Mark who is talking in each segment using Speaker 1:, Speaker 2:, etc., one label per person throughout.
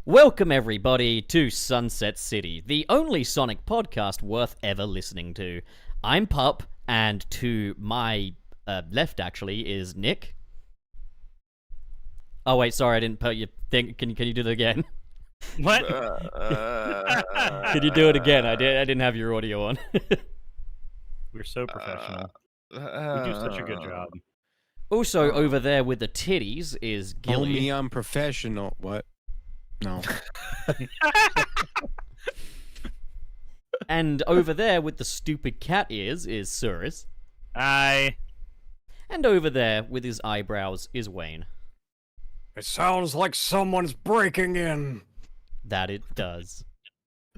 Speaker 1: Welcome, everybody, to Sunset City, the only Sonic podcast worth ever listening to. I'm Pup, and to my left, actually, is Nick. Oh, wait, sorry, I didn't put your thing. Can you do that again?
Speaker 2: What?
Speaker 1: Can you do it again? I didn't have your audio on.
Speaker 2: We're so professional. We do such a good job.
Speaker 1: Also, over there with the titties is Gilly.
Speaker 3: Me, I'm professional. What? No.
Speaker 1: And over there with the stupid cat ears is Suris.
Speaker 2: Hi.
Speaker 1: And over there with his eyebrows is Wayne.
Speaker 3: It sounds like someone's breaking in.
Speaker 1: That it does.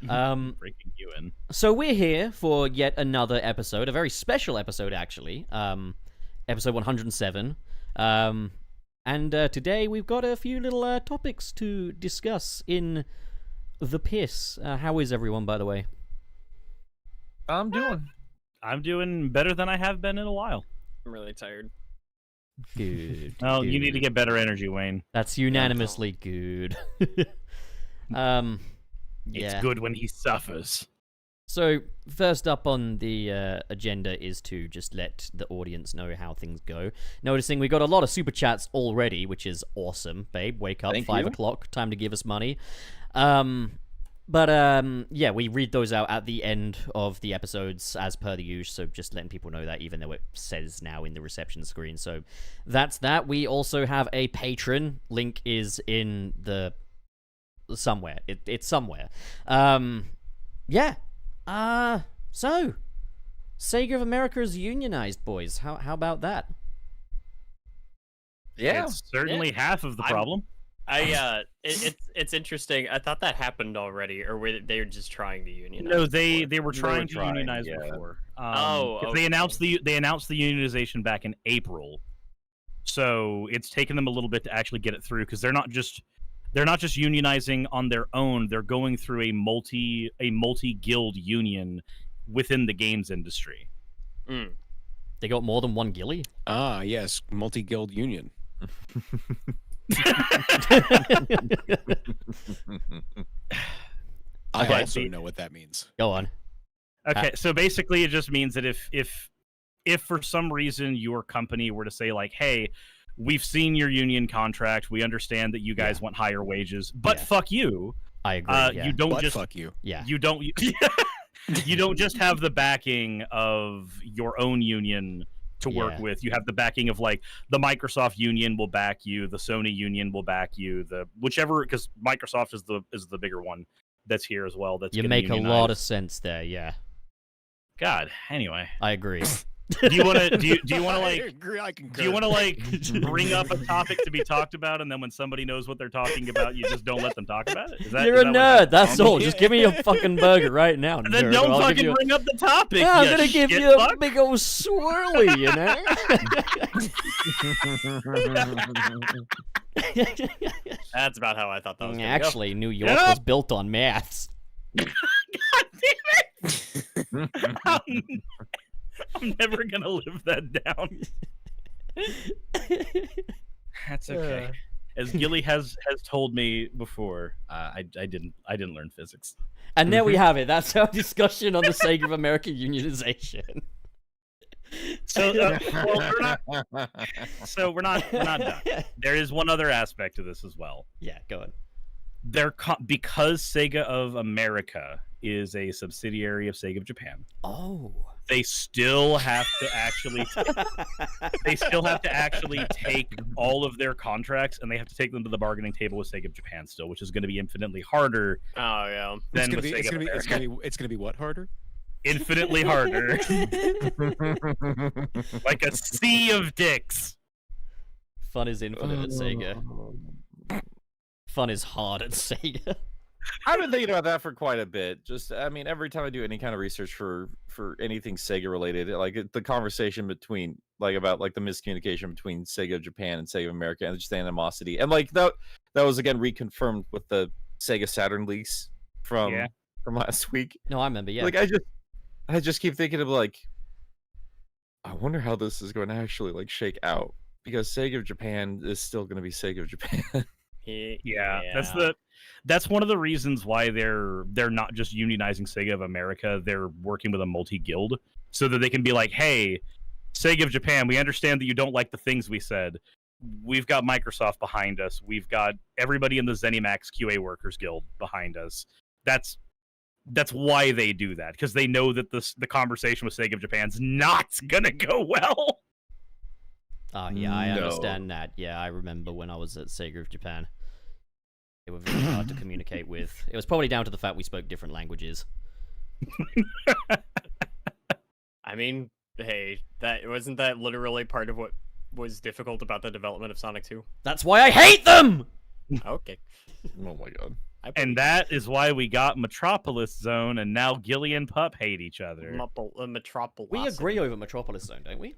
Speaker 2: Breaking you in.
Speaker 1: So we're here for yet another episode, a very special episode, actually. Episode 107. And today we've got a few little topics to discuss in the piss. How is everyone, by the way?
Speaker 4: I'm
Speaker 2: doing better than I have been in a while.
Speaker 4: I'm really tired.
Speaker 1: Good.
Speaker 2: Oh, you need to
Speaker 1: good.
Speaker 2: get better energy, Wayne.
Speaker 1: That's unanimously good.
Speaker 2: It's
Speaker 1: Yeah.
Speaker 2: good when he suffers.
Speaker 1: So, first up on the agenda is to just let the audience know how things go. Noticing we got a lot of super chats already, which is awesome, babe. Wake up,
Speaker 4: Thank
Speaker 1: 5
Speaker 4: you.
Speaker 1: o'clock, time to give us money. But yeah, we read those out at the end of the episodes as per the usual, so just letting people know that, even though it says now in the reception screen. So that's that. We also have a patron. Link is in the... somewhere. It's somewhere. Yeah. So, Sega of America is unionized, boys. How about that?
Speaker 4: Yeah,
Speaker 2: It's certainly half of the problem.
Speaker 4: it's interesting. I thought that happened already, or were they just trying to unionize?
Speaker 2: No, they
Speaker 4: before?
Speaker 2: were trying to
Speaker 4: trying,
Speaker 2: unionize
Speaker 4: yeah.
Speaker 2: before. 'Cause
Speaker 4: Okay.
Speaker 2: they announced the unionization back in April, so it's taken them a little bit to actually get it through, because they're not just unionizing on their own. They're going through a multi guild union within the games industry.
Speaker 1: They got more than one Gilly?
Speaker 3: Ah, yes, multi-guild union. I
Speaker 1: Okay.
Speaker 3: also know what that means.
Speaker 1: Go on.
Speaker 2: Okay, so basically it just means that if for some reason your company were to say, like, hey, we've seen your union contract, we understand that you guys want higher wages, but
Speaker 1: Yeah.
Speaker 2: fuck you.
Speaker 1: I agree, yeah.
Speaker 2: You don't
Speaker 3: But
Speaker 2: just
Speaker 3: fuck you.
Speaker 1: Yeah.
Speaker 2: you don't you don't just have the backing of your own union to work
Speaker 1: Yeah.
Speaker 2: with. You have the backing of, like, the Microsoft union will back you, the Sony union will back you, the whichever, because Microsoft is the bigger one that's here as well. That's
Speaker 1: You
Speaker 2: gonna
Speaker 1: make a
Speaker 2: unionize.
Speaker 1: lot of sense there, yeah.
Speaker 2: God. Anyway,
Speaker 1: I agree.
Speaker 2: do you want to do you want to
Speaker 3: I
Speaker 2: like
Speaker 3: agree, I concur.
Speaker 2: do you want to like bring up a topic to be talked about, and then when somebody knows what they're talking about, you just don't let them talk about it?
Speaker 1: You're a
Speaker 2: is that what
Speaker 1: nerd, that's
Speaker 2: happens?
Speaker 1: all. Just give me your fucking burger right now,
Speaker 2: And then
Speaker 1: nerd,
Speaker 2: don't
Speaker 1: or I'll give
Speaker 2: fucking
Speaker 1: you a-
Speaker 2: bring up the topic.
Speaker 1: Yeah, I'm
Speaker 2: you
Speaker 1: gonna give
Speaker 2: shit
Speaker 1: you a
Speaker 2: fuck.
Speaker 1: big old swirly, you know?
Speaker 4: That's about how I thought that was gonna
Speaker 1: Actually, New York
Speaker 2: Yeah.
Speaker 1: was built on maths.
Speaker 2: God damn it! I'm never gonna live that down. That's okay. As Gilly has told me before, I didn't learn physics.
Speaker 1: And there we have it. That's our discussion on the Sega of America unionization.
Speaker 2: So, we're not done. There is one other aspect to this as well.
Speaker 1: Yeah, go on.
Speaker 2: Because Sega of America is a subsidiary of Sega of Japan,
Speaker 1: Oh.
Speaker 2: they still have to actually take all of their contracts, and they have to take them to the bargaining table with Sega of Japan still, which is going to be infinitely harder
Speaker 4: Oh yeah.
Speaker 2: than with Sega of America.
Speaker 3: It's gonna be what harder?
Speaker 2: Infinitely harder. Like a sea of dicks.
Speaker 1: Fun is infinite at Sega. Fun is hard at Sega.
Speaker 5: I've been thinking about that for quite a bit. Just, I mean, every time I do any kind of research for anything Sega related, like the conversation between, like, about like the miscommunication between Sega of Japan and Sega of America, and just the animosity, and like that was again reconfirmed with the Sega Saturn leaks from last week.
Speaker 1: No, I remember, yeah.
Speaker 5: Like, I just keep thinking of, like, I wonder how this is going to actually, like, shake out, because Sega of Japan is still going to be Sega of Japan.
Speaker 2: Yeah, that's one of the reasons why they're not just unionizing Sega of America. They're working with a multi-guild so that they can be like, hey, Sega of Japan, we understand that you don't like the things we said. We've got Microsoft behind us. We've got everybody in the ZeniMax QA Workers Guild behind us. That's why they do that, because they know that the conversation with Sega of Japan's not gonna go well.
Speaker 1: Yeah, I understand that. Yeah, I remember when I was at Sega of Japan. They were very hard to communicate with. It was probably down to the fact we spoke different languages.
Speaker 4: I mean, hey, that wasn't that literally part of what was difficult about the development of Sonic 2?
Speaker 1: That's why I hate them!
Speaker 4: Okay.
Speaker 5: Oh my god.
Speaker 2: And that is why we got Metropolis Zone, and now Gilly and Pup hate each other.
Speaker 4: Metropolis.
Speaker 1: We agree over Metropolis Zone, don't we?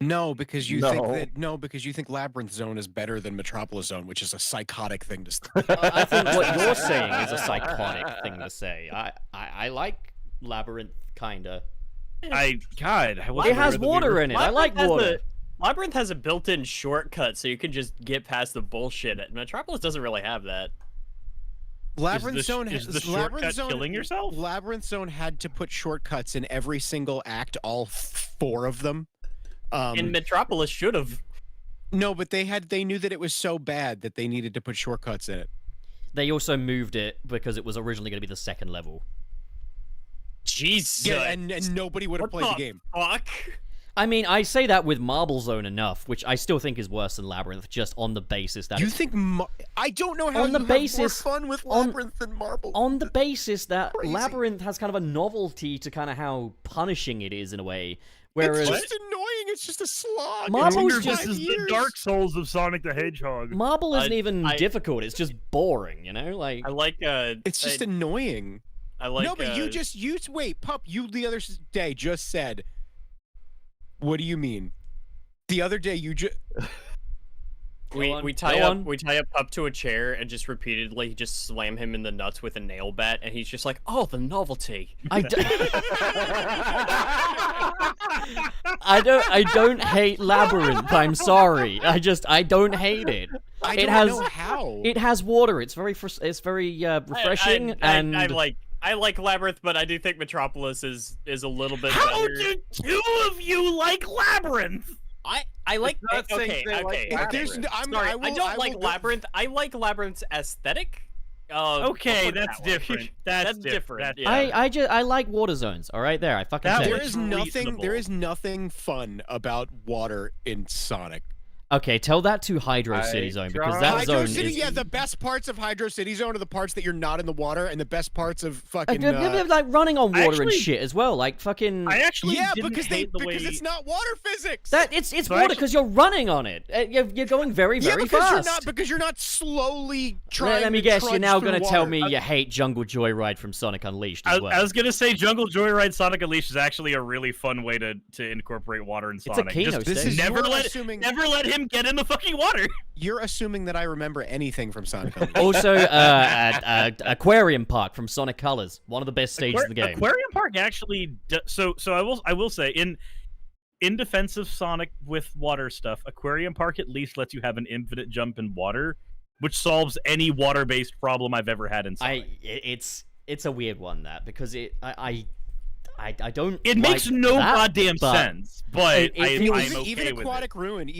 Speaker 6: No, because you think Labyrinth Zone is better than Metropolis Zone, which is a psychotic thing to say.
Speaker 1: I think what you're saying is a psychotic thing to say. I like Labyrinth, kinda.
Speaker 2: It
Speaker 1: has water in it. I like water.
Speaker 4: Labyrinth has a built-in shortcut, so you can just get past the bullshit. Metropolis doesn't really have that.
Speaker 6: Labyrinth Zone
Speaker 2: is the shortcut killing yourself?
Speaker 6: Labyrinth Zone had to put shortcuts in every single act, all 4 of them.
Speaker 4: And Metropolis should have.
Speaker 6: No, but they knew that it was so bad that they needed to put shortcuts in it.
Speaker 1: They also moved it because it was originally going to be the second level.
Speaker 4: Jesus.
Speaker 6: Yeah, and nobody would have played the game.
Speaker 4: Fuck.
Speaker 1: I mean, I say that with Marble Zone enough, which I still think is worse than Labyrinth, just on the basis that
Speaker 6: you think I don't know how
Speaker 1: on the
Speaker 6: you
Speaker 1: basis
Speaker 6: have more fun with Labyrinth than Marble.
Speaker 1: On the basis that
Speaker 6: Crazy.
Speaker 1: Labyrinth has kind of a novelty to kind of how punishing it is in a way, whereas
Speaker 6: it's just annoying. It's just a slog.
Speaker 1: Marble's
Speaker 2: this is the Dark Souls of Sonic the Hedgehog.
Speaker 1: Marble isn't even difficult. It's just boring, you know. Like
Speaker 4: I like.
Speaker 6: It's just annoying.
Speaker 4: I like.
Speaker 6: No, but you wait, Pup. You the other day just said. What do you mean? The other day you just
Speaker 4: we tie up Pup to a chair and just repeatedly just slam him in the nuts with a nail bat, and he's just like, "Oh, the novelty."
Speaker 1: I don't hate Labyrinth. I'm sorry. I don't hate it.
Speaker 6: It
Speaker 1: has water. It's very refreshing.
Speaker 4: I like Labyrinth, but I do think Metropolis is a little bit better.
Speaker 2: How do 2 of you like Labyrinth?
Speaker 4: I like.
Speaker 5: Okay.
Speaker 4: I don't like Labyrinth. I like Labyrinth's aesthetic.
Speaker 2: Okay, that's different. That's
Speaker 4: different.
Speaker 2: Yeah.
Speaker 1: I like water zones. All right, there. I fucking said it.
Speaker 6: There is nothing fun about water in Sonic.
Speaker 1: Okay, tell that to Hydro City Zone, because that
Speaker 6: Hydro
Speaker 1: zone
Speaker 6: City,
Speaker 1: is...
Speaker 6: yeah, the best parts of Hydro City Zone are the parts that you're not in the water, and the best parts of fucking...
Speaker 1: like running on water and shit as well, like fucking...
Speaker 2: I actually
Speaker 6: because it's not water physics!
Speaker 1: It's water because you're running on it. You're going very, very fast.
Speaker 6: Because you're not slowly trying
Speaker 1: Let me guess, you're now going to tell me
Speaker 6: you
Speaker 1: hate Jungle Joyride from Sonic Unleashed as well.
Speaker 2: I was going to say Jungle Joyride Sonic Unleashed is actually a really fun way to incorporate water in Sonic.
Speaker 1: It's a Kino stage.
Speaker 2: Never let him get in the fucking water.
Speaker 6: You're assuming that I remember anything from Sonic Unleashed.
Speaker 1: Also, Aquarium Park from Sonic Colors, one of the best stages of the game.
Speaker 2: Aquarium Park actually. So I will say in defense of Sonic with water stuff, Aquarium Park at least lets you have an infinite jump in water, which solves any water-based problem I've ever had in Sonic.
Speaker 1: It's a weird one because I don't.
Speaker 2: It makes no goddamn sense, but
Speaker 6: even Aquatic Ruin,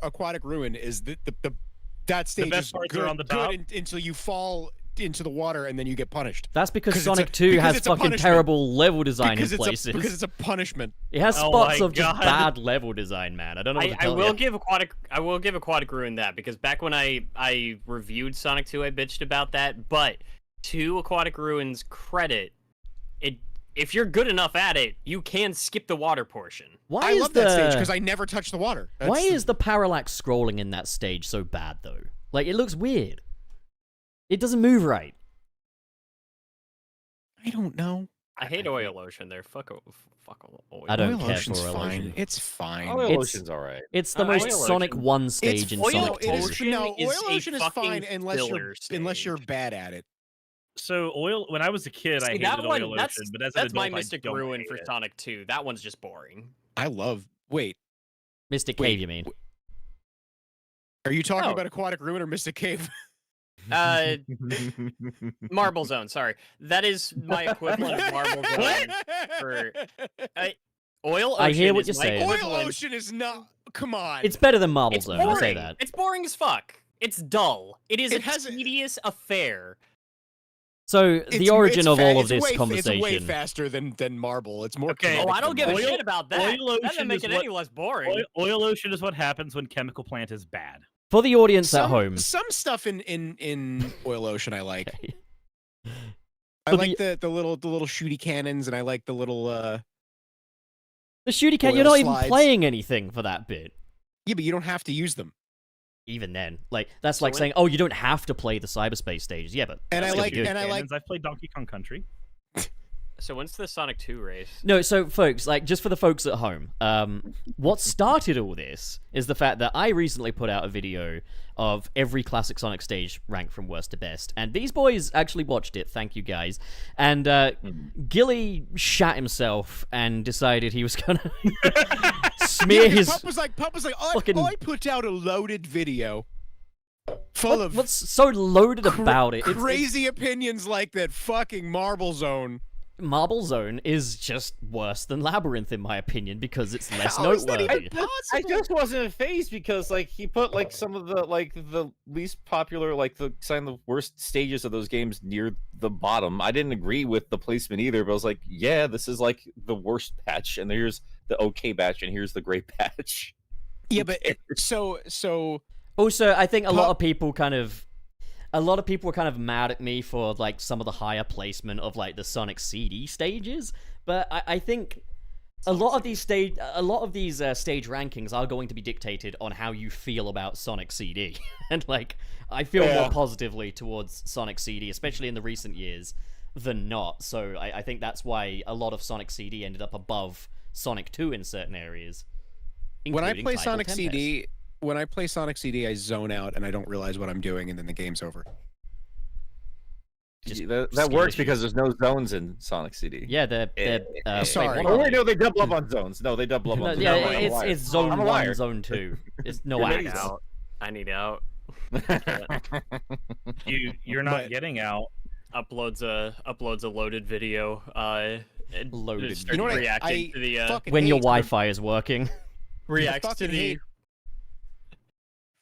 Speaker 6: Aquatic Ruin is that stage. The best parts are on the top until you fall into the water and then you get punished.
Speaker 1: That's because Sonic 2 has fucking terrible level design in places.
Speaker 6: Because it's a punishment.
Speaker 1: It has spots of just bad level design, man. I don't know what to tell you.
Speaker 4: I will give Aquatic Ruin that, because back when I reviewed Sonic 2, I bitched about that, but to Aquatic Ruin's credit, if you're good enough at it, you can skip the water portion.
Speaker 6: I love that stage because I never touch the water.
Speaker 1: Why is the parallax scrolling in that stage so bad, though? Like, it looks weird. It doesn't move right.
Speaker 6: I don't know.
Speaker 4: I hate Oil Ocean there. Fuck Oil.
Speaker 1: I don't
Speaker 6: Oil
Speaker 1: care
Speaker 6: Ocean's
Speaker 1: for Oil
Speaker 6: fine.
Speaker 1: Ocean.
Speaker 6: It's fine.
Speaker 5: Oil Ocean's alright.
Speaker 1: It's the most
Speaker 4: Oil
Speaker 1: Sonic
Speaker 4: Ocean.
Speaker 1: 1 stage in Sonic 2.
Speaker 6: Oil
Speaker 4: is
Speaker 6: Ocean
Speaker 4: a
Speaker 6: is fine
Speaker 4: fucking
Speaker 6: unless you're
Speaker 4: stage.
Speaker 6: bad at it.
Speaker 2: So when I was a kid, I hated Oil Ocean, but as an adult,
Speaker 4: my Mystic
Speaker 2: I don't
Speaker 4: Ruin
Speaker 2: hate
Speaker 4: for
Speaker 2: it.
Speaker 4: Sonic 2. That one's just boring.
Speaker 6: Wait.
Speaker 1: Mystic Cave, you mean?
Speaker 6: Are you talking
Speaker 4: No.
Speaker 6: about Aquatic Ruin or Mystic Cave?
Speaker 4: Marble Zone. Sorry, that is my equivalent of Marble Zone for Oil Ocean.
Speaker 1: I hear what
Speaker 4: is
Speaker 1: you're
Speaker 4: my
Speaker 1: saying.
Speaker 6: Oil
Speaker 4: equivalent-
Speaker 6: Ocean is not. Come on.
Speaker 1: It's better than Marble
Speaker 4: It's
Speaker 1: Zone.
Speaker 4: boring.
Speaker 1: I'll say that.
Speaker 4: It's boring as fuck. It's dull. It is
Speaker 6: It
Speaker 4: a
Speaker 6: has a-
Speaker 4: tedious affair.
Speaker 1: So the origin of all of this
Speaker 6: It's way
Speaker 1: conversation.
Speaker 6: faster than Marble. It's more.
Speaker 2: Okay.
Speaker 6: kinetic
Speaker 4: Oh, I don't
Speaker 6: than
Speaker 4: give a
Speaker 6: Marble.
Speaker 4: shit about that.
Speaker 2: Oil
Speaker 4: That
Speaker 2: Ocean
Speaker 4: doesn't make
Speaker 2: is
Speaker 4: it
Speaker 2: what-
Speaker 4: any less boring.
Speaker 2: Oil Ocean is what happens when Chemical Plant is bad.
Speaker 1: For the audience at home,
Speaker 6: Some stuff in Oil Ocean I like. I
Speaker 1: But
Speaker 6: like the little shooty cannons, and I like the little.
Speaker 1: the shooty can.
Speaker 6: oil
Speaker 1: You're not even
Speaker 6: slides.
Speaker 1: playing anything for that bit.
Speaker 6: Yeah, but you don't have to use them.
Speaker 1: Even then, like that's
Speaker 4: So
Speaker 1: like
Speaker 4: when-
Speaker 1: saying, "Oh, you don't have to play the cyberspace stages." Yeah, but
Speaker 6: And
Speaker 1: that's
Speaker 6: I
Speaker 1: what
Speaker 6: like-
Speaker 1: you do.
Speaker 6: and I like-
Speaker 2: I've played Donkey Kong Country.
Speaker 4: So when's the Sonic 2 race?
Speaker 1: No, so folks, like just for the folks at home, what started all this is the fact that I recently put out a video of every classic Sonic stage ranked from worst to best, and these boys actually watched it. Thank you guys. And Gilly shat himself and decided he was gonna smear his.
Speaker 6: Pup was like,
Speaker 1: fucking-
Speaker 6: I put out a loaded video full of
Speaker 1: What's so loaded about it? It's-
Speaker 6: crazy opinions like that fucking Marble Zone.
Speaker 1: Marble Zone is just worse than Labyrinth in my opinion because it's less
Speaker 6: How is that
Speaker 1: noteworthy.
Speaker 6: even
Speaker 5: I just wasn't phased because like he put like some of the least popular some of the worst stages of those games near the bottom. I didn't agree with the placement either, but I was like, yeah, this is like the worst patch, and here's the okay patch, and here's the great patch.
Speaker 6: Yeah, but so
Speaker 1: Also, I think a lot of people were kind of mad at me for like some of the higher placement of like the Sonic CD stages, but I think a lot of these stage rankings are going to be dictated on how you feel about Sonic CD, and like I feel more positively towards Sonic CD, especially in the recent years, than not. So I think that's why a lot of Sonic CD ended up above Sonic 2 in certain areas.
Speaker 6: when I
Speaker 1: including
Speaker 6: play
Speaker 1: Title
Speaker 6: Sonic
Speaker 1: Tempest.
Speaker 6: CD, I zone out and I don't realize what I'm doing, and then the game's over.
Speaker 1: Just
Speaker 5: That
Speaker 1: skill
Speaker 5: works
Speaker 1: issue.
Speaker 5: because there's no zones in Sonic CD.
Speaker 1: Yeah, they're
Speaker 6: Sorry.
Speaker 1: wait,
Speaker 5: Oh
Speaker 1: what are
Speaker 5: wait, no, they double up on zones. No, they double up
Speaker 1: No,
Speaker 5: on zones.
Speaker 1: yeah,
Speaker 5: No, I'm a liar.
Speaker 1: it's zone
Speaker 5: I'm a
Speaker 1: 1,
Speaker 5: liar.
Speaker 1: zone 2. It's no
Speaker 5: You're
Speaker 1: acts.
Speaker 5: an
Speaker 4: Out. I need out.
Speaker 2: You're not
Speaker 6: But-
Speaker 2: getting out.
Speaker 4: Uploads a loaded video.
Speaker 1: Loaded
Speaker 4: Just
Speaker 1: video. You know what
Speaker 4: reacting to the
Speaker 6: fucking
Speaker 1: When your
Speaker 6: hate-
Speaker 1: Wi-Fi is working.
Speaker 4: reacts to
Speaker 6: fucking
Speaker 4: the.
Speaker 6: hate-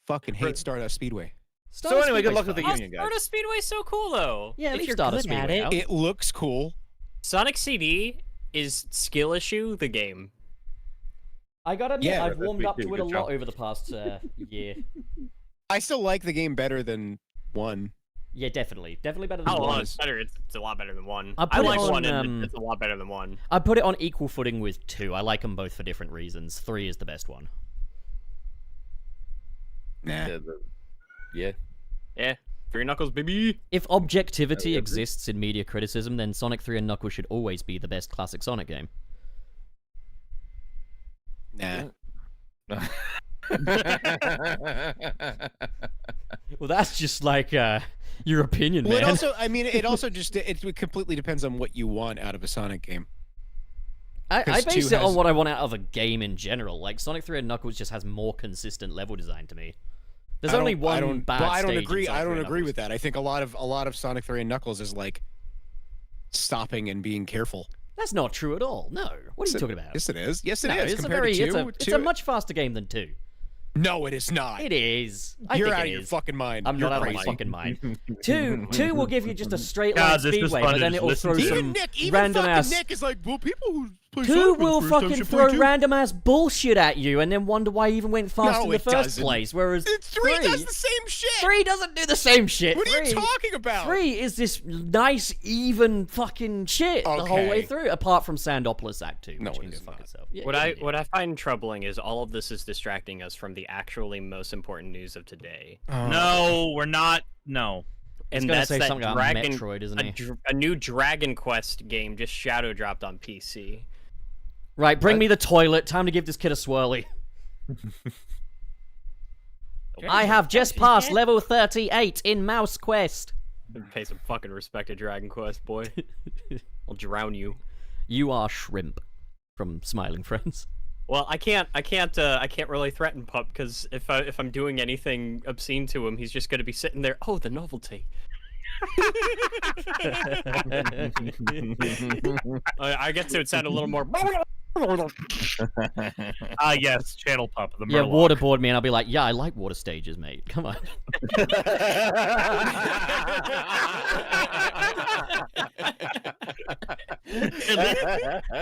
Speaker 6: fucking hate Stardust Speedway.
Speaker 5: So anyway, good luck with the
Speaker 4: Oh,
Speaker 5: Union, guys.
Speaker 4: Stardust Speedway's so cool though.
Speaker 1: Yeah,
Speaker 4: if
Speaker 1: leave
Speaker 4: you're
Speaker 1: Stardust
Speaker 4: good at
Speaker 1: Speedway
Speaker 4: it.
Speaker 1: out.
Speaker 6: It looks cool.
Speaker 4: Sonic CD is skill issue the game.
Speaker 1: I gotta admit,
Speaker 6: Yeah,
Speaker 1: I've
Speaker 5: that's
Speaker 1: warmed
Speaker 5: me
Speaker 1: up
Speaker 5: too.
Speaker 1: to it
Speaker 5: Good
Speaker 1: a
Speaker 5: job.
Speaker 1: lot over the past year.
Speaker 6: I still like the game better than 1.
Speaker 1: Yeah, definitely better than
Speaker 4: Oh,
Speaker 1: one.
Speaker 4: it's better. It's a lot better than 1.
Speaker 1: I
Speaker 4: I
Speaker 1: put it
Speaker 4: like
Speaker 1: on,
Speaker 4: 1, and it's a lot better than 1.
Speaker 1: I put it on equal footing with 2. I like them both for different reasons. 3 is the best one.
Speaker 6: Nah.
Speaker 5: Yeah.
Speaker 4: Yeah, Three Knuckles, baby.
Speaker 1: If objectivity exists in media criticism, then Sonic 3 and Knuckles should always be the best classic Sonic game.
Speaker 6: Nah.
Speaker 1: Well, that's just like your opinion,
Speaker 6: Well,
Speaker 1: man.
Speaker 6: it also just it completely depends on what you want out of a Sonic game.
Speaker 1: I
Speaker 6: 'cause
Speaker 1: base
Speaker 6: 2
Speaker 1: it on
Speaker 6: has-
Speaker 1: what I want out of a game in general. Like Sonic 3 and Knuckles just has more consistent level design to me. There's only one bad
Speaker 6: but I don't
Speaker 1: stage in
Speaker 6: agree.
Speaker 1: Sonic
Speaker 6: I
Speaker 1: 3
Speaker 6: don't
Speaker 1: and
Speaker 6: agree
Speaker 1: Knuckles.
Speaker 6: with that. I think a lot of Sonic 3 and Knuckles is like stopping and being careful.
Speaker 1: That's not true at all. No. What are you talking about?
Speaker 6: Yes, it is. Yes, it
Speaker 1: No,
Speaker 6: is.
Speaker 1: it's a
Speaker 6: Compared
Speaker 1: very,
Speaker 6: to
Speaker 1: it's
Speaker 6: 2,
Speaker 1: a, it's a much faster game than 2.
Speaker 6: No, it is not.
Speaker 1: It is. I
Speaker 6: You're
Speaker 1: think
Speaker 6: out
Speaker 1: it
Speaker 6: of your
Speaker 1: is.
Speaker 6: fucking mind.
Speaker 1: I'm
Speaker 6: You're
Speaker 1: not out of my
Speaker 6: crazy.
Speaker 1: fucking mind. Two will give you just a straight line
Speaker 2: God, this is
Speaker 1: speedway,
Speaker 2: fun
Speaker 1: but
Speaker 2: to
Speaker 1: then
Speaker 2: just
Speaker 1: it'll
Speaker 2: listen
Speaker 1: throw
Speaker 2: to.
Speaker 1: some
Speaker 6: Even Nick,
Speaker 1: random
Speaker 6: fucking
Speaker 1: ass.
Speaker 6: Nick is like, well, people who play
Speaker 1: 2
Speaker 6: Sonic for
Speaker 1: will
Speaker 6: the first time
Speaker 1: fucking
Speaker 6: should play
Speaker 1: throw
Speaker 6: 2.
Speaker 1: random ass bullshit at you, and then wonder why you even went fast
Speaker 6: No,
Speaker 1: in the
Speaker 6: it
Speaker 1: first
Speaker 6: doesn't.
Speaker 1: place. Whereas
Speaker 6: 3 does the same shit.
Speaker 1: 3 doesn't do the same shit.
Speaker 6: What are you
Speaker 1: 3
Speaker 6: talking about?
Speaker 1: 3 is this nice, even fucking shit the whole way
Speaker 6: Okay.
Speaker 1: through, apart from Sandopolis Act 2.
Speaker 6: No,
Speaker 1: which
Speaker 6: it
Speaker 1: can go
Speaker 6: is
Speaker 1: fuck
Speaker 6: not.
Speaker 1: itself. Yeah,
Speaker 4: What
Speaker 1: yeah,
Speaker 4: I find troubling is all of this is distracting us from the actually most important news of today.
Speaker 2: No, we're not. No.
Speaker 1: He's
Speaker 4: And
Speaker 1: gonna
Speaker 4: that's
Speaker 1: say
Speaker 4: that
Speaker 1: something about
Speaker 4: Dragon,
Speaker 1: Metroid, isn't he?
Speaker 4: a new Dragon Quest game just shadow dropped on PC.
Speaker 1: Right, bring me the toilet. Time to give this kid a swirly. I have just passed level 38 in Mouse Quest.
Speaker 4: Pay some fucking respect to Dragon Quest, boy. I'll drown you.
Speaker 1: You are Shrimp from Smiling Friends.
Speaker 4: Well, I can't really threaten Pup because if I'm doing anything obscene to him, he's just gonna be sitting there. Oh, the novelty. I guess it would sound a little more.
Speaker 2: Yes, Channel Pup. The
Speaker 1: Yeah,
Speaker 2: Murloc.
Speaker 1: waterboard me, and I'll be like, yeah, I like water stages, mate. Come on.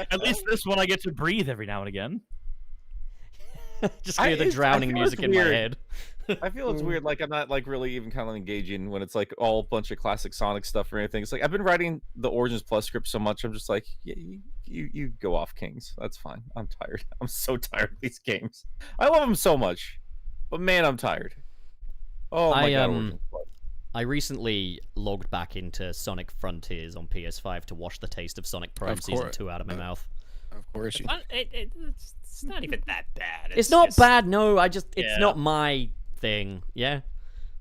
Speaker 2: At least this one I get to breathe every now and again.
Speaker 1: Just hear the drowning music in my head.
Speaker 5: I feel it's weird. Like I'm not like really even kind of engaging when it's like all bunch of classic Sonic stuff or anything. It's like I've been writing the Origins Plus script so much. I'm just like, yeah, you go off, Kings. That's fine. I'm tired. I'm so tired of these games. I love them so much, but man, I'm tired. Oh my god. Origins Plus.
Speaker 1: I recently logged back into Sonic Frontiers on PS5 to wash the taste of Sonic Prime Season 2 out of my mouth.
Speaker 6: Of course.
Speaker 4: It's not even that bad.
Speaker 1: It's not
Speaker 4: just,
Speaker 1: bad, no. It's not my thing. Yeah.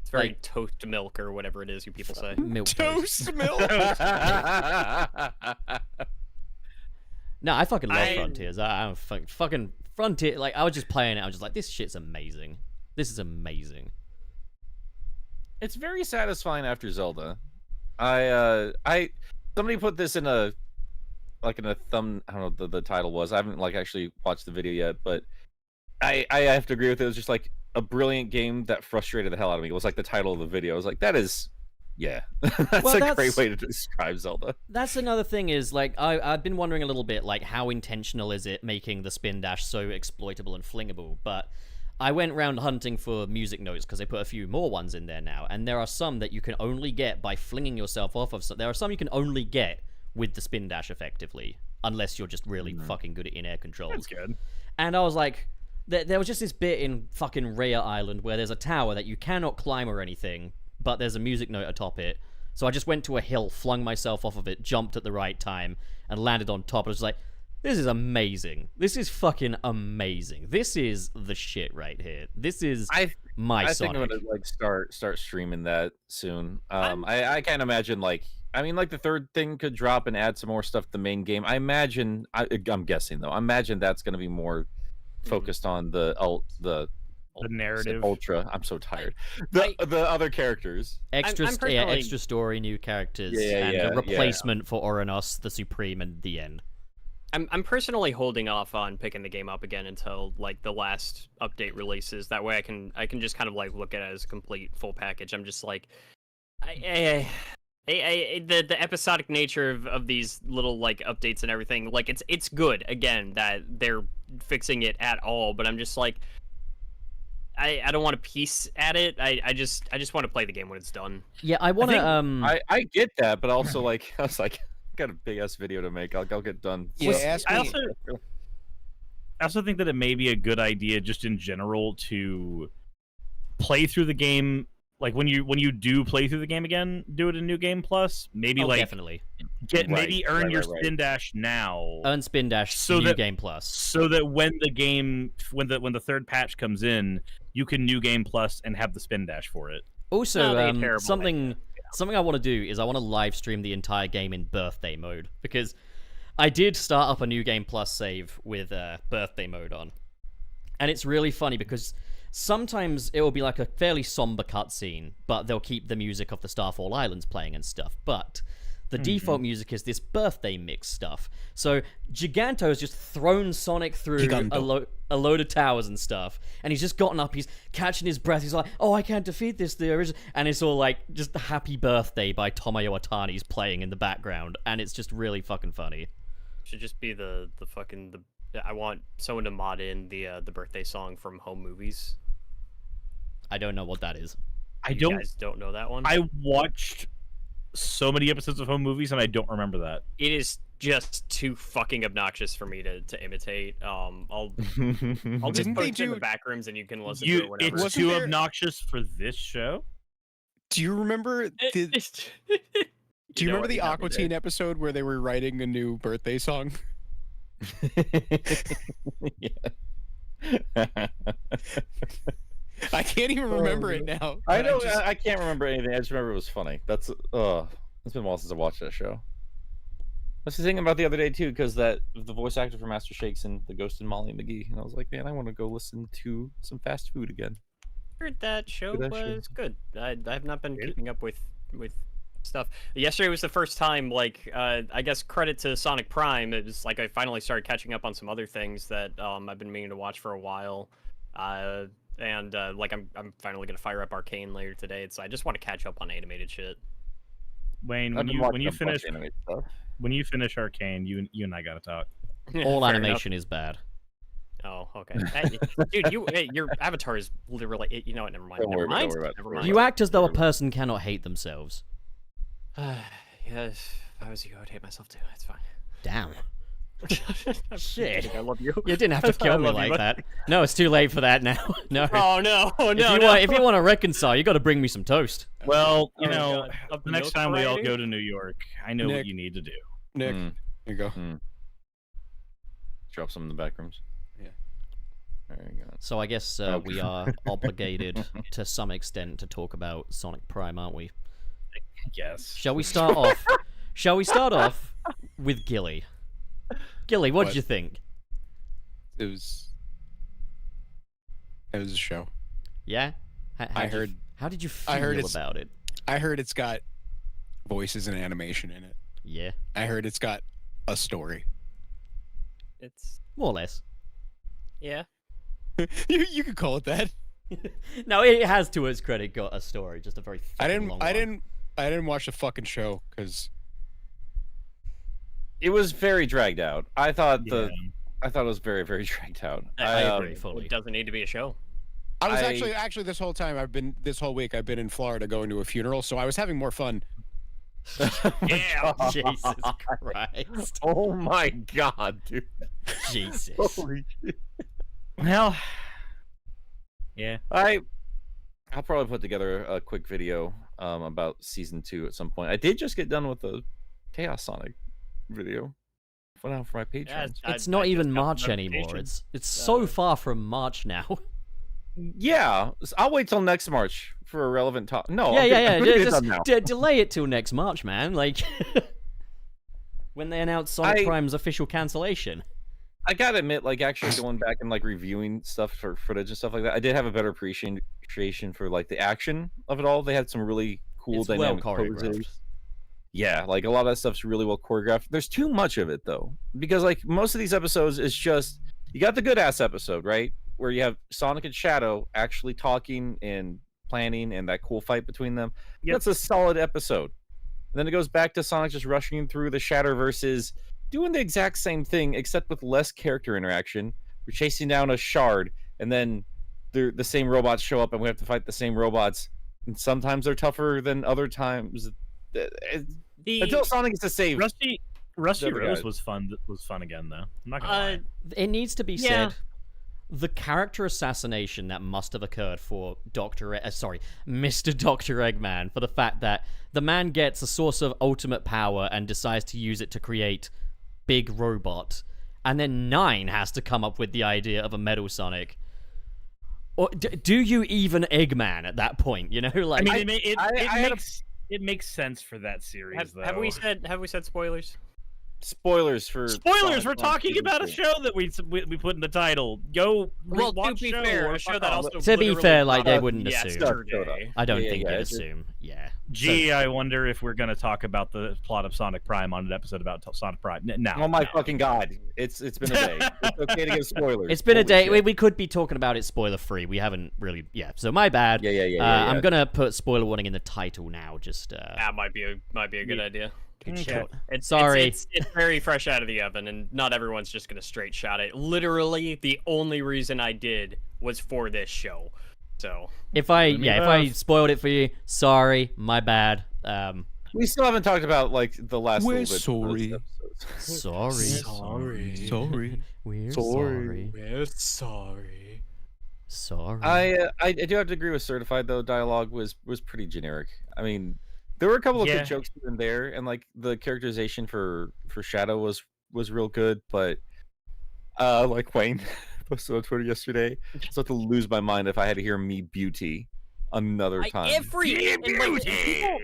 Speaker 4: It's very toast milk or whatever it is you people say.
Speaker 1: Milk
Speaker 6: Toast milk.
Speaker 1: No, I fucking love Frontiers. I'm fucking Frontier. Like I was just playing it. I was just like, this shit's amazing. This is amazing.
Speaker 5: It's very satisfying after Zelda. Somebody put this in a thumb. I don't know what the title was. I haven't like actually watched the video yet, but I have to agree with it. It was just like a brilliant game that frustrated the hell out of me. It was like the title of the video. I was like, that is, yeah, that's a great way to describe Zelda.
Speaker 1: That's another thing is like I've been wondering a little bit like how intentional is it making the spin dash so exploitable and flingable, but I went round hunting for music notes because they put a few more ones in there now, and there are some that you can only get by flinging yourself off of. There are some you can only get with the spin dash effectively, unless you're just really fucking good at in-air controls.
Speaker 2: That's good.
Speaker 1: And I was like, there was just this bit in fucking Rhea Island where there's a tower that you cannot climb or anything, but there's a music note atop it. So I just went to a hill, flung myself off of it, jumped at the right time, and landed on top. I was like, this is amazing. This is fucking amazing. This is the shit right here. This is my Sonic. I think I'm gonna
Speaker 5: like start streaming that soon. I can't imagine like the third thing could drop and add some more stuff to the main game. I'm guessing though. I imagine that's gonna be more focused on the
Speaker 2: narrative.
Speaker 5: Ultra. I'm so tired. The other characters.
Speaker 1: Extra story, new characters, and a replacement for Oranos, the Supreme, and the end.
Speaker 4: I'm personally holding off on picking the game up again until like the last update releases. That way I can just kind of like look at it as a complete full package. I'm just like, the episodic nature of these little like updates and everything. Like it's good again that they're fixing it at all, but I'm just like, I don't want to piece at it. I just want to play the game when it's done.
Speaker 1: Yeah, I want to.
Speaker 5: I get that, but also like I was like, got a big ass video to make. I'll get done.
Speaker 6: Yeah,
Speaker 2: I also think that it may be a good idea just in general to play through the game. Like when you do play through the game again, do it in New Game Plus. Maybe
Speaker 1: definitely
Speaker 2: earn your spin dash now.
Speaker 1: Earn spin dash so New Game Plus. So
Speaker 2: that when the third patch comes in, you can New Game Plus and have the spin dash for it.
Speaker 1: Also, something I want to do is I want to live stream the entire game in birthday mode, because I did start up a New Game Plus save with birthday mode on, and it's really funny because sometimes it will be like a fairly somber cutscene, but they'll keep the music of the Starfall Islands playing and stuff, but the default music is this birthday mix stuff. So Giganto has just thrown Sonic through a load of towers and stuff, and he's just gotten up, he's catching his breath, he's like, oh, I can't defeat this, and it's all like, just Happy Birthday by Tomoyo Otani's playing in the background, and it's just really fucking funny.
Speaker 4: Should just be the I want someone to mod in the birthday song from Home Movies.
Speaker 1: I don't know what that is.
Speaker 4: You guys don't know that one?
Speaker 2: I watched so many episodes of Home Movies and I don't remember that.
Speaker 4: It is just too fucking obnoxious for me to imitate. I'll just post it in the back rooms and you can listen to it whenever.
Speaker 2: It's too obnoxious for this show?
Speaker 6: Do you remember do you remember the Aqua Teen episode where they were writing a new birthday song? I can't even remember it now.
Speaker 5: I know. I can't remember anything. I just remember it was funny. It's been a while since I watched that show. was thinking about the other day too, because the voice actor for Master Shakes and the Ghost and Molly McGee, and I was like, man, I want to go listen to some fast food again.
Speaker 4: Heard that show was good. I have not been keeping up with stuff. Yesterday was the first time, like, I guess credit to Sonic Prime. It was like I finally started catching up on some other things that I've been meaning to watch for a while. And like I'm finally gonna fire up Arcane later today. So I just want to catch up on animated shit.
Speaker 2: Wayne, when you finish Arcane, you and I gotta talk.
Speaker 1: All animation is bad.
Speaker 4: Oh, okay. Dude, your avatar is literally. You know what? Never mind. Never mind.
Speaker 1: You act as though a person cannot hate themselves.
Speaker 4: Yes, if I was you, I would hate myself too. That's fine.
Speaker 1: Damn. Shit.
Speaker 4: I love you.
Speaker 1: You didn't have to kill me like that. No, it's too late for that now. No.
Speaker 4: Oh no! Oh no!
Speaker 1: If you want to reconcile, you got to bring me some toast.
Speaker 2: Well, you know, the next time we all go to New York, I know what you need to do.
Speaker 6: Nick, here you go.
Speaker 5: Drop some in the back rooms.
Speaker 6: Yeah.
Speaker 5: There you go.
Speaker 1: So I guess we are obligated to some extent to talk about Sonic Prime, aren't we?
Speaker 2: Yes.
Speaker 1: Shall we start off? Shall we start off with Gilly? Gilly, what did you think?
Speaker 6: It was a show.
Speaker 1: Yeah. How did you feel about it?
Speaker 6: I heard it's got voices and animation in it.
Speaker 1: Yeah.
Speaker 6: I heard it's got a story.
Speaker 4: It's
Speaker 1: more or less.
Speaker 4: Yeah.
Speaker 6: you could call it that.
Speaker 1: No, it has, to its credit, got a story. Just a very.
Speaker 6: I didn't watch the fucking show because
Speaker 5: it was very dragged out. I thought it was very, very dragged out.
Speaker 1: I agree fully.
Speaker 4: It doesn't need to be a show.
Speaker 6: I was actually this whole whole week I've been in Florida going to a funeral, so I was having more fun.
Speaker 1: Yeah, Jesus Christ!
Speaker 5: Oh my God, dude!
Speaker 1: Jesus!
Speaker 5: Holy shit!
Speaker 2: Well, yeah.
Speaker 5: I'll probably put together a quick video about season 2 at some point. I did just get done with the Chaos Sonic video. For now, for my Patreon.
Speaker 1: It's not even March anymore. It's so far from March now.
Speaker 5: Yeah, I'll wait till next March for a relevant talk. No,
Speaker 1: yeah. Just delay it till next March, man. Like when they announce Sonic Prime's official cancellation.
Speaker 5: I gotta admit, like actually going back and like reviewing stuff for footage and stuff like that, I did have a better appreciation for like the action of it all. They had some really cool dynamic poses. Yeah, like a lot of that stuff's really well choreographed. There's too much of it though, because like most of these episodes is just you got the good ass episode, right? Where you have Sonic and Shadow actually talking and planning and that cool fight between them. Yep. That's a solid episode. And then it goes back to Sonic just rushing through the Shatterverses, doing the exact same thing except with less character interaction. We're chasing down a shard, and then the same robots show up, and we have to fight the same robots. And sometimes they're tougher than other times. Until Sonic is to save.
Speaker 2: Rusty Rose was fun. Was fun again, though. I'm not gonna lie.
Speaker 1: It needs to be said. The character assassination that must have occurred for Mr. Dr. Eggman, for the fact that the man gets a source of ultimate power and decides to use it to create Big Robot, and then 9 has to come up with the idea of a Metal Sonic. Or do you even Eggman at that point? You know, like
Speaker 2: I mean, it makes sense for that series.
Speaker 4: Have we said spoilers?
Speaker 5: Spoilers for
Speaker 2: spoilers. We're talking about a show that we put in the title. Go.
Speaker 4: Well, to be fair, a show that also.
Speaker 1: To be fair, like they wouldn't assume.
Speaker 4: Yesterday.
Speaker 1: I don't think they'd assume. Yeah.
Speaker 2: Gee, I wonder if we're gonna talk about the plot of Sonic Prime on an episode about Sonic Prime. No.
Speaker 5: Oh my fucking God! It's been a day. It's okay to give spoilers.
Speaker 1: It's been a day. We could be talking about it spoiler free. We haven't really. Yeah. So my bad.
Speaker 5: Yeah.
Speaker 1: I'm gonna put spoiler warning in the title now. Just.
Speaker 4: That might be a good idea.
Speaker 1: Okay.
Speaker 4: It's very fresh out of the oven, and not everyone's just gonna straight shot it. Literally, the only reason I did was for this show. So
Speaker 1: if I spoiled it for you, sorry, my bad.
Speaker 5: We still haven't talked about like the last.
Speaker 6: We're
Speaker 5: little bit
Speaker 6: sorry.
Speaker 1: Sorry.
Speaker 5: I do have to agree with Certified though. Dialogue was pretty generic. I mean, there were a couple of good jokes here and there, and like the characterization for Shadow was real good, but like Wayne posted on Twitter yesterday, I was about to lose my mind if I had to hear "Me Beauty" another time.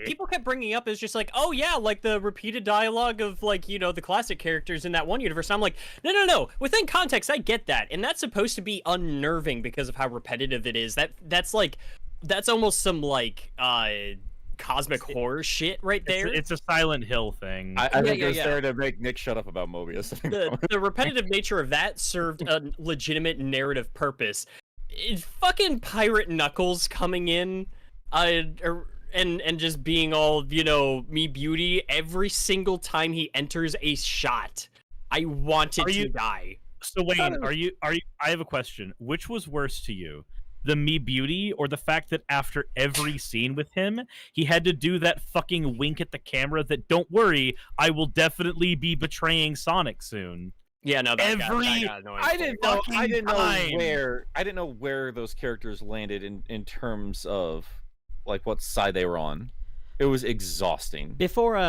Speaker 4: People kept bringing up is just like, oh yeah, like the repeated dialogue of like, you know, the classic characters in that one universe. I'm like, no. Within context, I get that, and that's supposed to be unnerving because of how repetitive it is. That's almost some like cosmic horror shit right there.
Speaker 2: It's a Silent Hill thing.
Speaker 5: I think it was there to make Nick shut up about Mobius.
Speaker 4: The repetitive nature of that served a legitimate narrative purpose. Fucking Pirate Knuckles coming in and just being all, you know, me beauty every single time he enters a shot. I wanted to die.
Speaker 2: So Wayne, are you I have a question. Which was worse to you? The me beauty, or the fact that after every scene with him, he had to do that fucking wink at the camera that, don't worry, I will definitely be betraying Sonic soon.
Speaker 4: Yeah, no, that got annoying.
Speaker 5: I didn't know where those characters landed in terms of like what side they were on. It was exhausting.
Speaker 1: Before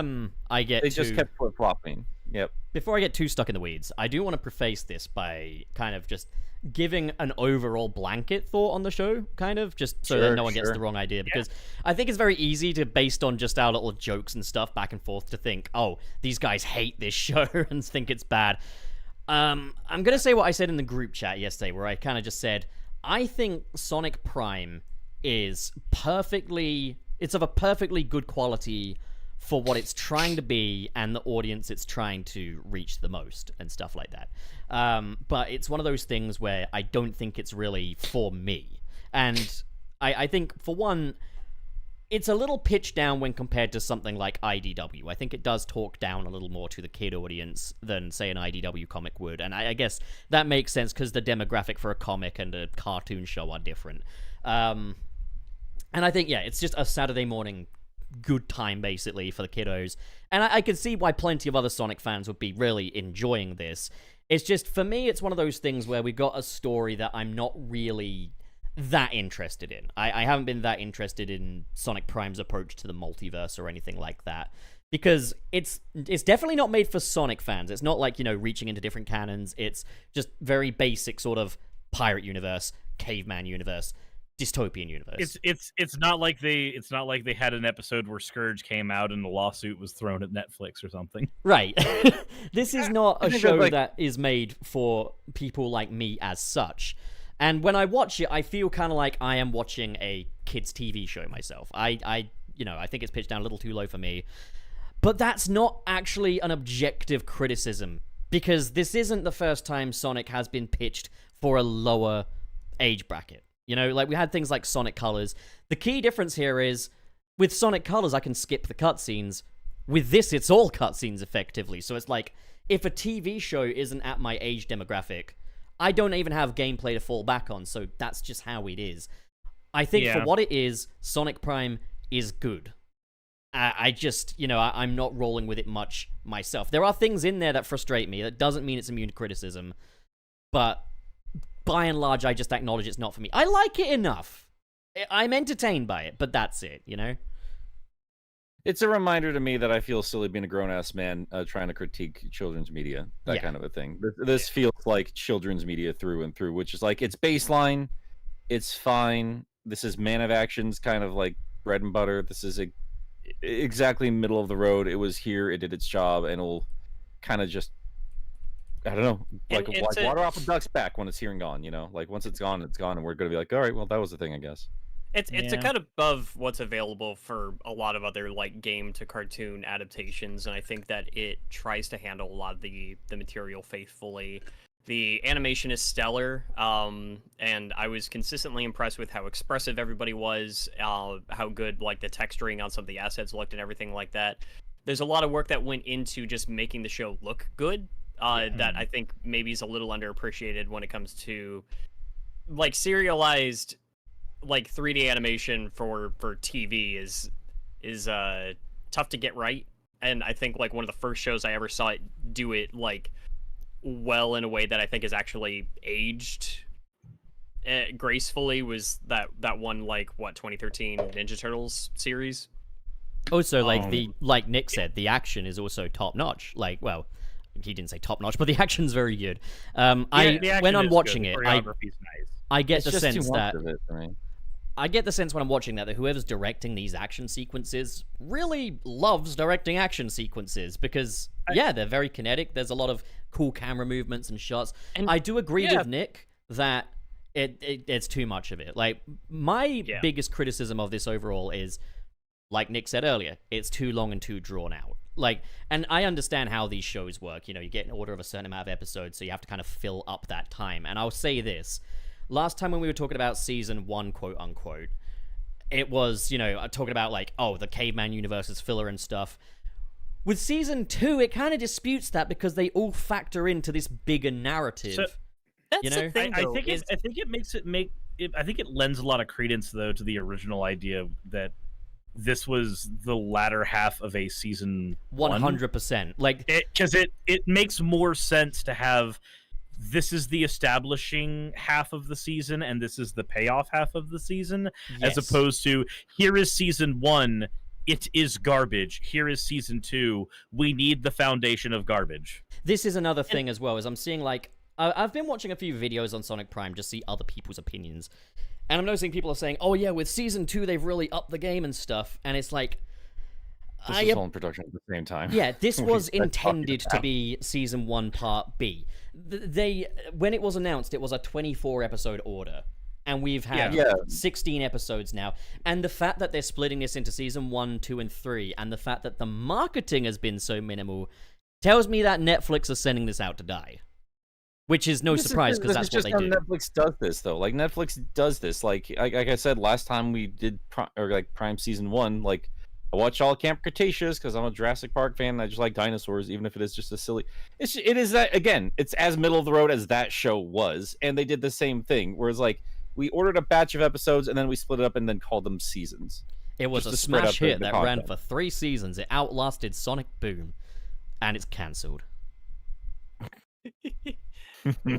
Speaker 5: they just kept flip flopping. Yep.
Speaker 1: Before I get too stuck in the weeds, I do want to preface this by kind of just giving an overall blanket thought on the show, kind of, just so that no one gets the wrong idea, because I think it's very easy to, based on just our little jokes and stuff back and forth, to think, oh, these guys hate this show and think it's bad. I'm gonna say what I said in the group chat yesterday, where I kind of just said, I think Sonic Prime is it's of a perfectly good quality for what it's trying to be and the audience it's trying to reach the most and stuff like that. But it's one of those things where I don't think it's really for me. And I think, for one, it's a little pitched down when compared to something like IDW. I think it does talk down a little more to the kid audience than, say, an IDW comic would. And I guess that makes sense because the demographic for a comic and a cartoon show are different. And I think, yeah, it's just a Saturday morning good time, basically, for the kiddos. And I could see why plenty of other Sonic fans would be really enjoying this. It's just, for me, it's one of those things where we got a story that I'm not really that interested in. I haven't been that interested in Sonic Prime's approach to the multiverse or anything like that, because it's definitely not made for Sonic fans. It's not like, you know, reaching into different canons. It's just very basic sort of pirate universe, caveman universe, dystopian universe.
Speaker 2: It's not like they had an episode where Scourge came out and the lawsuit was thrown at Netflix or something.
Speaker 1: Right. This is not a show that is made for people like me as such. And when I watch it, I feel kind of like I am watching a kids' TV show myself. I think it's pitched down a little too low for me. But that's not actually an objective criticism, because this isn't the first time Sonic has been pitched for a lower age bracket. You know, like we had things like Sonic Colors. The key difference here is, with Sonic Colors, I can skip the cutscenes. With this, it's all cutscenes, effectively. So it's like, if a TV show isn't at my age demographic, I don't even have gameplay to fall back on, so that's just how it is. I think for what it is, Sonic Prime is good. I just, you know, I'm not rolling with it much myself. There are things in there that frustrate me. That doesn't mean it's immune to criticism. But by and large, I just acknowledge it's not for me. I like it enough. I'm entertained by it, but that's it, you know?
Speaker 5: It's a reminder to me that I feel silly being a grown-ass man trying to critique children's media, that kind of a thing. This feels like children's media through and through, which is like, it's baseline, it's fine. This is Man of Action's kind of like bread and butter. This is exactly middle of the road. It was here, it did its job, and it'll kind of just, I don't know, like water off a duck's back when it's here and gone, you know? Like, once it's gone, and we're going to be like, all right, well, that was the thing, I guess.
Speaker 4: It's a cut above what's available for a lot of other like game to cartoon adaptations, and I think that it tries to handle a lot of the material faithfully. The animation is stellar, and I was consistently impressed with how expressive everybody was, how good like the texturing on some of the assets looked and everything like that. There's a lot of work that went into just making the show look good, that I think maybe is a little underappreciated when it comes to like serialized like 3D animation for TV is tough to get right, and I think like one of the first shows I ever saw it do it like well in a way that I think is actually aged gracefully was that one like 2013 Ninja Turtles series.
Speaker 1: Also, like Nick said, the action is also top notch. Like, well, he didn't say top notch, but the action's very good. When I'm watching it, I get the sense that I get the sense when I'm watching that whoever's directing these action sequences really loves directing action sequences because, they're very kinetic. There's a lot of cool camera movements and shots. And I do agree with Nick that it's too much of it. Like, my biggest criticism of this overall is, like Nick said earlier, it's too long and too drawn out. Like, and I understand how these shows work. You know, you get an order of a certain amount of episodes, so you have to kind of fill up that time. And I'll say this. Last time when we were talking about season 1, quote unquote, it was, you know, talking about like, oh, the caveman universe is filler and stuff. With season 2, it kind of disputes that because they all factor into this bigger narrative. So,
Speaker 4: that's the thing,
Speaker 2: I think it makes it I think it lends a lot of credence though to the original idea that this was the latter half of a season
Speaker 1: 100%. Like,
Speaker 2: because it makes more sense to have this is the establishing half of the season and this is the payoff half of the season, as opposed to here is season 1, it is garbage. Here is season 2, we need the foundation of garbage.
Speaker 1: This is another thing as well, is I'm seeing like I've been watching a few videos on Sonic Prime just to see other people's opinions. And I'm noticing people are saying, oh yeah, with season 2, they've really upped the game and stuff. And it's like...
Speaker 5: This is all in production at the same time.
Speaker 1: Yeah, this was intended to be season 1 part B. When it was announced, it was a 24-episode order. And we've had 16 episodes now. And the fact that they're splitting this into season 1, 2, and 3, and the fact that the marketing has been so minimal, tells me that Netflix is sending this out to die. Which is no surprise, because that's what they do.
Speaker 5: Netflix does this, though. Like, Netflix does this. Like I said, last time we did Prime Season 1, like, I watch all Camp Cretaceous, because I'm a Jurassic Park fan, and I just like dinosaurs, even if it is just a silly... It is that, again, it's as middle of the road as that show was, and they did the same thing, whereas, like, we ordered a batch of episodes, and then we split it up and then called them seasons.
Speaker 1: It was a smash hit that ran for 3 seasons. It outlasted Sonic Boom, and it's cancelled.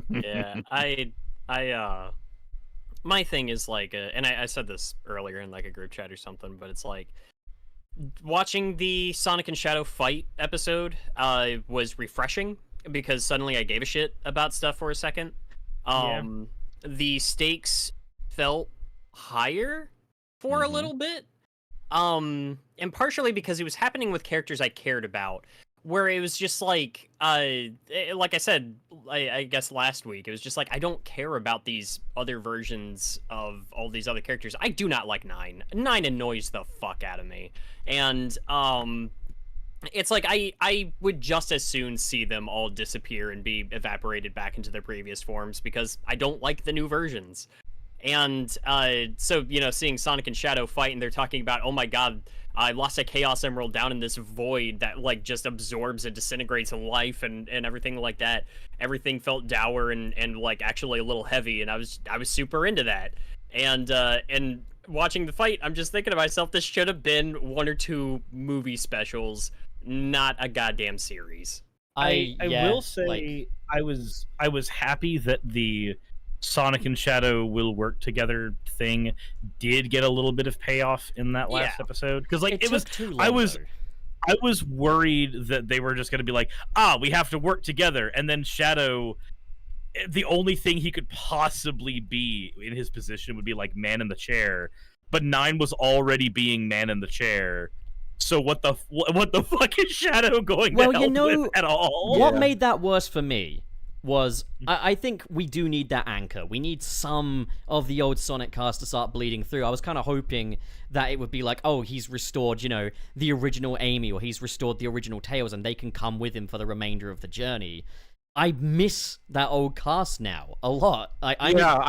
Speaker 4: Yeah, my thing is like, and I said this earlier in like a group chat or something, but it's like watching the Sonic and Shadow fight episode was refreshing because suddenly I gave a shit about stuff for a second. The stakes felt higher for a little bit, and partially because it was happening with characters I cared about. Where it was just like I said, I guess last week, it was just like, I don't care about these other versions of all these other characters. I do not like 9. 9 annoys the fuck out of me. And it's like, I would just as soon see them all disappear and be evaporated back into their previous forms because I don't like the new versions. And so, you know, seeing Sonic and Shadow fight and they're talking about, oh my god, I lost a Chaos Emerald down in this void that, like, just absorbs and disintegrates life and everything like that. Everything felt dour and like, actually a little heavy, and I was super into that. And watching the fight, I'm just thinking to myself, this should have been 1 or 2 movie specials, not a goddamn series.
Speaker 2: I will say, like, I was happy that the Sonic and Shadow will work together thing did get a little bit of payoff in that last episode, because like it was too long, I was worried that they were just going to be like, we have to work together, and then Shadow, the only thing he could possibly be in his position would be like man in the chair, but 9 was already being man in the chair. So what the fuck is Shadow going to help with at all?
Speaker 1: What made that worse for me was I think we do need that anchor. We need some of the old Sonic cast to start bleeding through. I was kind of hoping that it would be like, oh, he's restored, you know, the original Amy, or he's restored the original Tails, and they can come with him for the remainder of the journey. I miss that old cast now a lot. I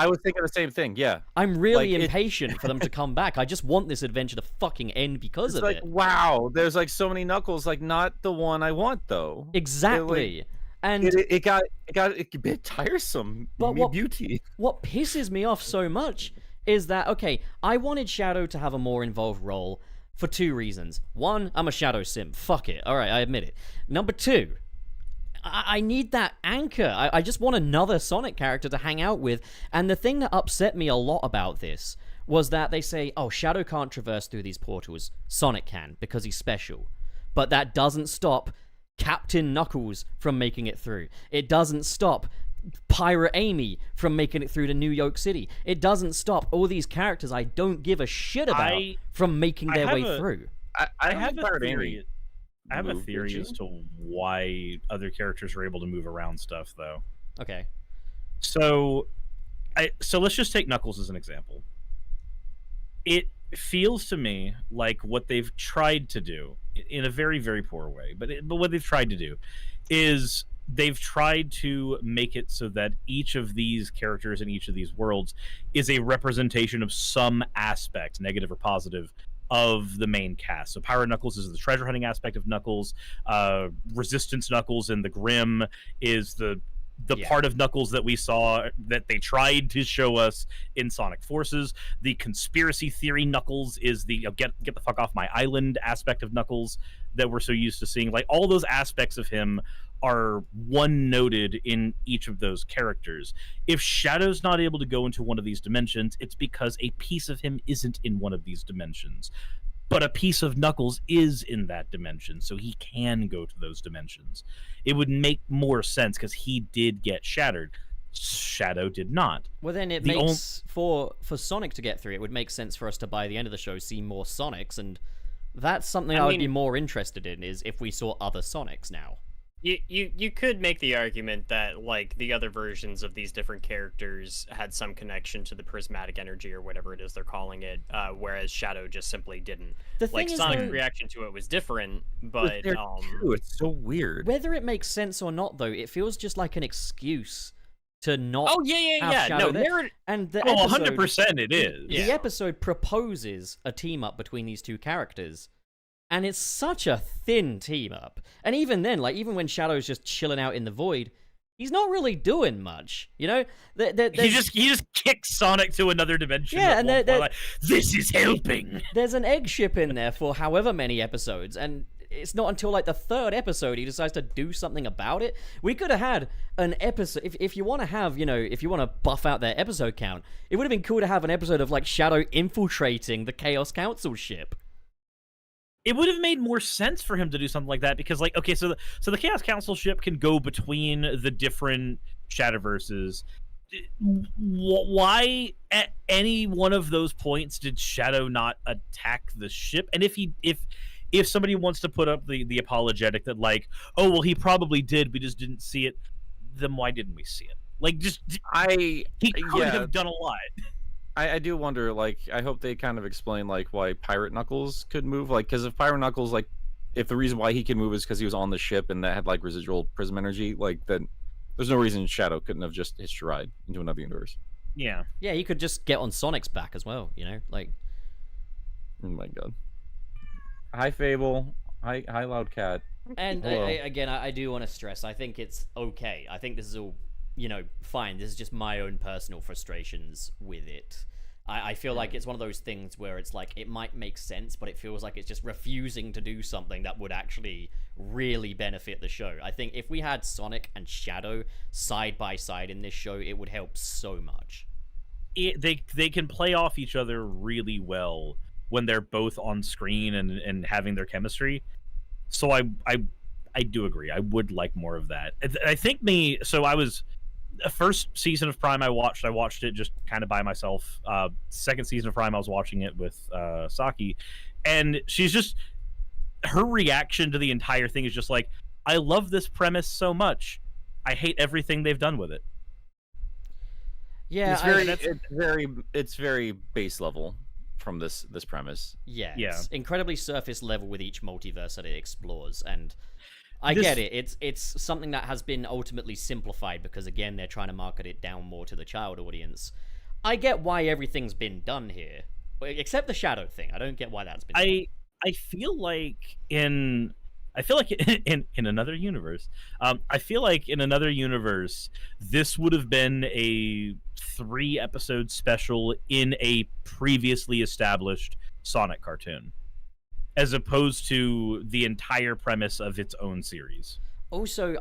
Speaker 5: was thinking the same thing. Yeah,
Speaker 1: I'm really impatient for them to come back. I just want this adventure to fucking end because of it.
Speaker 5: Wow, there's like so many Knuckles, like not the one I want though.
Speaker 1: Exactly. And
Speaker 5: it got a bit tiresome.
Speaker 1: But
Speaker 5: beauty.
Speaker 1: What pisses me off so much is that, okay, I wanted Shadow to have a more involved role for 2 reasons. 1, I'm a Shadow sim. Fuck it. All right, I admit it. Number 2, I need that anchor. I just want another Sonic character to hang out with. And the thing that upset me a lot about this was that they say, oh, Shadow can't traverse through these portals. Sonic can, because he's special. But that doesn't stop Captain Knuckles from making it through. It doesn't stop Pirate Amy from making it through to New York City. It doesn't stop all these characters I don't give a shit about from making their way through.
Speaker 2: I have a theory. I have a theory as to why other characters are able to move around stuff, though.
Speaker 1: Okay.
Speaker 2: So let's just take Knuckles as an example. It feels to me like what they've tried to do, in a very, very poor way, but what they've tried to do is they've tried to make it so that each of these characters in each of these worlds is a representation of some aspect, negative or positive, of the main cast. So Pirate Knuckles is the treasure hunting aspect of Knuckles. Resistance Knuckles and the Grim is the part of Knuckles that we saw that they tried to show us in Sonic Forces. The conspiracy theory Knuckles is the get the fuck off my island aspect of Knuckles that we're so used to seeing. Like, all those aspects of him are one noted in each of those characters. If Shadow's not able to go into one of these dimensions, it's because a piece of him isn't in one of these dimensions. But a piece of Knuckles is in that dimension, so he can go to those dimensions. It would make more sense because he did get shattered. Shadow did not.
Speaker 1: Well, then it makes for Sonic to get through, it would make sense for us to, by the end of the show, see more Sonics, and that's something I would be more interested in, is if we saw other Sonics now.
Speaker 4: You could make the argument that, like, the other versions of these different characters had some connection to the prismatic energy or whatever it is they're calling it, whereas Shadow just simply didn't. Like, Sonic's reaction to it was different, but
Speaker 5: true. It's so weird.
Speaker 1: Whether it makes sense or not, though, it feels just like an excuse to not.
Speaker 4: Oh yeah.
Speaker 1: Shadow
Speaker 4: No,
Speaker 1: there. And the
Speaker 2: 100% it is.
Speaker 1: The episode proposes a team up between these two characters. And it's such a thin team up. And even then, like, even when Shadow's just chilling out in the void, he's not really doing much, you know?
Speaker 2: He just kicks Sonic to another dimension.
Speaker 1: Yeah, and
Speaker 2: like, this is helping.
Speaker 1: There's an egg ship in there for however many episodes, and it's not until, like, the third episode he decides to do something about it. We could have had an episode, if you want to have, you know, if you want to buff out their episode count, it would have been cool to have an episode of, like, Shadow infiltrating the Chaos Council ship.
Speaker 2: It would have made more sense for him to do something like that, because, like, okay, so the Chaos Council ship can go between the different Shadowverses. Why at any one of those points did Shadow not attack the ship? And if somebody wants to put up the apologetic that, like, oh well, he probably did, we just didn't see it, then why didn't we see it? Like, he could have done a lot.
Speaker 5: I do wonder, like, I hope they kind of explain, like, why Pirate Knuckles could move. Like, because if Pirate Knuckles, like, if the reason why he can move is because he was on the ship and that had, like, residual prism energy, like, then there's no reason Shadow couldn't have just hitched a ride into another universe.
Speaker 2: Yeah.
Speaker 1: Yeah, he could just get on Sonic's back as well, you know? Like...
Speaker 5: Oh my god. Hi, Fable. Hi, Loud Cat.
Speaker 1: And, again, I do want to stress, I think it's okay. I think this is all, you know, fine. This is just my own personal frustrations with it. I feel like it's one of those things where it's like, it might make sense, but it feels like it's just refusing to do something that would actually really benefit the show. I think if we had Sonic and Shadow side by side in this show, it would help so much.
Speaker 2: They can play off each other really well when they're both on screen and having their chemistry. So I do agree. I would like more of that. I think first season of Prime I watched it just kind of by myself. Second season of Prime I was watching it with Saki, and she's just, her reaction to the entire thing is just like, I love this premise so much, I hate everything they've done with it.
Speaker 1: Yeah,
Speaker 5: it's very base level from this premise.
Speaker 1: Yeah, it's incredibly surface level with each multiverse that it explores, and I get it. It's something that has been ultimately simplified because, again, they're trying to market it down more to the child audience. I get why everything's been done here, except the Shadow thing. I don't get why that's been done.
Speaker 2: I feel like in another universe, this would have been a 3-episode special in a previously established Sonic cartoon, as opposed to the entire premise of its own series.
Speaker 1: Also,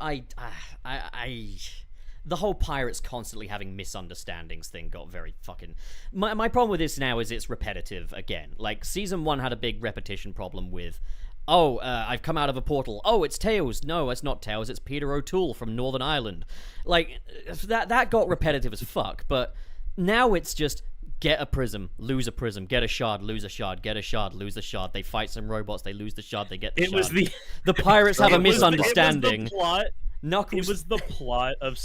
Speaker 1: the whole pirates constantly having misunderstandings thing got very fucking... My problem with this now is it's repetitive again. Like, Season 1 had a big repetition problem with oh, I've come out of a portal. Oh, it's Tails. No, it's not Tails. It's Peter O'Toole from Northern Ireland. Like, that got repetitive as fuck, but now it's just get a prism, lose a prism, get a shard, lose a shard, get a shard, lose a shard. They fight some robots, they lose the shard, they get the shard. The pirates have a misunderstanding.
Speaker 2: It was the plot.
Speaker 1: Knuckles.
Speaker 2: It was the plot of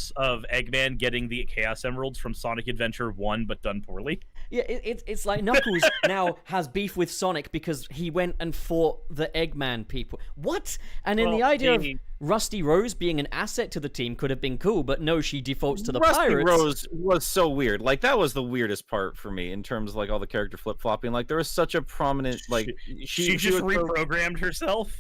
Speaker 2: Eggman getting the Chaos Emeralds from Sonic Adventure 1, but done poorly.
Speaker 1: Yeah, it's like Knuckles now has beef with Sonic because he went and fought the Eggman people. What? And then the idea of Rusty Rose being an asset to the team could have been cool, but no, she defaults to the pirates.
Speaker 5: Rusty Rose was so weird. Like, that was the weirdest part for me in terms of, like, all the character flip-flopping. Like, there was such a prominent, like...
Speaker 2: She just reprogrammed herself?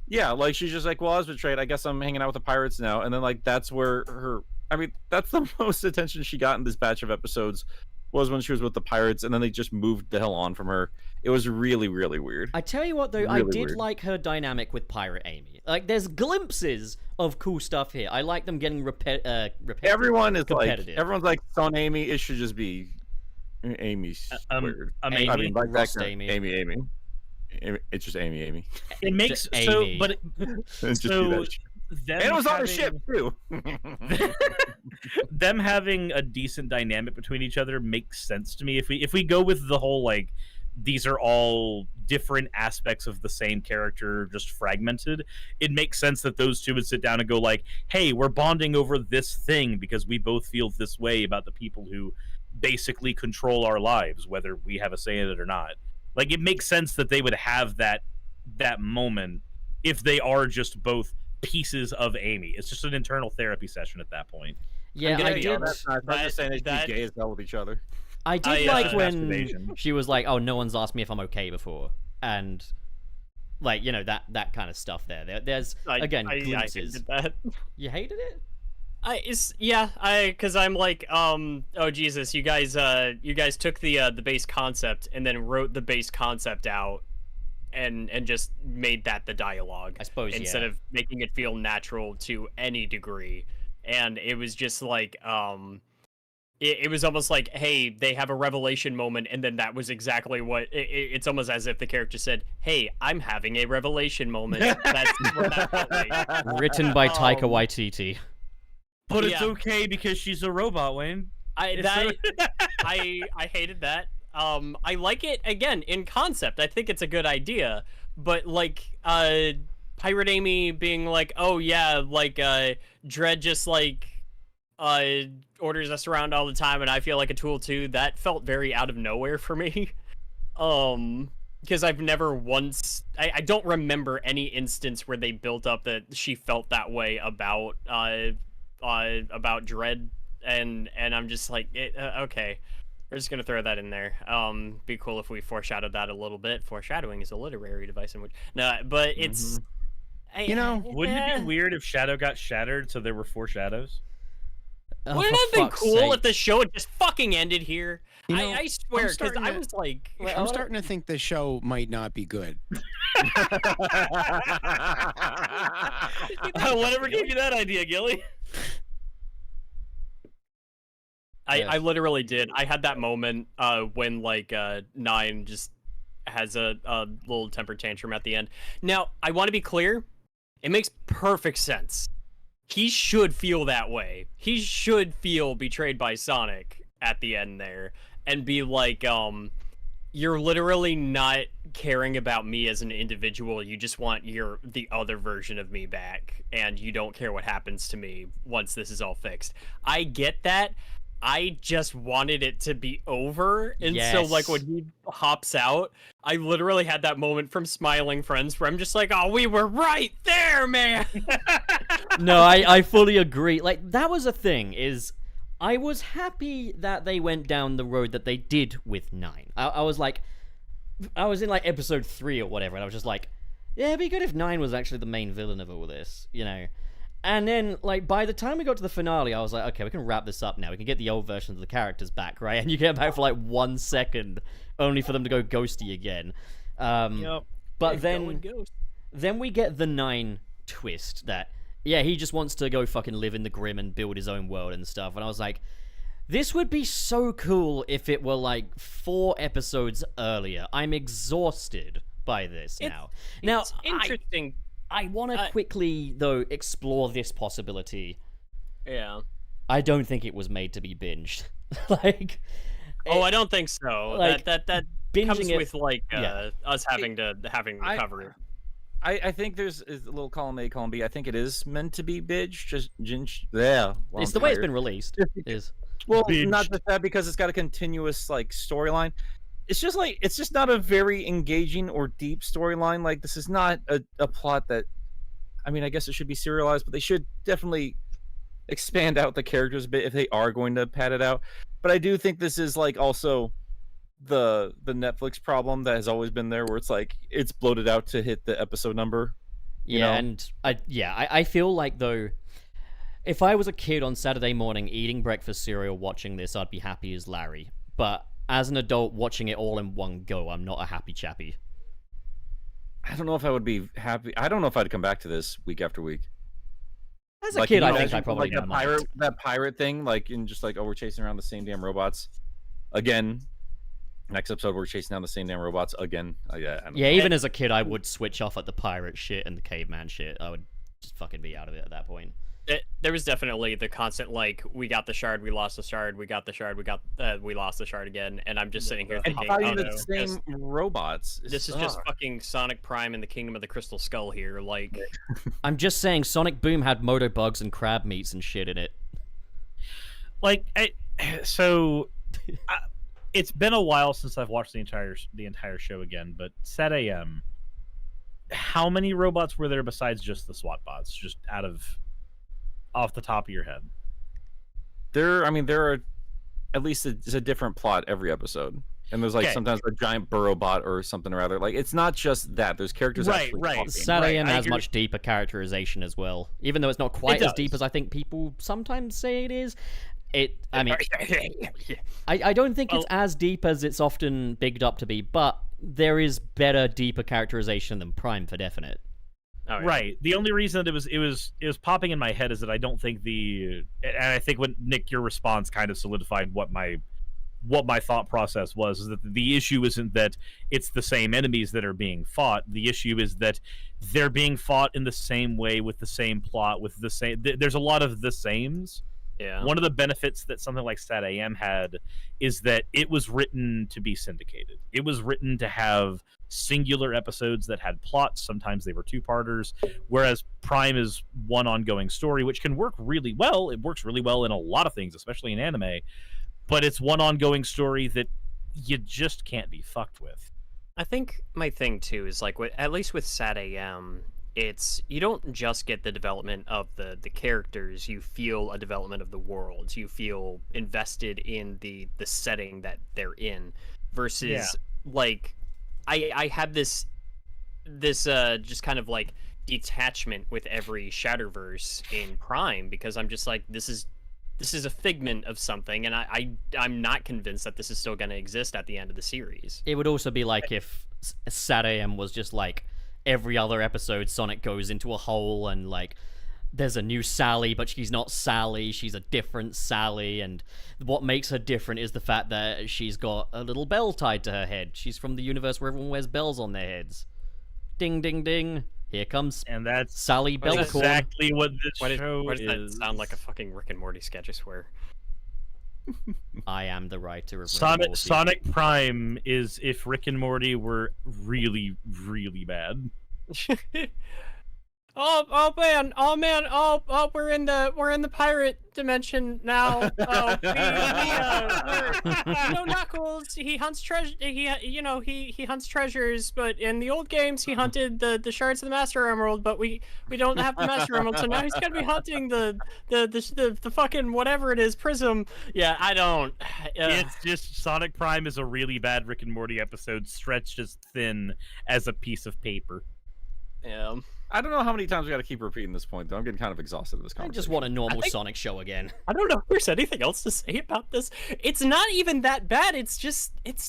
Speaker 5: Yeah, like, she's just like, well, I was betrayed. I guess I'm hanging out with the pirates now. And then, like, that's where her... I mean, that's the most attention she got in this batch of episodes was when she was with the pirates, and then they just moved the hell on from her. It was really, really weird.
Speaker 1: I tell you what, though, I did like her dynamic with Pirate Amy. Like, there's glimpses of cool stuff here. I like them getting repetitive.
Speaker 5: Everyone is like, everyone's like, Son Amy, it should just be Amy's weird.
Speaker 1: Amy,
Speaker 5: I mean, like
Speaker 1: Rust
Speaker 5: that
Speaker 1: Amy.
Speaker 5: Amy. It's just Amy.
Speaker 2: It makes
Speaker 1: Amy.
Speaker 2: so, but
Speaker 5: Just do that shit. And it was on a ship too.
Speaker 2: Them having a decent dynamic between each other makes sense to me. If we go with the whole, like, these are all different aspects of the same character, just fragmented, it makes sense that those two would sit down and go like, hey, we're bonding over this thing because we both feel this way about the people who basically control our lives, whether we have a say in it or not. Like, it makes sense that they would have that moment if they are just both pieces of Amy. It's just an internal therapy session at that point.
Speaker 1: Yeah, I did.
Speaker 5: That's not, I'm just saying they should be gay as hell with each other.
Speaker 1: I did like when she was like, "Oh, no one's asked me if I'm okay before," and like, you know, that kind of stuff. There's again glimpses.
Speaker 4: I hated that.
Speaker 1: You hated it?
Speaker 4: Because I'm like, oh Jesus, you guys took the base concept and then wrote the base concept out and just made that the dialogue,
Speaker 1: I suppose,
Speaker 4: instead of making it feel natural to any degree. And it was just like, it was almost like, hey, they have a revelation moment, and then that was exactly what it's almost as if the character said, hey, I'm having a revelation moment. That's what that felt like.
Speaker 1: Written by Taika Waititi.
Speaker 2: But it's okay because she's a robot, Wayne.
Speaker 4: I hated that. I like it, again, in concept. I think it's a good idea. But, like, Pirate Amy being like, oh, yeah, like, Dredd just, like, orders us around all the time, and I feel like a tool, too. That felt very out of nowhere for me. Because I've never once... I don't remember any instance where they built up that she felt that way about Dredd, and I'm just like, okay, we're just gonna throw that in there. Be cool if we foreshadowed that a little bit. Foreshadowing is a literary device in which but it's
Speaker 2: wouldn't it be weird if Shadow got shattered so there were 4 shadows?
Speaker 4: Wouldn't it have been cool if the show had just fucking ended here? I swear, because I was like...
Speaker 6: I'm starting to think the show might not be good.
Speaker 2: Whatever gave you that idea, Gilly?
Speaker 4: I literally did. I had that moment when, like, Nine just has a little temper tantrum at the end. Now, I want to be clear. It makes perfect sense. He should feel that way. He should feel betrayed by Sonic at the end there and be like, you're literally not caring about me as an individual. You just want the other version of me back, and you don't care what happens to me once this is all fixed. I get that. I just wanted it to be over, and so, like, when he hops out, I literally had that moment from Smiling Friends where I'm just like, oh, we were right there, man!
Speaker 1: No, I fully agree. Like, that was a thing, is I was happy that they went down the road that they did with 9. I was like, I was in, like, episode 3 or whatever, and I was just like, yeah, it'd be good if 9 was actually the main villain of all this, you know? And then, like, by the time we got to the finale, I was like, okay, we can wrap this up now. We can get the old versions of the characters back, right? And you get back for, like, 1 second, only for them to go ghosty again. But then we get the 9 twist that, yeah, he just wants to go fucking live in the Grim and build his own world and stuff. And I was like, this would be so cool if it were, like, 4 episodes earlier. I'm exhausted by this
Speaker 4: It's-
Speaker 1: now. Now,
Speaker 4: It's interesting.
Speaker 1: I want to quickly, though, explore this possibility.
Speaker 4: Yeah.
Speaker 1: I don't think it was made to be binged. Like,
Speaker 4: I don't think so.
Speaker 1: like,
Speaker 4: that
Speaker 1: binging
Speaker 4: comes
Speaker 1: it-
Speaker 4: with like
Speaker 1: yeah.
Speaker 4: us having to cover it.
Speaker 5: I think there's a little column A, column B. I think it is meant to be bidge. Just yeah. Well,
Speaker 1: it's the way it's been released. Is
Speaker 5: Well,
Speaker 2: Binged.
Speaker 5: not just that, because it's got a continuous like storyline. It's just not a very engaging or deep storyline. Like, this is not a plot that, I mean, I guess it should be serialized, but they should definitely expand out the characters a bit if they are going to pad it out. But I do think this is like also the Netflix problem that has always been there, where it's like it's bloated out to hit the episode number. You know?
Speaker 1: And I feel like, though, if I was a kid on Saturday morning eating breakfast cereal watching this, I'd be happy as Larry. But as an adult watching it all in one go, I'm not a happy chappy.
Speaker 5: I don't know if I would be happy. I don't know if I'd come back to this week after week.
Speaker 1: As a kid, I think I
Speaker 5: like
Speaker 1: probably
Speaker 5: the that pirate thing, like, and just like, oh, we're chasing around the same damn robots again. Next episode, we're chasing down the same damn robots again. Yeah,
Speaker 1: even as a kid, I would switch off at the pirate shit and the caveman shit. I would just fucking be out of it at that point.
Speaker 4: There was definitely the constant, like, we got the shard, we lost the shard, we got the shard, we lost the shard again, and I'm just sitting here thinking,
Speaker 5: fighting
Speaker 4: oh,
Speaker 5: the
Speaker 4: no,
Speaker 5: same robots.
Speaker 4: this is just fucking Sonic Prime and the Kingdom of the Crystal Skull here. Like,
Speaker 1: I'm just saying, Sonic Boom had moto bugs and crab meats and shit in it.
Speaker 2: Like, it's been a while since I've watched the entire show again, but Set AM, how many robots were there besides just the SWAT bots? Just off the top of your head.
Speaker 5: There are at least it's a different plot every episode. And there's like sometimes a giant burrow bot or something or other. Like, it's not just that. There's characters actually talking.
Speaker 1: Sat AM has much deeper characterization as well. Even though it's not quite as deep as I think people sometimes say it is. I mean, I don't think it's as deep as it's often bigged up to be, but there is better, deeper characterization than Prime for definite.
Speaker 4: Oh, yeah.
Speaker 2: Right. The only reason that it was popping in my head is that I don't think and I think when Nick, your response kind of solidified what my thought process was, is that the issue isn't that it's the same enemies that are being fought. The issue is that they're being fought in the same way with the same plot, with the same. There's a lot of the sames.
Speaker 4: Yeah.
Speaker 2: One of the benefits that something like Sat AM had is that it was written to be syndicated. It was written to have singular episodes that had plots. Sometimes they were two-parters, whereas Prime is one ongoing story, which can work really well. It works really well in a lot of things, especially in anime, but it's one ongoing story that you just can't be fucked with.
Speaker 4: I think my thing too is like, at least with Sat AM, it's, you don't just get the development of the characters, you feel a development of the worlds, you feel invested in the setting that they're in, versus like I had this just kind of like detachment with every Shatterverse in Prime, because I'm just like, this is a figment of something, and I'm not convinced that this is still going to exist at the end of the series.
Speaker 1: It would also be like if Sat AM was just like every other episode Sonic goes into a hole and like there's a new Sally, but she's not Sally, she's a different Sally, and what makes her different is the fact that she's got a little bell tied to her head. She's from the universe where everyone wears bells on their heads. Ding ding ding. Here comes Sally Bellcorn.
Speaker 2: Exactly what this show
Speaker 4: why does
Speaker 2: is.
Speaker 4: that sound like a fucking Rick and Morty sketch, I swear.
Speaker 1: I am the writer of
Speaker 2: Sonic Prime is if Rick and Morty were really, really bad.
Speaker 4: Oh man, we're in the pirate dimension now. Knuckles, he hunts treasure. He hunts treasures, but in the old games he hunted the shards of the Master Emerald, but we don't have the Master Emerald, so now he's gonna be hunting the fucking whatever it is, Prism. Yeah, I don't.
Speaker 2: It's just Sonic Prime is a really bad Rick and Morty episode, stretched as thin as a piece of paper.
Speaker 4: Yeah.
Speaker 5: I don't know how many times we got to keep repeating this point, though. I'm getting kind of exhausted of this
Speaker 1: I
Speaker 5: conversation.
Speaker 1: just want a normal Sonic show again.
Speaker 4: I don't know if there's anything else to say about this. It's not even that bad. It's just
Speaker 5: there.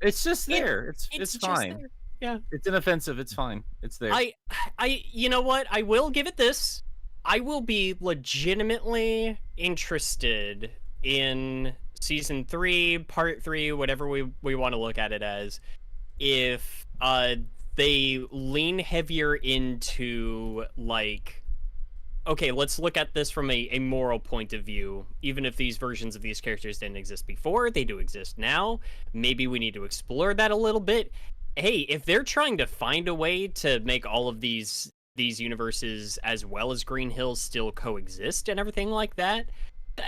Speaker 5: It's fine.
Speaker 4: There. Yeah.
Speaker 5: It's inoffensive. It's fine. It's there.
Speaker 4: You know what? I will give it this. I will be legitimately interested in season 3, part 3, whatever we want to look at it as, if they lean heavier into like, okay, let's look at this from a moral point of view. Even if these versions of these characters didn't exist before, they do exist now. Maybe we need to explore that a little bit. Hey, if they're trying to find a way to make all of these universes as well as Green Hills still coexist and everything like that,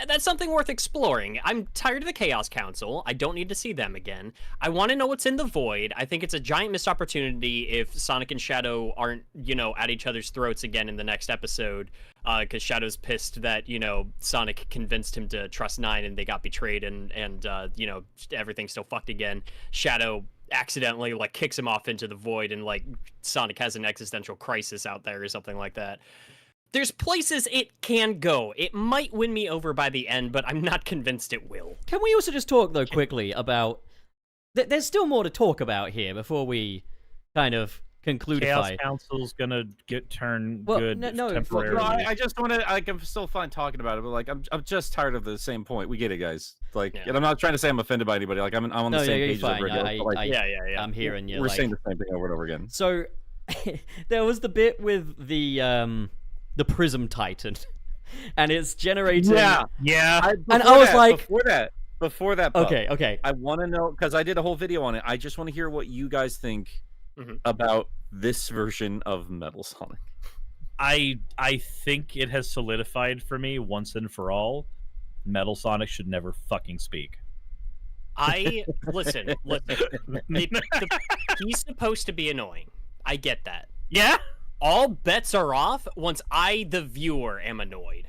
Speaker 4: that's something worth exploring. I'm tired of the Chaos Council. I don't need to see them again. I want to know what's in the Void. I think it's a giant missed opportunity if Sonic and Shadow aren't, at each other's throats again in the next episode, because Shadow's pissed that, Sonic convinced him to trust Nine and they got betrayed and everything's still fucked again. Shadow accidentally, kicks him off into the Void and, Sonic has an existential crisis out there or something like that. There's places it can go. It might win me over by the end, but I'm not convinced it will.
Speaker 1: Can we also just talk, though, quickly about... There's still more to talk about here before we kind of conclude.
Speaker 2: Chaos Council's gonna get turned good temporarily.
Speaker 5: No, I just want to... I'm still fine talking about it, but, I'm just tired of the same point. We get it, guys. And I'm not trying to say I'm offended by anybody. I'm on the same page as everybody else.
Speaker 1: I'm hearing you.
Speaker 5: We're saying the same thing over and over again.
Speaker 1: So, there was the bit with the Prism Titan, and it's generating.
Speaker 2: Yeah.
Speaker 1: And I was
Speaker 5: before that. Pup,
Speaker 1: okay.
Speaker 5: I want to know, because I did a whole video on it. I just want to hear what you guys think about this version of Metal Sonic.
Speaker 2: I think it has solidified for me once and for all. Metal Sonic should never fucking speak.
Speaker 4: Listen. He's supposed to be annoying. I get that.
Speaker 2: Yeah.
Speaker 4: All bets are off once I, the viewer, am annoyed.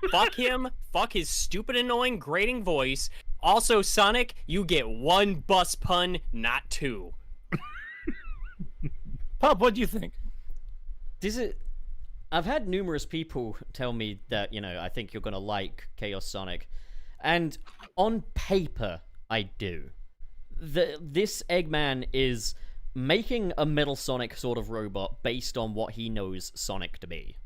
Speaker 4: Fuck him. Fuck his stupid, annoying, grating voice. Also, Sonic, you get one bus pun, not two.
Speaker 5: Pup, what do you think?
Speaker 1: I've had numerous people tell me that, I think you're going to like Chaos Sonic. And on paper, I do. This Eggman is making a Metal Sonic sort of robot based on what he knows Sonic to be.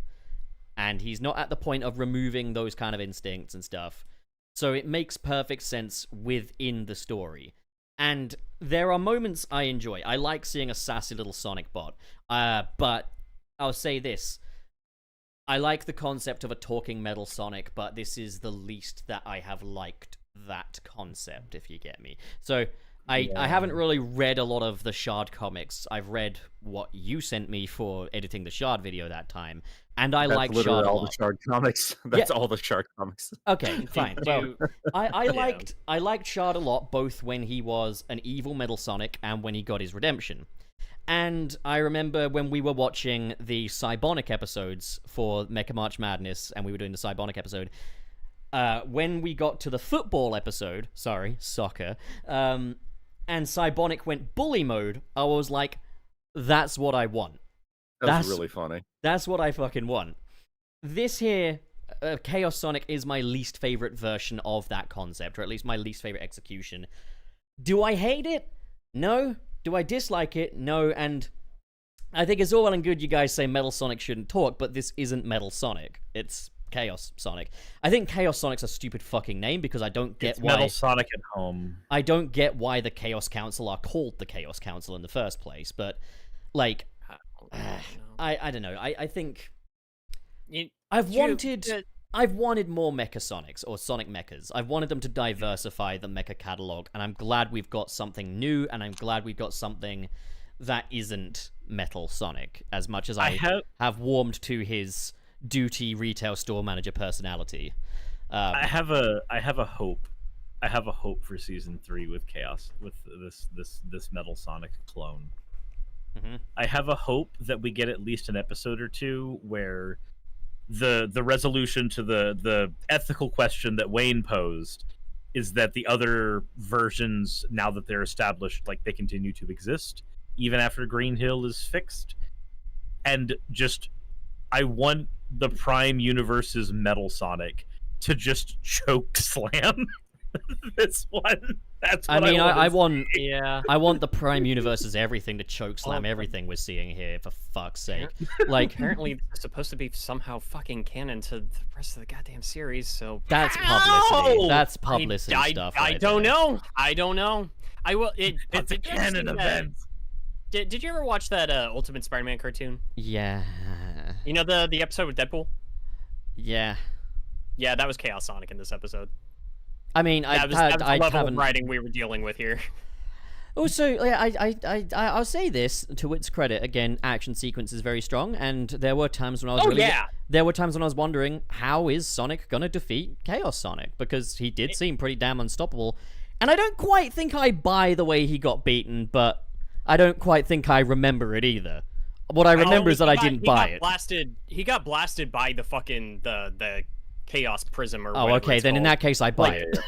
Speaker 1: And he's not at the point of removing those kind of instincts and stuff. So it makes perfect sense within the story. And there are moments I enjoy. I like seeing a sassy little Sonic bot. But I'll say this. I like the concept of a talking Metal Sonic, but this is the least that I have liked that concept, if you get me. So I haven't really read a lot of the Shard comics. I've read what you sent me for editing the Shard video that time, and I like Shard a lot.
Speaker 5: All the Shard comics. That's all the Shard comics.
Speaker 1: Okay, fine. Well, I liked Shard a lot, both when he was an evil Metal Sonic and when he got his redemption. And I remember when we were watching the Cybonic episodes for Mecha March Madness, and we were doing the Cybonic episode, when we got to the football episode, soccer, and Cybonic went bully mode, I was like, that's what I want.
Speaker 5: That's really funny.
Speaker 1: That's what I fucking want. This here, Chaos Sonic, is my least favorite version of that concept, or at least my least favorite execution. Do I hate it? No. Do I dislike it? No. And I think it's all well and good you guys say Metal Sonic shouldn't talk, but this isn't Metal Sonic. It's Chaos Sonic. I think Chaos Sonic's a stupid fucking name because I don't get why...
Speaker 2: Metal Sonic at home.
Speaker 1: I don't get why the Chaos Council are called the Chaos Council in the first place, but, I don't know. I think... I've wanted more Mecha Sonics, or Sonic Mechas. I've wanted them to diversify the Mecha catalog, and I'm glad we've got something new, and I'm glad we've got something that isn't Metal Sonic, as much as I have warmed to his duty retail store manager personality.
Speaker 2: I have a hope. I have a hope for season 3 with Chaos, with this Metal Sonic clone.
Speaker 1: Mm-hmm.
Speaker 2: I have a hope that we get at least an episode or two where the resolution to the ethical question that Wayne posed is that the other versions, now that they're established, they continue to exist even after Green Hill is fixed. And just, I want the Prime Universe's Metal Sonic to just choke slam this one. That's what I want the Prime Universe's everything to choke slam everything we're seeing here, for fuck's sake.
Speaker 4: Apparently it's supposed to be somehow fucking canon to the rest of the goddamn series, so
Speaker 1: that's publicity. That's publicity stuff.
Speaker 4: I don't know. I will.
Speaker 2: It's a canon event.
Speaker 4: Did you ever watch that Ultimate Spider-Man cartoon?
Speaker 1: Yeah.
Speaker 4: You know the episode with Deadpool?
Speaker 1: Yeah.
Speaker 4: Yeah, that was Chaos Sonic in this episode.
Speaker 1: I mean,
Speaker 4: That was the level of writing we were dealing with here.
Speaker 1: Also, yeah, I'll say this to its credit. Again, action sequence is very strong, and there were times when I was there were times when I was wondering, how is Sonic gonna defeat Chaos Sonic? Because he did seem pretty damn unstoppable. And I don't quite think I buy the way he got beaten, but I don't quite think I remember it either. What I remember is that I didn't buy it.
Speaker 4: He got blasted by the fucking the Chaos Prism or
Speaker 1: oh,
Speaker 4: whatever
Speaker 1: okay,
Speaker 4: it's
Speaker 1: then
Speaker 4: called.
Speaker 1: in that case I buy it.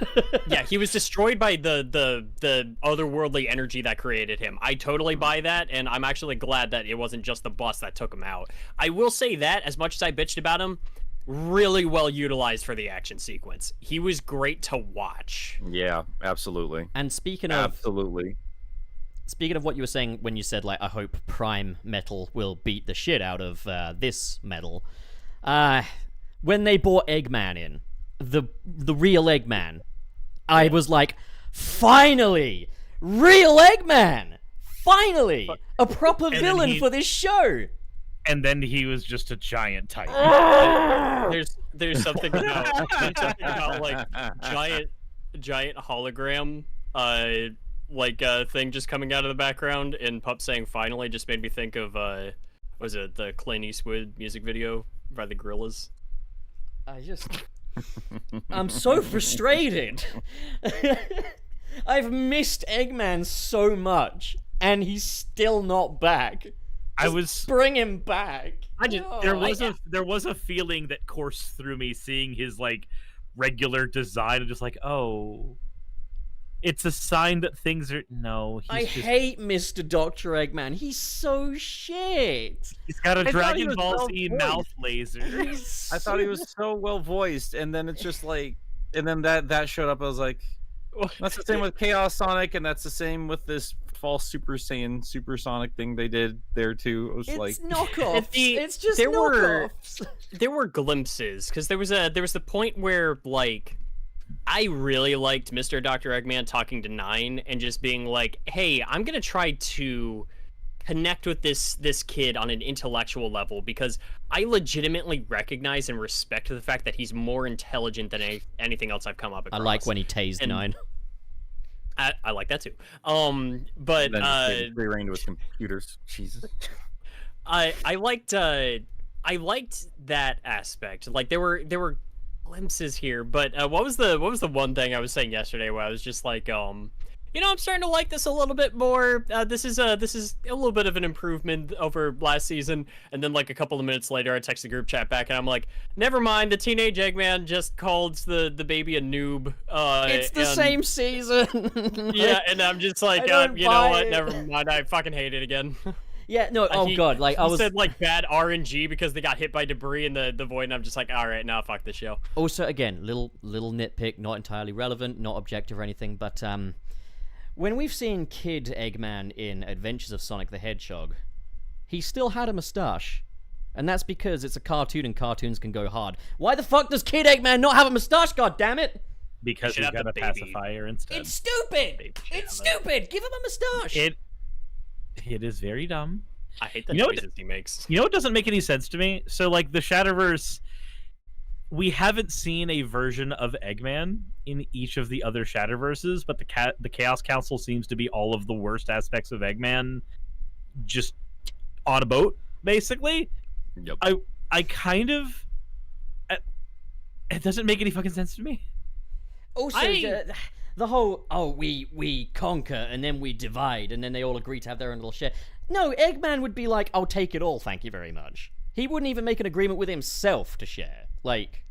Speaker 4: Yeah, he was destroyed by the otherworldly energy that created him. I totally buy that, and I'm actually glad that it wasn't just the boss that took him out. I will say that, as much as I bitched about him, really well utilized for the action sequence. He was great to watch.
Speaker 5: Yeah, absolutely.
Speaker 1: And speaking of what you were saying when you said, like, I hope Prime Metal will beat the shit out of this metal, when they brought Eggman in, the real Eggman, I was like, finally! Real Eggman! Finally! A proper villain for this show!
Speaker 2: And then he was just a giant titan.
Speaker 4: There's something about like giant hologram thing just coming out of the background, and Pup saying finally just made me think of was it the Clint Eastwood music video by the Gorillaz?
Speaker 1: I'm so frustrated. I've missed Eggman so much, and he's still not back. Bring him back.
Speaker 2: There was a feeling that coursed through me seeing his like regular design, and just like, oh, it's a sign that things are
Speaker 1: hate Mr. Dr. Eggman. He's so shit.
Speaker 2: He's got a Dragon Ball Z mouth laser.
Speaker 5: I thought he was so well voiced, and then it's just like, and then that showed up. I was like, that's the same with Chaos Sonic, and that's the same with this false Super Saiyan Supersonic thing they did there too. It was
Speaker 1: it's knockoffs. It's just
Speaker 4: there
Speaker 1: knockoffs.
Speaker 4: There were glimpses, because there was the point where, like, I really liked Mr. Dr. Eggman talking to Nine and just being like, hey, I'm gonna try to connect with this kid on an intellectual level, because I legitimately recognize and respect the fact that he's more intelligent than anything else I've come up across.
Speaker 1: I like when he tased Nine.
Speaker 4: I like that too. But
Speaker 5: rearranged with computers. Jesus.
Speaker 4: I liked that aspect. Like there were glimpses here, but what was the one thing I was saying yesterday where I was just like, I'm starting to like this a little bit more. This is a little bit of an improvement over last season. And then like a couple of minutes later, I text the group chat back, and I'm like, never mind. The teenage Eggman just called the baby a noob.
Speaker 1: It's the same season.
Speaker 4: Yeah, and I'm just like, you know what? Never mind. I fucking hate it again.
Speaker 1: Yeah, no, God, like,
Speaker 4: I said, like, bad RNG because they got hit by debris in the void, and I'm just like, alright, now fuck this show.
Speaker 1: Also, again, little nitpick, not entirely relevant, not objective or anything, but, when we've seen Kid Eggman in Adventures of Sonic the Hedgehog, he still had a mustache. And that's because it's a cartoon, and cartoons can go hard. Why the fuck does Kid Eggman not have a mustache, goddammit?
Speaker 2: Because he's got a pacifier instead.
Speaker 1: It's stupid! It's stupid! Give him a mustache!
Speaker 2: It is very dumb.
Speaker 4: I hate the noises he makes.
Speaker 2: You know what doesn't make any sense to me? So, like, the Shadowverse, we haven't seen a version of Eggman in each of the other Shadowverses, but the Chaos Council seems to be all of the worst aspects of Eggman just on a boat, basically.
Speaker 5: Yep.
Speaker 2: I kind of... It doesn't make any fucking sense to me.
Speaker 1: Also, the whole, we conquer, and then we divide, and then they all agree to have their own little share. No, Eggman would be like, I'll take it all, thank you very much. He wouldn't even make an agreement with himself to share. Like...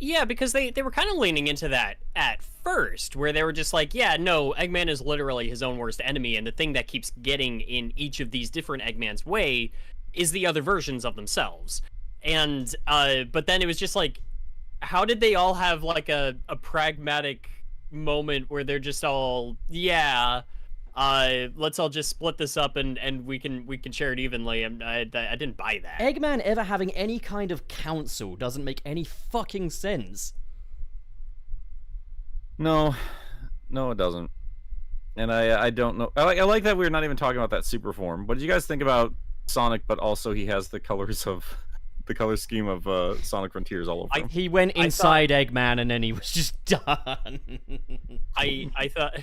Speaker 4: Yeah, because they were kind of leaning into that at first, where they were just like, yeah, no, Eggman is literally his own worst enemy, and the thing that keeps getting in each of these different Eggman's way is the other versions of themselves. And, but then it was just like, how did they all have, like, a pragmatic moment where they're just all, let's all just split this up and we can share it evenly. I didn't buy that.
Speaker 1: Eggman ever having any kind of council doesn't make any fucking sense.
Speaker 5: No, it doesn't. And I don't know. I like that we're not even talking about that super form. What did you guys think about Sonic? But also he has the colors of the color scheme of Sonic Frontiers all over him.
Speaker 1: He went inside Eggman and then he was just done.
Speaker 4: I thought.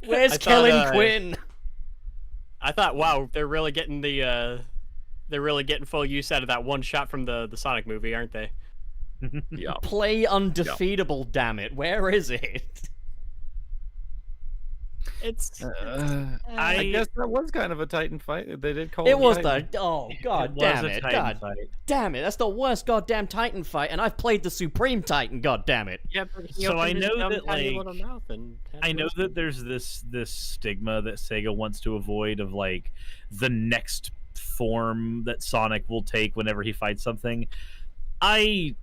Speaker 1: Where's Kellen Quinn?
Speaker 4: I thought, wow, they're really getting full use out of that one shot from the Sonic movie, aren't they?
Speaker 5: Yeah.
Speaker 1: Play undefeatable, damn it. Where is it?
Speaker 4: It's.
Speaker 5: I guess that was kind of a Titan fight. They did call
Speaker 1: It
Speaker 5: a
Speaker 1: was
Speaker 5: Titan.
Speaker 1: God damn it. God damn it. That's the worst goddamn Titan fight, and I've played the Supreme Titan, god damn it.
Speaker 4: Yeah,
Speaker 2: so I know that
Speaker 4: that
Speaker 2: there's this stigma that Sega wants to avoid of like the next form that Sonic will take whenever he fights something. I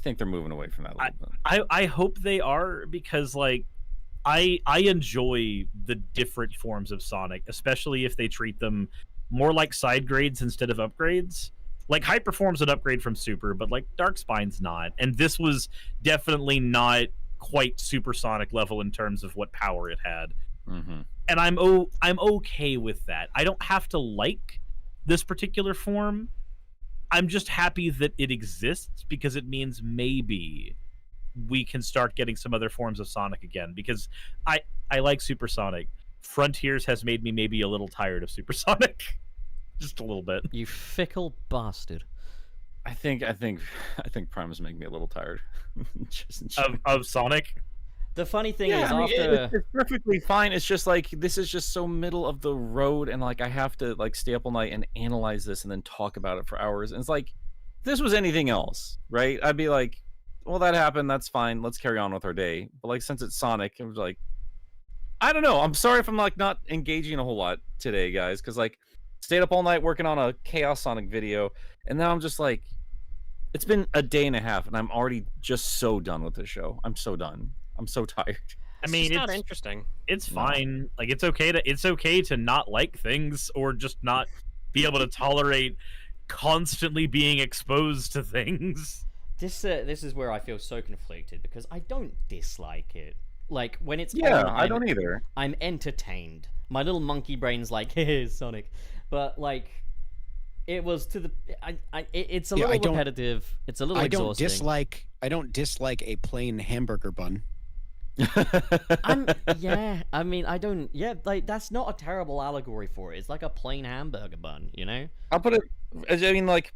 Speaker 5: think they're moving away from that a little bit.
Speaker 2: I hope they are, because like I enjoy the different forms of Sonic, especially if they treat them more like side grades instead of upgrades. Like Hyper Form's an upgrade from Super, but like Dark Spine's not. And this was definitely not quite supersonic level in terms of what power it had.
Speaker 5: Mm-hmm.
Speaker 2: And I'm okay with that. I don't have to like this particular form. I'm just happy that it exists, because it means maybe we can start getting some other forms of Sonic again, because I like Supersonic. Frontiers has made me maybe a little tired of Supersonic. Just a little bit.
Speaker 1: You fickle bastard.
Speaker 5: I think Prime is making me a little tired.
Speaker 2: of Sonic?
Speaker 1: The funny thing is,
Speaker 5: it's perfectly fine. It's just like, this is just so middle of the road, and like I have to like stay up all night and analyze this and then talk about it for hours. And it's like, if this was anything else, right? I'd be like, well, that happened, that's fine, let's carry on with our day. But like, since it's Sonic, it was like, I don't know. I'm sorry if I'm like not engaging a whole lot today, guys, because like stayed up all night working on a Chaos Sonic video, and now I'm just like, it's been a day and a half, and I'm already just so done with this show. I'm so done. I'm so tired.
Speaker 2: I mean, it's
Speaker 4: not interesting.
Speaker 2: It's fine. Like it's okay to not like things, or just not be able to tolerate constantly being exposed to things.
Speaker 1: This is where I feel so conflicted, because I don't dislike it. Like when it's
Speaker 5: I don't either.
Speaker 1: I'm entertained. My little monkey brain's like, hey, Sonic, but like, it was to the. It's a little repetitive. It's a little exhausting.
Speaker 6: I don't dislike a plain hamburger bun.
Speaker 1: I mean, I don't. Yeah, like that's not a terrible allegory for it. It's like a plain hamburger bun, you know.
Speaker 5: I'll put it. I mean, like,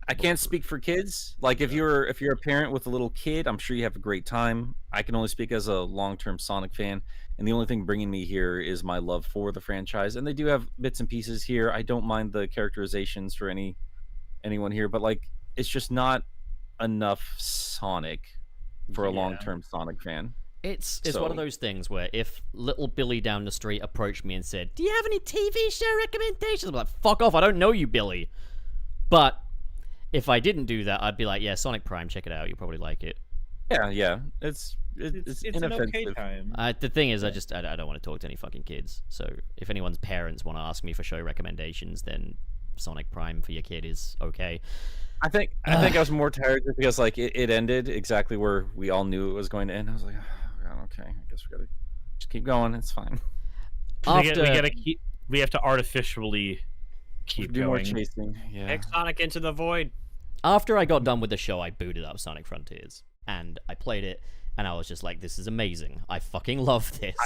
Speaker 5: I can't speak for kids. Like, if you're a parent with a little kid, I'm sure you have a great time. I can only speak as a long-term Sonic fan, and the only thing bringing me here is my love for the franchise. And they do have bits and pieces here. I don't mind the characterizations for anyone here, but like, it's just not enough Sonic for a long-term Sonic fan.
Speaker 1: It's one of those things where if little Billy down the street approached me and said, "Do you have any TV show recommendations?" I'm like, "Fuck off! I don't know you, Billy." But if I didn't do that, I'd be like, "Yeah, Sonic Prime, check it out. You'll probably like it."
Speaker 5: Yeah. It's
Speaker 2: an okay time.
Speaker 1: The thing is, I don't want to talk to any fucking kids. So if anyone's parents want to ask me for show recommendations, then Sonic Prime for your kid is okay.
Speaker 5: I think I was more tired just because like it ended exactly where we all knew it was going to end. I was like, oh, God, okay, I guess we gotta just keep going. It's fine.
Speaker 2: We have to artificially keep
Speaker 5: do
Speaker 2: going.
Speaker 5: More chasing. Yeah.
Speaker 4: Take Sonic into the void.
Speaker 1: After I got done with the show, I booted up Sonic Frontiers and I played it, and I was just like, "This is amazing! I fucking love this."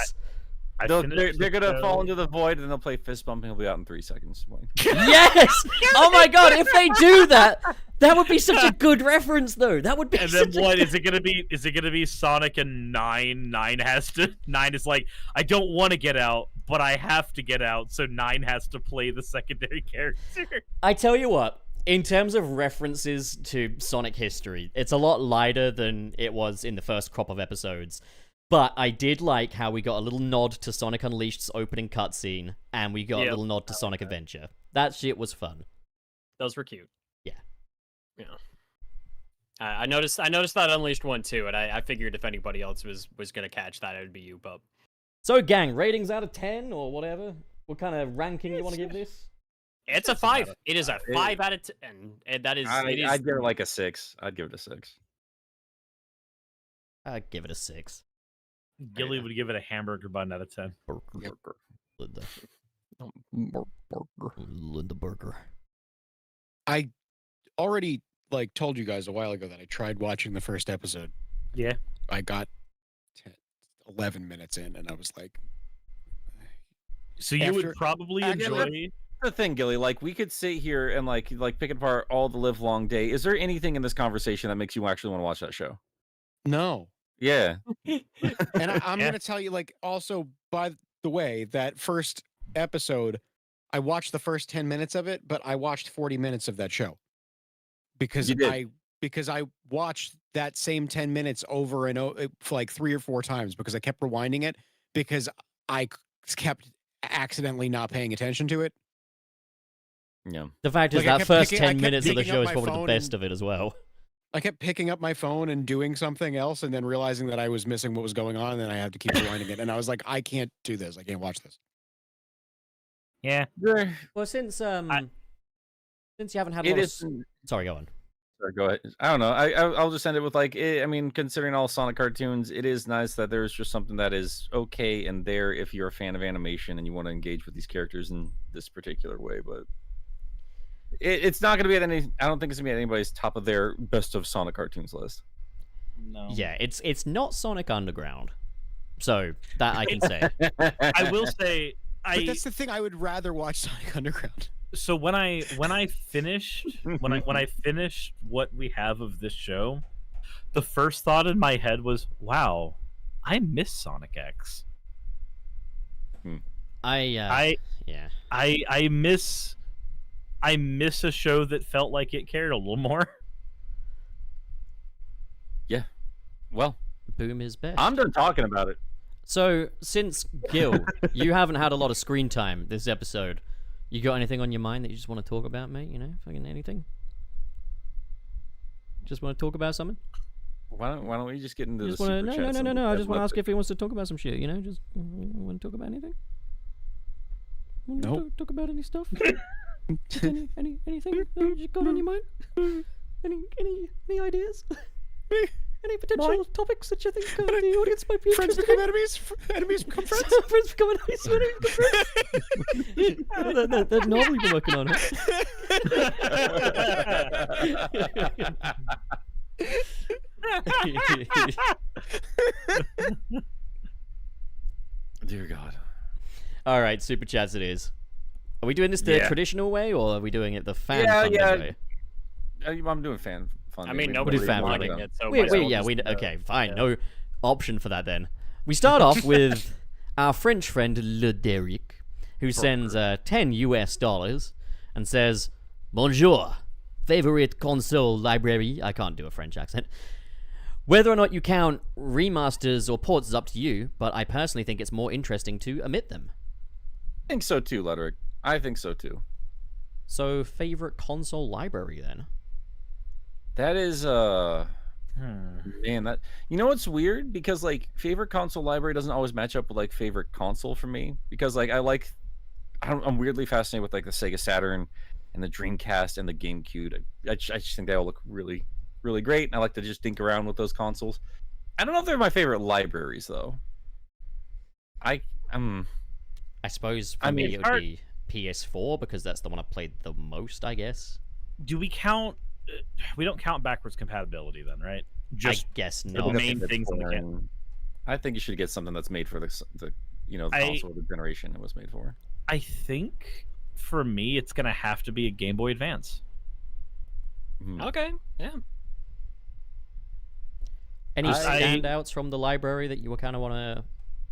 Speaker 5: They're gonna fall into the void, and they'll play fist bump, and he'll be out in 3 seconds.
Speaker 1: Yes! Oh my god! If they do that, that would be such a good reference, though. That would be.
Speaker 2: And then what is it gonna be? Is it gonna be Sonic and 9? 9 is like, I don't want to get out, but I have to get out, so 9 has to play the secondary character.
Speaker 1: I tell you what. In terms of references to Sonic history, it's a lot lighter than it was in the first crop of episodes. But I did like how we got a little nod to Sonic Unleashed's opening cutscene, and we got a little nod to Sonic Adventure. That shit was fun.
Speaker 4: Those were cute.
Speaker 1: Yeah.
Speaker 4: I noticed that Unleashed one too, and I figured if anybody else was gonna catch that, it would be you, Bub.
Speaker 1: So, gang, ratings out of 10 or whatever. What kind of ranking you want to give this?
Speaker 4: It's a 5. It is a 5 out of 10, and that is.
Speaker 5: I'd give it like a 6. I'd give it a 6.
Speaker 1: I'd give it a 6.
Speaker 2: Gilly would give it a hamburger bun out of 10.
Speaker 1: Burger. Linda Burger.
Speaker 6: I already told you guys a while ago that I tried watching the first episode.
Speaker 2: Yeah.
Speaker 6: I got 11 minutes in, and I was like...
Speaker 2: So you would probably enjoy...
Speaker 5: The thing, Gilly, like we could sit here and like pick it apart all the live long day. Is there anything in this conversation that makes you actually want to watch that show?
Speaker 6: No.
Speaker 5: Yeah.
Speaker 6: And I'm going to tell you, also, by the way, that first episode, I watched the first 10 minutes of it, but I watched 40 minutes of that show. Because I watched that same 10 minutes over and over for 3 or 4 times because I kept rewinding it because I kept accidentally not paying attention to it.
Speaker 5: Yeah.
Speaker 1: The fact is that first 10 minutes of the show is probably the best of it as well.
Speaker 6: I kept picking up my phone and doing something else and then realizing that I was missing what was going on and then I had to keep rewinding it. And I was like, I can't do this. I can't watch this.
Speaker 2: Yeah.
Speaker 1: Well, since you haven't had a lot of... Sorry, go on.
Speaker 5: Sorry, go ahead. I don't know. I'll just end it with I mean, considering all Sonic cartoons, it is nice that there's just something that is okay and there if you're a fan of animation and you want to engage with these characters in this particular way, but it's not going to be at any... I don't think it's going to be at anybody's top of their best of Sonic cartoons list.
Speaker 2: No.
Speaker 1: Yeah, it's not Sonic Underground. So, that I can say.
Speaker 2: I will say...
Speaker 6: But that's the thing, I would rather watch Sonic Underground.
Speaker 2: So when I finished what we have of this show, the first thought in my head was, wow, I miss Sonic X. I miss a show that felt like it cared a little more.
Speaker 5: Yeah. Well,
Speaker 1: Boom is best.
Speaker 5: I'm done talking about it.
Speaker 1: So, since Gil, you haven't had a lot of screen time this episode, you got anything on your mind that you just want to talk about, mate? You know, fucking anything? Just want to talk about something?
Speaker 5: Why don't we just get into the
Speaker 1: super
Speaker 5: chats?
Speaker 1: No. I just want to ask if he wants to talk about some shit, you know? Just want to talk about anything?
Speaker 6: Nope.
Speaker 1: Talk about any stuff? Anything that you got on your mind? Any ideas? Any potential topics that you think the audience might be
Speaker 6: friends
Speaker 1: interested
Speaker 6: become enemies? Enemies become friends?
Speaker 1: Friends become enemies? Enemies become friends? That novel you've been working on,
Speaker 5: Dear God.
Speaker 1: All right, super chats it is. Are we doing this the traditional way, or are we doing it the fan way?
Speaker 5: I'm doing fan fun.
Speaker 4: I mean, nobody's wanting it, so
Speaker 1: okay, fine. Yeah. No option for that then. We start off with our French friend Lederic, who sends $10 US and says, "Bonjour, favorite console library." I can't do a French accent. Whether or not you count remasters or ports is up to you, but I personally think it's more interesting to omit them.
Speaker 5: I think so too, Lederic. I think so too.
Speaker 1: So, favorite console library then?
Speaker 5: That is man, that what's weird, because favorite console library doesn't always match up with favorite console for me, because I'm weirdly fascinated with the Sega Saturn and the Dreamcast and the GameCube. I just think they all look really, really great, and I like to just dink around with those consoles. I don't know if they're my favorite libraries though. I
Speaker 1: suppose for me it would be PS4, because that's the one I played the most, I guess.
Speaker 2: Do we count? We don't count backwards compatibility then, right? Just
Speaker 1: I guess
Speaker 2: the
Speaker 1: not.
Speaker 2: main things on the can.
Speaker 5: I think you should get something that's made for the console of the generation it was made for.
Speaker 2: I think for me it's gonna have to be a Game Boy Advance.
Speaker 4: Okay, yeah.
Speaker 1: Any standouts from the library that you kind of want to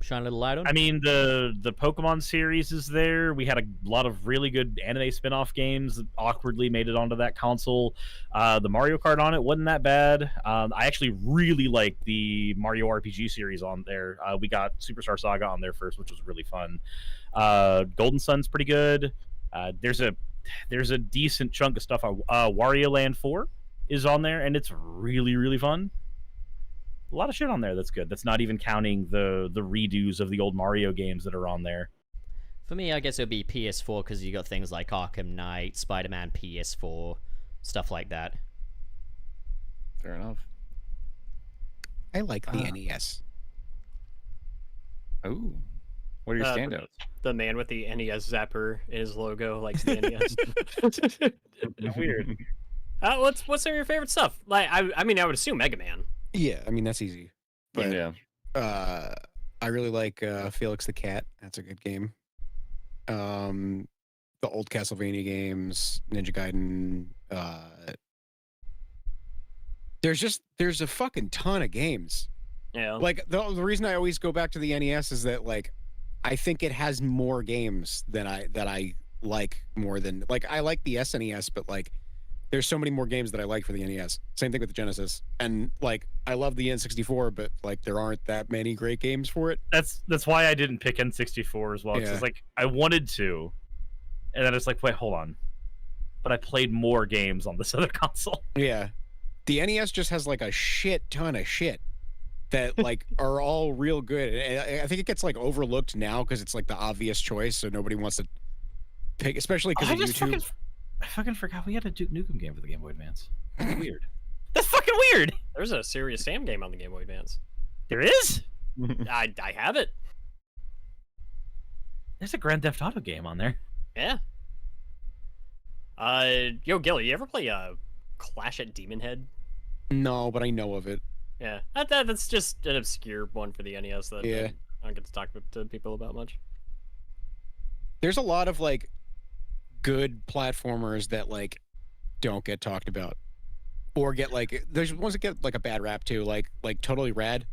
Speaker 1: shine a little light on?
Speaker 2: I mean, the Pokemon series is there. We had a lot of really good anime spin-off games that awkwardly made it onto that console. The Mario Kart on it wasn't that bad. I actually really like the Mario RPG series on there. We got Superstar Saga on there first, which was really fun. Golden Sun's pretty good. There's a decent chunk of stuff. Wario Land 4 is on there, and it's really, really fun. A lot of shit on there that's good. That's not even counting the redos of the old Mario games that are on there.
Speaker 1: For me, I guess it would be PS4, because you got things like Arkham Knight, Spider-Man PS4, stuff like that.
Speaker 5: Fair enough.
Speaker 6: I like the NES.
Speaker 5: Ooh, what are your standouts?
Speaker 4: The man with the NES zapper in his logo likes the NES.
Speaker 2: Weird.
Speaker 4: What's some of your favorite stuff? Like, I mean, I would assume Mega Man.
Speaker 6: Yeah, I mean that's easy. But
Speaker 5: Yeah.
Speaker 6: I really like Felix the Cat. That's a good game. The old Castlevania games, Ninja Gaiden. There's a fucking ton of games.
Speaker 4: Yeah.
Speaker 6: Like the reason I always go back to the NES is that like I think it has more games than I like more than like I like the SNES, but like there's so many more games that I like for the NES. Same thing with the Genesis. And like I love the N64, but like there aren't that many great games for it.
Speaker 2: That's why I didn't pick N64 as well. Because
Speaker 6: Yeah.
Speaker 2: it's like I wanted to, and then it's like, wait, hold on. But I played more games on this other console.
Speaker 6: Yeah. The NES just has like a shit ton of shit that like are all real good. And I think it gets like overlooked now because it's like the obvious choice, so nobody wants to pick, especially because of YouTube.
Speaker 2: I fucking forgot we had a Duke Nukem game for the Game Boy Advance. That's weird. That's fucking weird.
Speaker 4: There's a Serious Sam game on the Game Boy Advance.
Speaker 2: There is.
Speaker 4: I have it.
Speaker 2: There's a Grand Theft Auto game on there.
Speaker 4: Yeah. Yo, Gilly, you ever play Clash at Demon Head?
Speaker 6: No, but I know of it.
Speaker 4: Yeah, that's just an obscure one for the NES that
Speaker 6: Yeah.
Speaker 4: I don't get to talk to people about much.
Speaker 6: There's a lot of like good platformers that like don't get talked about or get like there's ones that get like a bad rap too, like Totally Rad.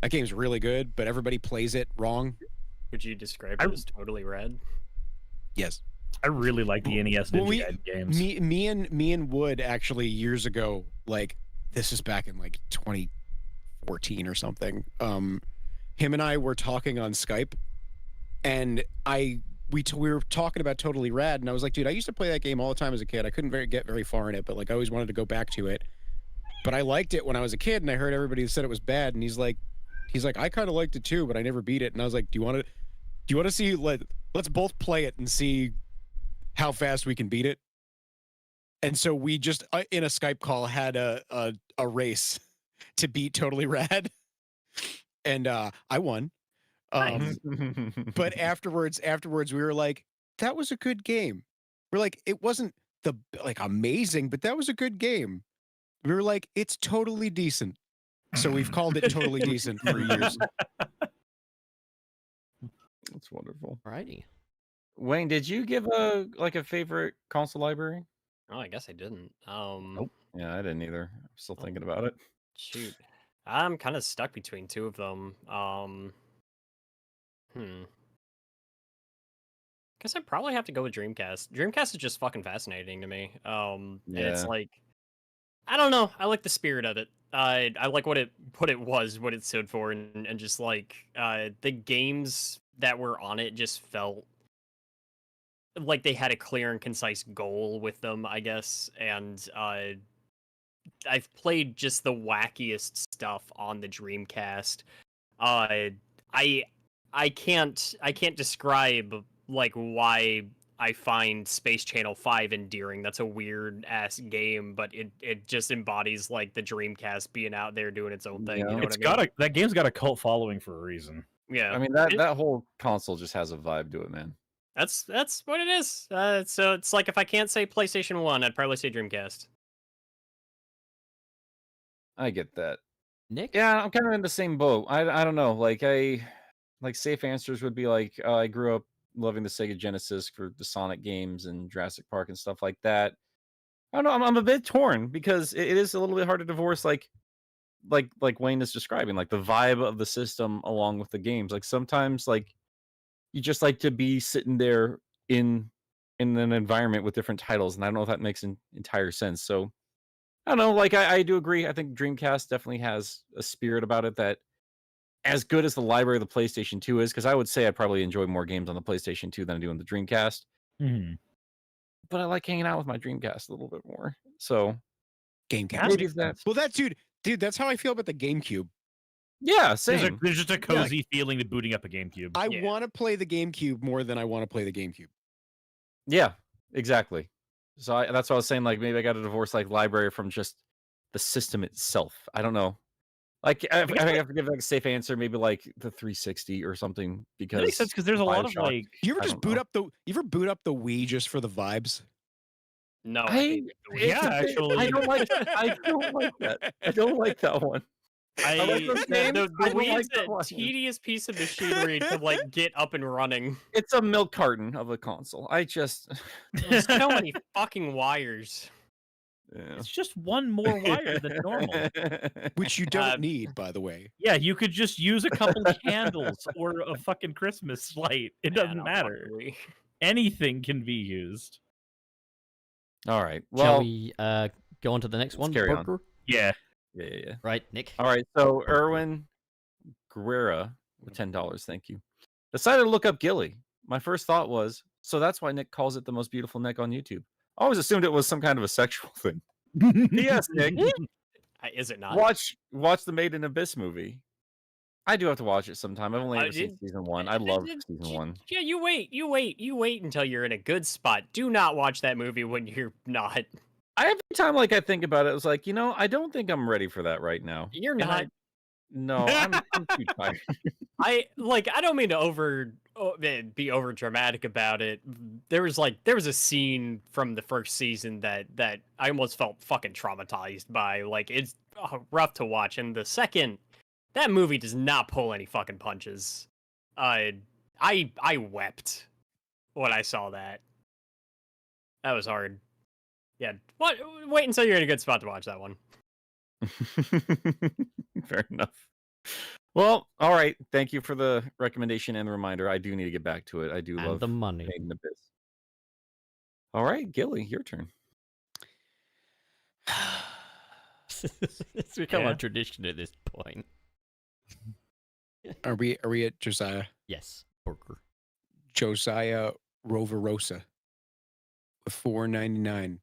Speaker 6: That game's really good, but everybody plays it wrong.
Speaker 4: Would you describe it as totally red?
Speaker 6: Yes.
Speaker 2: I really like the NES Ninja
Speaker 6: Well,
Speaker 2: Gaiden games.
Speaker 6: Me and Wood actually years ago, like this is back in like 2014 or something. Him and I were talking on Skype, and we were talking about Totally Rad, and I was like, dude, I used to play that game all the time as a kid. I couldn't get very far in it, but like I always wanted to go back to it. But I liked it when I was a kid, and I heard everybody said it was bad, and he's like, I kind of liked it too, but I never beat it. And I was like, do you want to see? Let's both play it and see how fast we can beat it. And so we just in a Skype call had a race to beat Totally Rad, and I won. But afterwards we were like, that was a good game. We're like, it wasn't the like amazing, but that was a good game. We were like, it's totally decent. So we've called it totally decent for years.
Speaker 5: That's wonderful.
Speaker 1: Alrighty.
Speaker 5: Wayne, did you give a favorite console library?
Speaker 4: Oh, I guess I didn't.
Speaker 5: Nope. Yeah, I didn't either. I'm still thinking about it.
Speaker 4: Shoot. I'm kind of stuck between two of them. Guess I'd probably have to go with Dreamcast. Dreamcast is just fucking fascinating to me. And it's
Speaker 5: Yeah.
Speaker 4: like, I don't know. I like the spirit of it. I like what it stood for, and just like the games that were on it just felt like they had a clear and concise goal with them, I guess. And I've played just the wackiest stuff on the Dreamcast. I can't describe like why I find Space Channel 5 endearing. That's a weird ass game, but it just embodies like the Dreamcast being out there doing its own thing.
Speaker 5: Yeah.
Speaker 4: You know
Speaker 2: It's
Speaker 4: what I mean?
Speaker 2: that game's got a cult following for a reason.
Speaker 4: Yeah.
Speaker 5: I mean that whole console just has a vibe to it, man.
Speaker 4: That's what it is. So it's like if I can't say PlayStation 1, I'd probably say Dreamcast.
Speaker 5: I get that.
Speaker 1: Nick?
Speaker 5: Yeah, I'm kind of in the same boat. I don't know. Like safe answers would be like I grew up loving the Sega Genesis for the Sonic games and Jurassic Park and stuff like that. I don't know. I'm a bit torn because it is a little bit hard to divorce like Wayne is describing, like the vibe of the system along with the games. Like sometimes like you just like to be sitting there in an environment with different titles, and I don't know if that makes entire sense. So I don't know. Like I do agree. I think Dreamcast definitely has a spirit about it that, as good as the library of the PlayStation 2 is, because I would say I probably enjoy more games on the PlayStation 2 than I do on the Dreamcast. But I like hanging out with my Dreamcast a little bit more. So
Speaker 6: Gamecast.
Speaker 5: maybe that.
Speaker 6: Well, that dude, that's how I feel about the GameCube.
Speaker 5: Yeah, same.
Speaker 2: There's just a cozy feeling to booting up a GameCube.
Speaker 6: I want to play the GameCube more than I want to play the GameCube.
Speaker 5: Yeah, exactly. So that's what I was saying. Like maybe I got to divorce like library from just the system itself. I don't know. Like I have to give like a safe answer, maybe like the 360 or something. Because
Speaker 2: That makes sense because there's a lot of
Speaker 5: Bioshock-
Speaker 2: like.
Speaker 6: You ever
Speaker 5: I
Speaker 6: just
Speaker 5: don't know.
Speaker 6: you ever boot up the Wii just for the vibes?
Speaker 4: No, I
Speaker 5: I
Speaker 4: hate the Wii.
Speaker 2: Yeah, actually.
Speaker 5: I don't like that. I don't like that. I don't like that one. I like those games.
Speaker 4: The
Speaker 5: I don't
Speaker 4: Wii
Speaker 5: like
Speaker 4: is
Speaker 5: that
Speaker 4: a
Speaker 5: one.
Speaker 4: tedious piece of machinery to like get up and running.
Speaker 5: It's a milk carton of a console. I just
Speaker 4: There's so many fucking wires.
Speaker 5: yeah.
Speaker 2: It's just one more wire than normal.
Speaker 6: Which you don't
Speaker 4: Uh,
Speaker 6: need, by the way.
Speaker 2: Yeah, you could just use a couple candles or a fucking Christmas light. It doesn't
Speaker 4: Man,
Speaker 2: matter.
Speaker 4: Wii.
Speaker 2: Anything can be used.
Speaker 5: All right.
Speaker 1: Shall
Speaker 5: Well,
Speaker 1: we go on to the next
Speaker 5: let's
Speaker 1: one?
Speaker 5: carry on.
Speaker 1: Parker?
Speaker 2: Yeah.
Speaker 5: yeah.
Speaker 1: Right, Nick?
Speaker 5: All right. So Erwin Guerrera with $10. Thank you. Decided to look up Gilly. My first thought was, so that's why Nick calls it the most beautiful neck on YouTube. I always assumed it was some kind of a sexual thing. Yes, Nick.
Speaker 4: Is it not?
Speaker 5: Watch the Made in Abyss movie. I do have to watch it sometime. I've only ever seen season 1. I love season 1.
Speaker 4: Yeah, you wait until you're in a good spot. Do not watch that movie when you're not.
Speaker 5: Every time I think about it, it's like, I don't think I'm ready for that right now.
Speaker 4: You're
Speaker 5: And
Speaker 4: not.
Speaker 5: No, I'm too tired.
Speaker 4: I don't mean to be over dramatic about it. There was a scene from the first season that I almost felt fucking traumatized by. Like, it's rough to watch. And the second, that movie does not pull any fucking punches. I wept when I saw that. That was hard. Yeah. What? Wait until you're in a good spot to watch that one.
Speaker 5: Fair enough. Well, all right. Thank you for the recommendation and the reminder. I do need to get back to it. I do
Speaker 1: And
Speaker 5: love
Speaker 1: the money.
Speaker 5: Made in Abyss. All right, Gilly, your turn.
Speaker 1: It's become
Speaker 2: Yeah.
Speaker 1: a tradition at this point.
Speaker 6: Are we at Josiah?
Speaker 1: Yes, Parker.
Speaker 6: Josiah Roverosa with $4.99.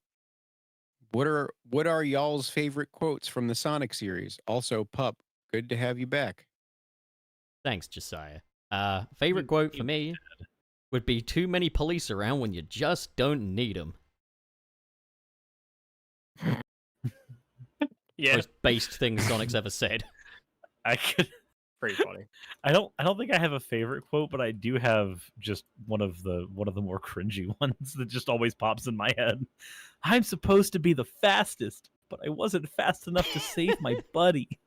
Speaker 6: What are y'all's favorite quotes from the Sonic series? Also, Pup, good to have you back.
Speaker 1: Thanks, Josiah. Favorite quote for me would be too many police around when you just don't need them.
Speaker 4: Yeah,
Speaker 1: Most based thing Sonic's ever said.
Speaker 2: I could.
Speaker 4: pretty funny.
Speaker 2: I don't think I have a favorite quote, but I do have just one of the more cringy ones that just always pops in my head. I'm supposed to be the fastest, but I wasn't fast enough to save my buddy.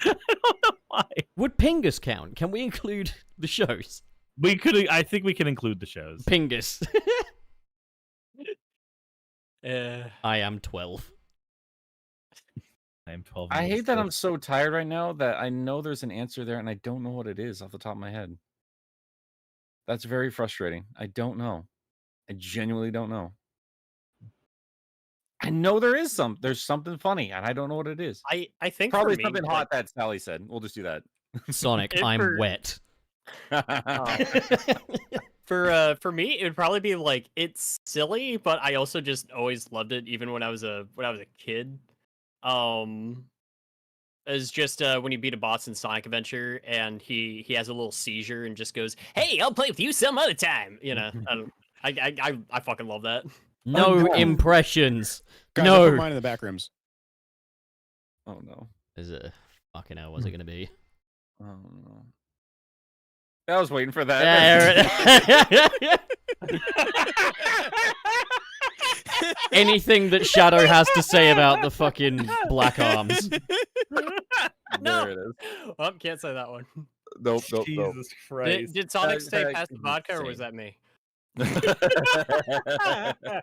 Speaker 2: I don't know why.
Speaker 1: Would Pingus count? Can we include the shows?
Speaker 2: We could. I think we can include the shows.
Speaker 1: Pingus.
Speaker 4: Uh,
Speaker 1: I am 12.
Speaker 2: I am 12.
Speaker 5: I
Speaker 2: years
Speaker 5: hate that
Speaker 2: old.
Speaker 5: I'm so tired right now that I know there's an answer there and I don't know what it is off the top of my head. That's very frustrating. I don't know. I genuinely don't know. I know there's something funny and I don't know what it is.
Speaker 4: I think
Speaker 5: Probably
Speaker 4: for me,
Speaker 5: something
Speaker 4: like,
Speaker 5: hot that Sally said. We'll just do that.
Speaker 1: Sonic,
Speaker 4: If
Speaker 1: I'm
Speaker 4: for-
Speaker 1: wet.
Speaker 4: For me, it would probably be like, it's silly, but I also just always loved it, even when I was a kid. Is just when you beat a boss in Sonic Adventure and he has a little seizure and just goes, "Hey, I'll play with you some other time." You know, I fucking love that.
Speaker 1: No
Speaker 5: no.
Speaker 1: impressions.
Speaker 6: Guys, I
Speaker 1: No.
Speaker 6: put mine in the back rooms.
Speaker 5: Oh no.
Speaker 1: Is it? Fucking hell, what's it going to be?
Speaker 5: Oh no. I was waiting for that.
Speaker 1: Anything that Shadow has to say about the fucking black arms.
Speaker 4: No.
Speaker 5: There it is.
Speaker 4: Oh, can't say that one.
Speaker 5: Nope.
Speaker 2: Jesus Christ.
Speaker 4: Did Sonic stay
Speaker 5: that
Speaker 4: past the
Speaker 5: is
Speaker 4: vodka, or was
Speaker 5: insane.
Speaker 4: that me?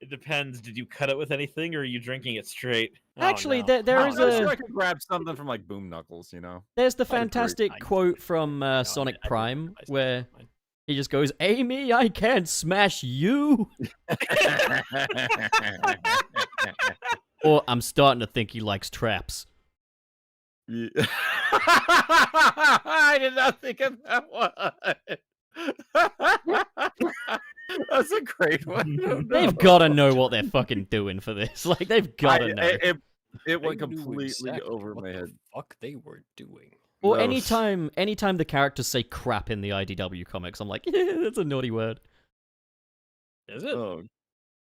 Speaker 2: It depends. Did you cut it with anything, or are you drinking it straight?
Speaker 4: Oh,
Speaker 1: Actually,
Speaker 4: no.
Speaker 1: there
Speaker 5: I'm
Speaker 1: is
Speaker 5: sure I
Speaker 1: a
Speaker 5: could grab something from like Boom Knuckles,
Speaker 1: there's the
Speaker 5: agree.
Speaker 1: fantastic
Speaker 4: I-
Speaker 1: quote from
Speaker 4: No,
Speaker 1: Sonic
Speaker 4: I
Speaker 1: Prime
Speaker 4: didn't.
Speaker 1: where he just goes, "Amy, I can't smash you." Or I'm starting to think he likes traps.
Speaker 5: Yeah. I did not think of that one. That's a great one.
Speaker 1: They've got to know what they're fucking doing for this. Like, they've got to know.
Speaker 5: It went completely over my head.
Speaker 4: Fuck they were doing.
Speaker 1: Or
Speaker 5: No.
Speaker 1: anytime the characters say crap in the IDW comics, I'm like, yeah, that's a naughty word.
Speaker 4: Is it?
Speaker 5: Oh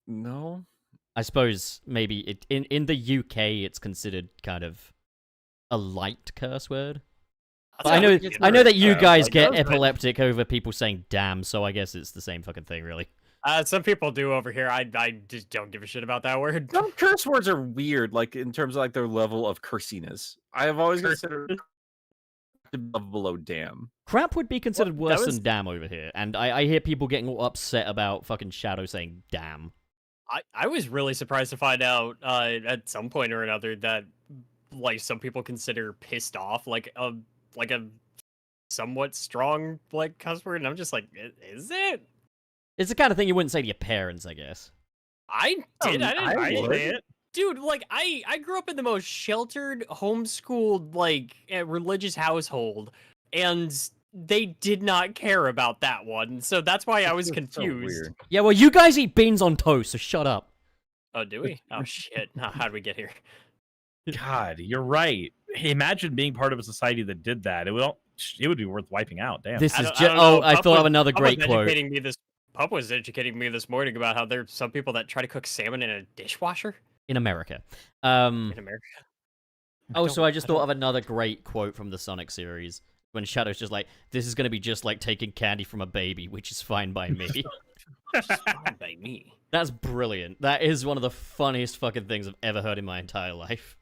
Speaker 5: no.
Speaker 1: I suppose maybe in the UK it's considered kind of a light curse word.
Speaker 4: That's
Speaker 1: But I
Speaker 4: not
Speaker 1: know,
Speaker 4: what it's
Speaker 1: I know that you
Speaker 4: worth.
Speaker 1: guys
Speaker 4: Like,
Speaker 1: get
Speaker 4: those, but-
Speaker 1: epileptic over people saying "damn," so I guess it's the same fucking thing, really.
Speaker 4: Some people do over here. I just don't give a shit about that word.
Speaker 5: Some curse words are weird, like in terms of like their level of cursiness. I have always considered above below damn.
Speaker 1: Crap would be considered
Speaker 4: Well, that
Speaker 1: worse
Speaker 4: was-
Speaker 1: than "damn" over here, and I hear people getting all upset about fucking Shadow saying "damn."
Speaker 4: I was really surprised to find out at some point or another that like some people consider pissed off like a somewhat strong like cuss word, and I'm just like, is it?
Speaker 1: It's the kind of thing you wouldn't say to your parents, I guess.
Speaker 4: I did. I didn't.
Speaker 2: say it.
Speaker 4: Dude, like I grew up in the most sheltered, homeschooled, like religious household, and they did not care about that one. So that's why I was
Speaker 5: So
Speaker 4: confused.
Speaker 5: weird.
Speaker 1: Yeah, well, you guys eat beans on toast, so shut up.
Speaker 4: Oh, do we? Oh shit! How did we get here?
Speaker 2: God, you're right. Hey, imagine being part of a society that did that. It would be worth wiping out. Damn.
Speaker 1: This
Speaker 4: I
Speaker 1: is
Speaker 4: don't-
Speaker 1: just.
Speaker 4: I don't know.
Speaker 1: Oh, I
Speaker 4: Pup
Speaker 1: thought of
Speaker 4: was-
Speaker 1: another
Speaker 4: Pup was
Speaker 1: great quote.
Speaker 4: Pup was educating me this morning about how there's some people that try to cook salmon in a dishwasher
Speaker 1: In America.
Speaker 4: in America.
Speaker 1: Oh, so I just
Speaker 4: don't-
Speaker 1: thought of another great quote from the Sonic series. When Shadow's just like, this is going to be just like taking candy from a baby, which is fine by me.
Speaker 4: Fine by me.
Speaker 1: That's brilliant. That is one of the funniest fucking things I've ever heard in my entire life.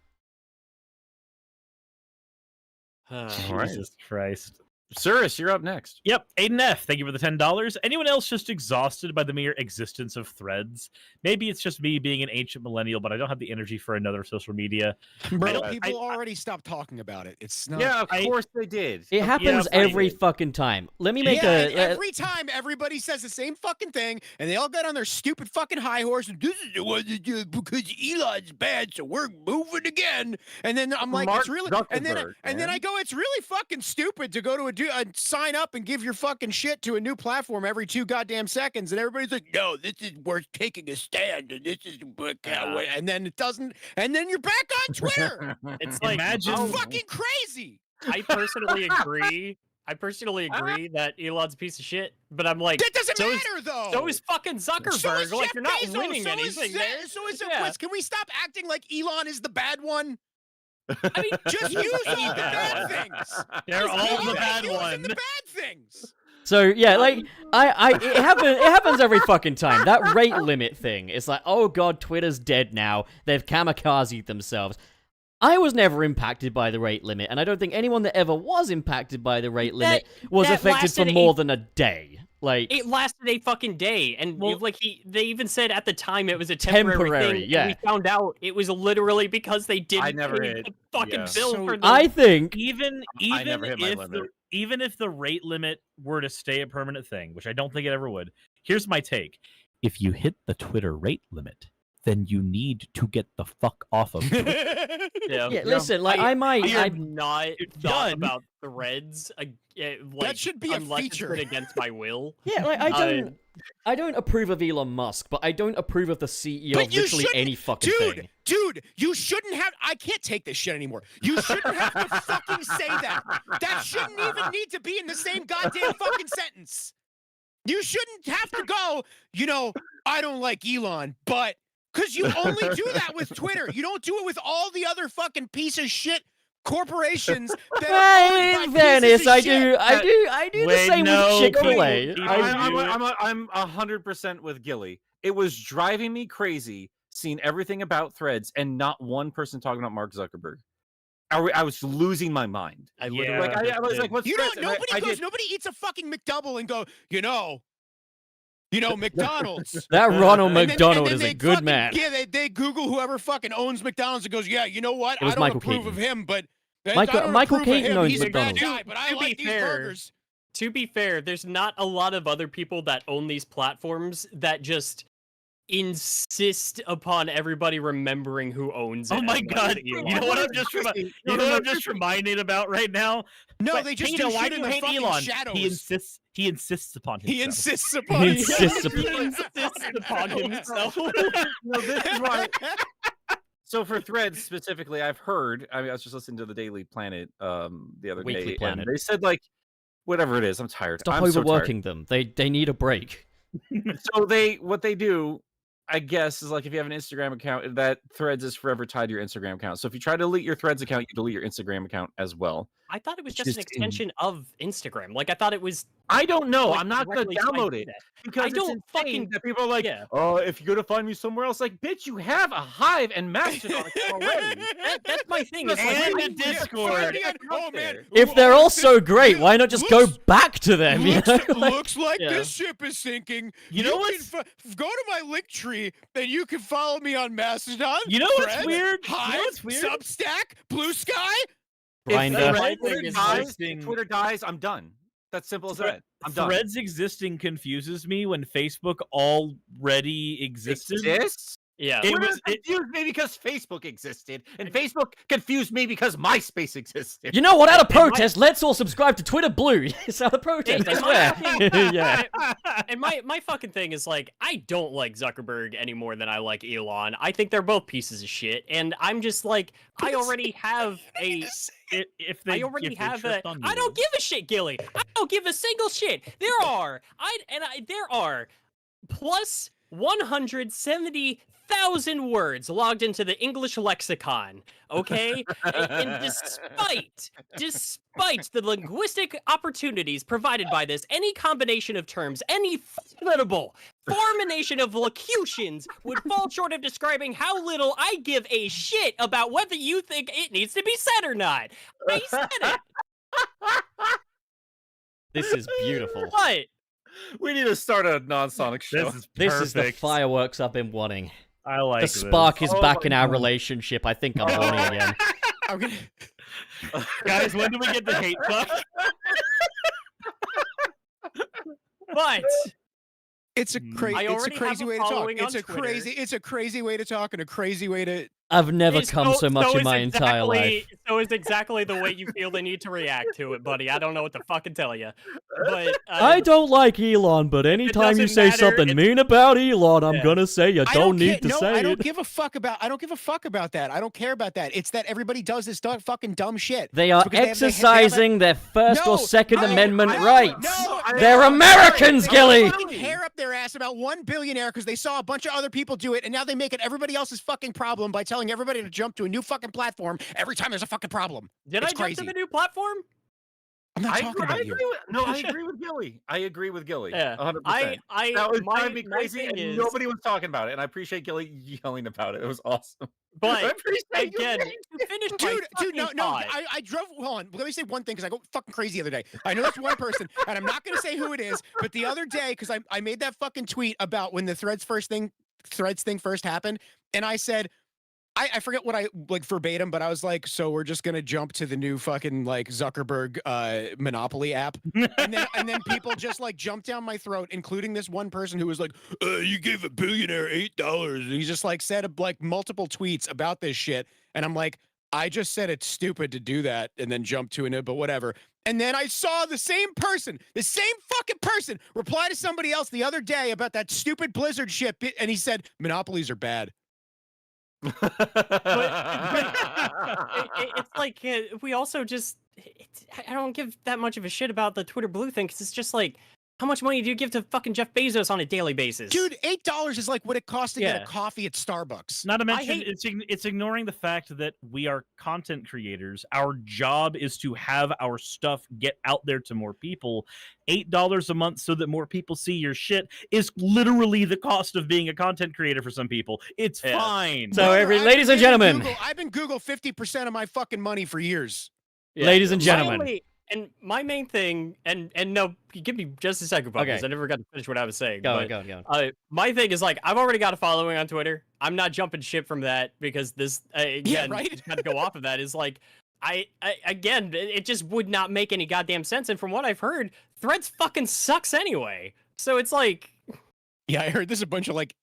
Speaker 2: Jesus Christ.
Speaker 5: Suris, you're up next.
Speaker 2: Yep, Aiden F. Thank you for the $10. Anyone else just exhausted by the mere existence of threads? Maybe it's just me being an ancient millennial, but I don't have the energy for another social media.
Speaker 6: Bro,
Speaker 2: don't-
Speaker 6: people already stopped talking about it. It's not.
Speaker 5: Yeah, of course they did.
Speaker 1: It happens
Speaker 2: yeah,
Speaker 1: every
Speaker 2: fine.
Speaker 1: fucking time. Let me make
Speaker 6: Yeah,
Speaker 1: a.
Speaker 6: and every time everybody says the same fucking thing, and they all get on their stupid fucking high horse, and this is the one that do because Elon's bad, so we're moving again. And then I'm like,
Speaker 5: Mark
Speaker 6: it's really, and then
Speaker 5: Zuckerberg,
Speaker 6: I go, it's really fucking stupid to go to sign up and give your fucking shit to a new platform every 2 goddamn seconds, and everybody's like, no, this is worth taking a stand, and this is, and then it doesn't, and then you're back on Twitter.
Speaker 4: It's like
Speaker 2: Imagine-
Speaker 6: It's fucking crazy.
Speaker 4: I personally agree. That Elon's a piece of shit, but I'm like,
Speaker 6: That doesn't
Speaker 4: so
Speaker 6: matter though.
Speaker 4: so is fucking Zuckerberg.
Speaker 6: So is
Speaker 4: like
Speaker 6: Jeff
Speaker 4: you're not
Speaker 6: Bezos,
Speaker 4: winning
Speaker 6: so
Speaker 4: anything.
Speaker 6: Is
Speaker 4: there.
Speaker 6: so is
Speaker 4: Yeah.
Speaker 6: Can we stop acting like Elon is the bad one?
Speaker 4: I mean,
Speaker 6: Just use all the bad things.
Speaker 2: They're all the
Speaker 6: Elon
Speaker 2: bad
Speaker 6: using
Speaker 2: one.
Speaker 6: The bad things.
Speaker 1: So yeah, like it happens every fucking time. That rate limit thing. It's like, oh god, Twitter's dead now. They've kamikazed themselves. I was never impacted by the rate limit, and I don't think anyone that ever was impacted by the rate limit was
Speaker 4: that
Speaker 1: affected for
Speaker 4: lasted
Speaker 1: more than a day. Like,
Speaker 4: it lasted a fucking day, and
Speaker 2: Well-
Speaker 4: they even said at the time it was a temporary
Speaker 1: Temporary,
Speaker 4: thing.
Speaker 1: yeah.
Speaker 4: And we found out it was literally because they didn't
Speaker 5: never
Speaker 4: pay
Speaker 5: hit-
Speaker 4: the fucking
Speaker 5: yeah.
Speaker 4: bill
Speaker 6: So
Speaker 4: for the.
Speaker 1: I think
Speaker 2: Even
Speaker 5: never hit my
Speaker 2: if
Speaker 5: limit.
Speaker 2: even if the rate limit were to stay a permanent thing, which I don't think it ever would, here's my take. If you hit the Twitter rate limit, then you need to get the fuck off of Twitter.
Speaker 4: yeah.
Speaker 1: yeah. Listen, like I might.
Speaker 4: I
Speaker 1: I,
Speaker 4: have not
Speaker 2: It's
Speaker 4: thought
Speaker 2: done.
Speaker 4: about threads. Like,
Speaker 6: should be a
Speaker 4: unless
Speaker 6: feature.
Speaker 4: It's been against my will.
Speaker 1: yeah, like I don't approve of Elon Musk, but I don't approve of the CEO
Speaker 6: But
Speaker 1: of
Speaker 6: you
Speaker 1: literally
Speaker 6: shouldn't-
Speaker 1: any fucking thing.
Speaker 6: Dude, you shouldn't have. I can't take this shit anymore. You shouldn't have to fucking say that. That shouldn't even need to be in the same goddamn fucking sentence. You shouldn't have to go, I don't like Elon, but because you only do that with Twitter. You don't do it with all the other fucking piece of shit corporations that are
Speaker 1: In
Speaker 6: owned by
Speaker 1: fairness,
Speaker 6: pieces of
Speaker 1: I
Speaker 6: shit.
Speaker 1: do the
Speaker 2: Wait,
Speaker 1: same
Speaker 2: no,
Speaker 1: with Chick-fil-A.
Speaker 2: Cody,
Speaker 5: I'm 100% with Gilly. It was driving me crazy seeing everything about threads and not one person talking about Mark Zuckerberg. I was losing my mind.
Speaker 4: I
Speaker 2: Yeah.
Speaker 4: literally
Speaker 5: I was like, "What's
Speaker 6: You
Speaker 5: threads?"
Speaker 6: know,
Speaker 5: And
Speaker 6: nobody eats a fucking McDouble and go, McDonald's.
Speaker 1: That Ronald
Speaker 6: And then-
Speaker 1: McDonald
Speaker 6: and
Speaker 1: is
Speaker 6: then
Speaker 1: a
Speaker 6: they
Speaker 1: good
Speaker 6: fucking-
Speaker 1: man.
Speaker 6: Yeah, they Google whoever fucking owns McDonald's and goes, yeah, you know what?
Speaker 1: It was
Speaker 6: I don't
Speaker 1: Michael
Speaker 6: approve
Speaker 1: Keaton.
Speaker 6: of him, but
Speaker 1: Michael-
Speaker 6: I don't
Speaker 1: Michael
Speaker 6: approve of
Speaker 1: Keaton
Speaker 6: him.
Speaker 1: owns
Speaker 6: He's a bad
Speaker 1: McDonald's.
Speaker 6: guy, but I
Speaker 4: To
Speaker 6: like
Speaker 4: be
Speaker 6: these
Speaker 4: fair,
Speaker 6: burgers.
Speaker 4: To be fair, there's not a lot of other people that own these platforms that just insist upon everybody remembering who owns it.
Speaker 2: Oh my
Speaker 4: as much
Speaker 2: god!
Speaker 4: as
Speaker 2: You
Speaker 4: Elon.
Speaker 2: know what I'm just reminded about right now?
Speaker 6: No,
Speaker 2: But,
Speaker 6: they just
Speaker 2: Tina,
Speaker 6: do
Speaker 2: why
Speaker 6: shit
Speaker 2: do
Speaker 6: in
Speaker 2: you
Speaker 6: the
Speaker 2: hate
Speaker 6: fucking
Speaker 2: Elon?
Speaker 6: shadows.
Speaker 2: He insists upon himself.
Speaker 6: He insists upon
Speaker 1: He
Speaker 6: it.
Speaker 1: insists upon-
Speaker 4: He insists upon himself.
Speaker 5: No, this is why. So for threads specifically, I've heard. I was just listening to the Daily Planet the other
Speaker 1: Weekly
Speaker 5: day,
Speaker 1: Planet.
Speaker 5: and they said like, whatever it is, I'm tired.
Speaker 1: Stop
Speaker 5: I'm so tired.
Speaker 1: overworking them. They need a break.
Speaker 5: So what they do I guess, is like if you have an Instagram account, that Threads is forever tied to your Instagram account. So if you try to delete your Threads account, you delete your Instagram account as well.
Speaker 4: I thought it was
Speaker 5: Which
Speaker 4: just an
Speaker 5: is
Speaker 4: extension of Instagram. Like I thought it was.
Speaker 5: I don't know.
Speaker 4: like,
Speaker 5: I'm not going to
Speaker 4: directly tied
Speaker 5: download
Speaker 4: to
Speaker 5: it
Speaker 4: that.
Speaker 5: because
Speaker 4: I
Speaker 5: it's
Speaker 4: don't
Speaker 5: insane
Speaker 4: fucking-
Speaker 5: that people are like,
Speaker 4: Yeah.
Speaker 5: oh, if you're going to find me somewhere else, like, bitch, you have a Hive and Mastodon already.
Speaker 4: That's my thing. It's like,
Speaker 2: And
Speaker 4: why
Speaker 2: the
Speaker 4: do you-
Speaker 2: Discord.
Speaker 6: Oh man!
Speaker 1: If they're all so great, why not just go back to them? You know?
Speaker 6: Looks like
Speaker 4: Yeah.
Speaker 6: this ship is sinking.
Speaker 2: You know
Speaker 6: can go to my link tree, and you can follow me on Mastodon.
Speaker 2: You know what's
Speaker 6: Threads,
Speaker 2: weird?
Speaker 6: Hive,
Speaker 2: You know what's weird?
Speaker 6: Substack, Blue Sky.
Speaker 1: Grindr.
Speaker 4: Threads
Speaker 5: Twitter
Speaker 4: is
Speaker 5: dies,
Speaker 2: existing-
Speaker 5: Twitter dies, I'm done. That's simple as that. I'm done.
Speaker 2: Threads existing confuses me when Facebook already existed.
Speaker 5: Exists?
Speaker 4: Yeah.
Speaker 2: It
Speaker 5: Twitter
Speaker 2: was-
Speaker 5: confused me because Facebook existed, and Facebook confused me because MySpace existed.
Speaker 1: You know what? Out of
Speaker 4: And my-
Speaker 1: protest, let's all subscribe to Twitter Blue. It's out of protest, I
Speaker 4: And
Speaker 1: swear.
Speaker 4: my-
Speaker 1: Yeah.
Speaker 4: And my fucking thing is like, I don't like Zuckerberg any more than I like Elon. I think they're both pieces of shit, and I'm just like, I already have a.
Speaker 2: If they,
Speaker 4: I already
Speaker 2: if they
Speaker 4: have a.
Speaker 2: tripped on
Speaker 4: I
Speaker 2: you.
Speaker 4: don't give a shit, Gilly. I don't give a single shit. There are there are plus 170,000 words logged into the English lexicon. Okay, and despite the linguistic opportunities provided by this, any combination of terms, any formidable formation of locutions would fall short of describing how little I give a shit about whether you think it needs to be said or not. I said it.
Speaker 1: This is beautiful.
Speaker 4: What?
Speaker 5: We need to start a non-Sonic show.
Speaker 2: This is
Speaker 1: This is the
Speaker 2: perfect.
Speaker 1: fireworks I've been wanting.
Speaker 2: I like
Speaker 1: The
Speaker 2: this.
Speaker 1: spark is
Speaker 5: Oh
Speaker 1: back
Speaker 5: my
Speaker 1: in our
Speaker 5: God.
Speaker 1: relationship. I think I'm horny again.
Speaker 6: I'm gonna.
Speaker 2: Guys, when do we get the hate fuck?
Speaker 4: But
Speaker 6: It's a crazy.
Speaker 4: I
Speaker 6: It's a
Speaker 4: already
Speaker 6: crazy
Speaker 4: have a
Speaker 6: way to talk.
Speaker 4: following on
Speaker 6: It's a
Speaker 4: Twitter.
Speaker 6: crazy. It's a crazy way to talk and a crazy way to.
Speaker 1: I've never
Speaker 4: It's
Speaker 1: come so much in
Speaker 4: is
Speaker 1: my entire
Speaker 4: exactly-
Speaker 1: life.
Speaker 4: So is exactly the way you feel they need to react to it, buddy. I don't know what to fucking tell you. But
Speaker 1: I don't like Elon, but anytime you
Speaker 4: doesn't
Speaker 1: say
Speaker 4: matter,
Speaker 1: something
Speaker 4: it's-
Speaker 1: mean about Elon, I'm
Speaker 4: Yeah.
Speaker 1: gonna say you don't need to
Speaker 6: no,
Speaker 1: say
Speaker 6: I don't
Speaker 1: it.
Speaker 6: give a fuck about. I don't give a fuck about that. I don't care about that. It's that everybody does this fucking dumb shit.
Speaker 1: They are
Speaker 6: It's because they have a-
Speaker 1: exercising their First
Speaker 6: No,
Speaker 1: or Second
Speaker 6: no,
Speaker 1: Amendment
Speaker 6: I don't-
Speaker 1: rights.
Speaker 6: no,
Speaker 1: They're Americans, Gilly!
Speaker 6: Fucking hair up their ass about one billionaire because they saw a bunch of other people do it, and now they make it everybody else's fucking problem by telling everybody to jump to a new fucking platform every time there's a fucking problem.
Speaker 4: did I
Speaker 6: It's
Speaker 4: jump
Speaker 6: crazy.
Speaker 4: to the new platform?
Speaker 6: I'm not
Speaker 5: I
Speaker 6: talking
Speaker 5: agree,
Speaker 6: about you.
Speaker 5: I agree with Gilly. I agree with Gilly.
Speaker 4: Yeah.
Speaker 5: 100%.
Speaker 4: I
Speaker 5: That was
Speaker 4: my,
Speaker 5: driving me
Speaker 4: my
Speaker 5: crazy,
Speaker 4: thing
Speaker 5: and
Speaker 4: is,
Speaker 5: nobody was talking about it. And I appreciate Gilly yelling about it. It was awesome. I
Speaker 4: but
Speaker 5: appreciate you
Speaker 4: again,
Speaker 5: yelling.
Speaker 4: to finish my
Speaker 6: Dude, no,
Speaker 4: fucking
Speaker 6: no.
Speaker 4: thought,
Speaker 6: I drove. Hold on. Let me say one thing because I go fucking crazy the other day. I know that's one person, and I'm not gonna say who it is. But the other day, because I made that fucking tweet about when the Threads thing first happened, and I said. I forget what I like verbatim, but I was like, so we're just gonna jump to the new fucking like Zuckerberg Monopoly app, and then people just like jumped down my throat, including this one person who was like, you gave a billionaire $8. And he just like said like multiple tweets about this shit, and I'm like, I just said it's stupid to do that, and then jump to it, but whatever. And then I saw the same fucking person, reply to somebody else the other day about that stupid Blizzard shit, and he said monopolies are bad.
Speaker 4: it's like we also just. I don't give that much of a shit about the Twitter Blue thing because it's just like, how much money do you give to fucking Jeff Bezos on a daily basis?
Speaker 6: Dude, $8 is like what it costs to get
Speaker 4: Yeah.
Speaker 6: a coffee at Starbucks.
Speaker 2: Not to mention,
Speaker 4: hate-
Speaker 2: it's ignoring the fact that we are content creators. Our job is to have our stuff get out there to more people. $8 a month so that more people see your shit is literally the cost of being a content creator for some people. It's
Speaker 4: Yeah.
Speaker 2: fine.
Speaker 1: So,
Speaker 6: Brother,
Speaker 1: every,
Speaker 6: I've
Speaker 1: ladies
Speaker 6: been
Speaker 1: and
Speaker 6: giving
Speaker 1: gentlemen,
Speaker 6: I've been Google 50% of my fucking money for years.
Speaker 4: Yeah.
Speaker 1: ladies and
Speaker 4: My
Speaker 1: gentlemen,
Speaker 4: only- and my main thing, and no, give me just a second, because
Speaker 1: Okay.
Speaker 4: I never got to finish what I was saying.
Speaker 1: go
Speaker 4: but,
Speaker 1: on, go on.
Speaker 4: my thing is like, I've already got a following on Twitter. I'm not jumping shit from that because this, again,
Speaker 6: right?
Speaker 4: just kind of go off of that is like, again, it just would not make any goddamn sense. And from what I've heard, Threads fucking sucks anyway. So it's like,
Speaker 6: Yeah, I heard there's a bunch of like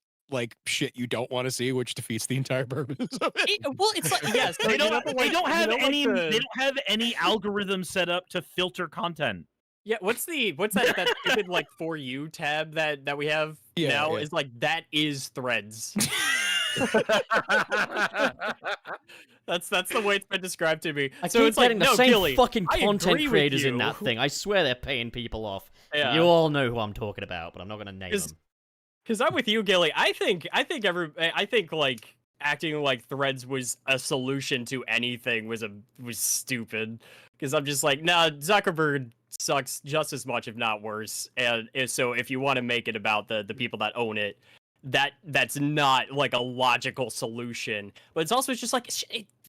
Speaker 6: shit you don't want to see, which defeats the entire purpose of it.
Speaker 4: well, it's like, yes,
Speaker 2: They don't have any.
Speaker 4: the-
Speaker 2: They don't have any algorithm set up to filter content.
Speaker 4: Yeah, what's that stupid like For You tab that we have
Speaker 6: Yeah,
Speaker 4: now
Speaker 6: yeah.
Speaker 4: is like that is Threads. That's the way it's been described to me.
Speaker 1: I
Speaker 4: so
Speaker 1: keep
Speaker 4: it's like,
Speaker 1: getting the
Speaker 4: no,
Speaker 1: same
Speaker 4: Gilly,
Speaker 1: fucking
Speaker 4: I
Speaker 1: content
Speaker 4: agree with
Speaker 1: creators in
Speaker 4: you.
Speaker 1: that thing. I swear they're paying people off.
Speaker 4: Yeah.
Speaker 1: You all know who I'm talking about, but I'm not gonna name
Speaker 4: 'Cause
Speaker 1: them.
Speaker 4: Because I'm with you, Gilly. I think like acting like Threads was a solution to anything was stupid. Because I'm just like, nah, Zuckerberg sucks just as much, if not worse. And so if you want to make it about the people that own it, that's not like a logical solution. But it's also just like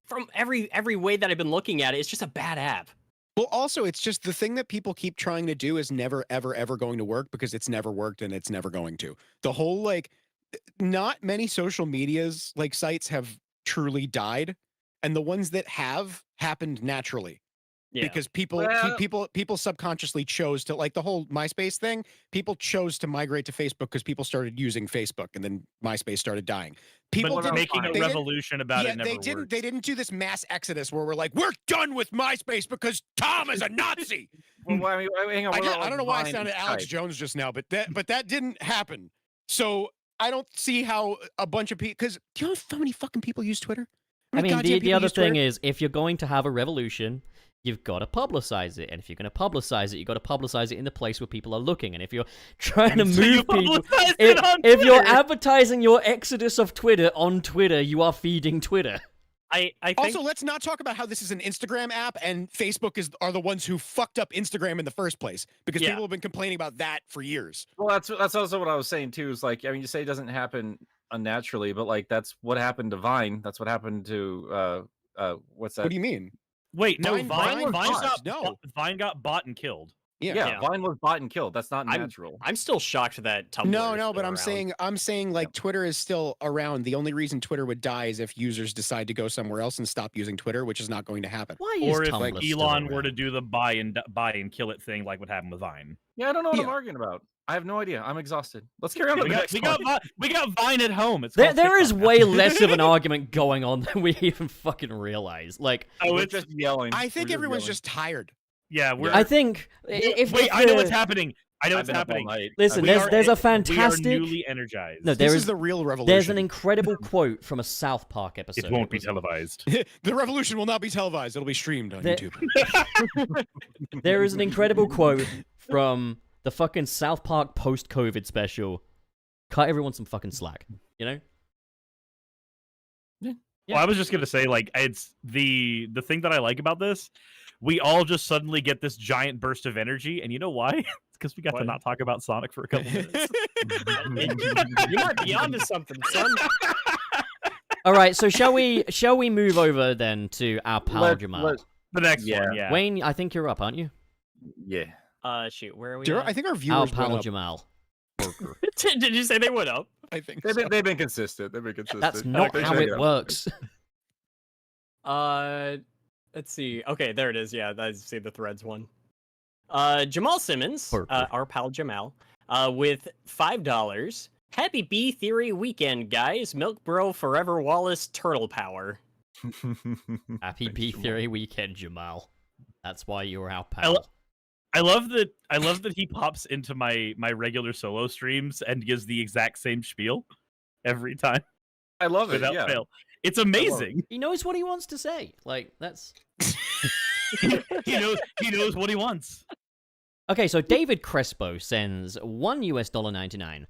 Speaker 4: from every way that I've been looking at it, it's just a bad app.
Speaker 6: Well, also, it's just the thing that people keep trying to do is never, ever, ever going to work because it's never worked and it's never going to. The whole, like, not many social medias, like, sites have truly died. And the ones that have happened naturally.
Speaker 4: Yeah.
Speaker 6: Because people subconsciously chose to, like, the whole MySpace thing, people chose to migrate to Facebook because people started using Facebook and then MySpace started dying. People
Speaker 2: But making a
Speaker 6: they
Speaker 2: revolution about it never
Speaker 6: they didn't
Speaker 2: worked.
Speaker 6: they didn't do this mass exodus where we're like, we're done with MySpace because Tom is a Nazi.
Speaker 5: Well, I mean, hang on.
Speaker 6: I don't know why I sounded Alex Jones just now, but that didn't happen. So I don't see how a bunch of people, because do you know how many fucking people use Twitter?
Speaker 1: I mean, the other thing is, if you're going to have a revolution, you've got to publicize it. And if you're going to publicize it, you've got to publicize it in the place where people are looking. And if you're trying to move people, if you're advertising your exodus of Twitter on Twitter, you are feeding Twitter.
Speaker 4: I think...
Speaker 6: Also, let's not talk about how this is an Instagram app and Facebook are the ones who fucked up Instagram in the first place, because people have been complaining about that for years.
Speaker 5: Well, that's also what I was saying too. Is like, I mean, you say it doesn't happen unnaturally, but like that's what happened to Vine. That's what happened to what's that?
Speaker 6: What do you mean?
Speaker 2: Wait, no,
Speaker 6: Vine
Speaker 2: got bought and killed.
Speaker 6: Yeah.
Speaker 5: Vine was bought and killed. That's not natural.
Speaker 4: I'm still shocked that Tumblr.
Speaker 6: No, but I'm
Speaker 4: around.
Speaker 6: saying like Twitter is still around. The only reason Twitter would die is if users decide to go somewhere else and stop using Twitter, which is not going to happen.
Speaker 1: Why is
Speaker 2: Or if
Speaker 1: Tumblr still
Speaker 2: Elon were
Speaker 1: around?
Speaker 2: to do the buy and kill it thing, like what happened with Vine.
Speaker 5: Yeah, I don't know what I'm arguing about. I have no idea. I'm exhausted. Let's carry on to the next one.
Speaker 2: We got Vine at home. It's
Speaker 1: There is way less of an argument going on than we even fucking realize. Like,
Speaker 5: We're just yelling.
Speaker 6: I think everyone's just tired.
Speaker 2: Yeah,
Speaker 1: I think
Speaker 2: I know what's happening. I know what's happening.
Speaker 1: Listen, there's a fantastic.
Speaker 2: We are newly energized.
Speaker 1: No,
Speaker 6: This is the real revolution.
Speaker 1: There's an incredible quote from a South Park episode.
Speaker 2: It won't be televised.
Speaker 6: The revolution will not be televised. It'll be streamed on YouTube.
Speaker 1: There is an incredible quote from the fucking South Park post-COVID special. Cut everyone some fucking slack, you know?
Speaker 2: Yeah. Well, I was just gonna say, like, it's the thing that I like about this. We all just suddenly get this giant burst of energy, and you know why? It's because we got to not talk about Sonic for a couple minutes.
Speaker 4: You might be onto something, son.
Speaker 1: All right, so shall we move over then to our pal Jamal?
Speaker 2: The next one, yeah.
Speaker 1: Wayne, I think you're up, aren't you?
Speaker 5: Yeah.
Speaker 4: Shoot, where are we?
Speaker 6: I think our
Speaker 1: Our
Speaker 6: viewers
Speaker 1: pal
Speaker 6: went up.
Speaker 1: Jamal.
Speaker 4: Did you say they went up?
Speaker 6: I think
Speaker 5: They've been consistent. They've been consistent.
Speaker 1: That's not
Speaker 5: They
Speaker 1: how
Speaker 5: should
Speaker 1: it
Speaker 5: go.
Speaker 1: works.
Speaker 4: Let's see. Okay, there it is. Yeah, I see the Threads one. Jamal Simmons, our pal Jamal, with $5. Happy B Theory weekend, guys. Milk Bro Forever Wallace Turtle Power.
Speaker 1: Happy B Theory weekend, Jamal. That's why you're our pal.
Speaker 2: I love that he pops into my regular solo streams and gives the exact same spiel every time.
Speaker 5: I love it.
Speaker 2: Without
Speaker 5: Yeah.
Speaker 2: fail. It's amazing.
Speaker 1: He knows what he wants to say. Like, that's...
Speaker 2: he knows what he wants.
Speaker 1: Okay, so David Crespo sends $1.99.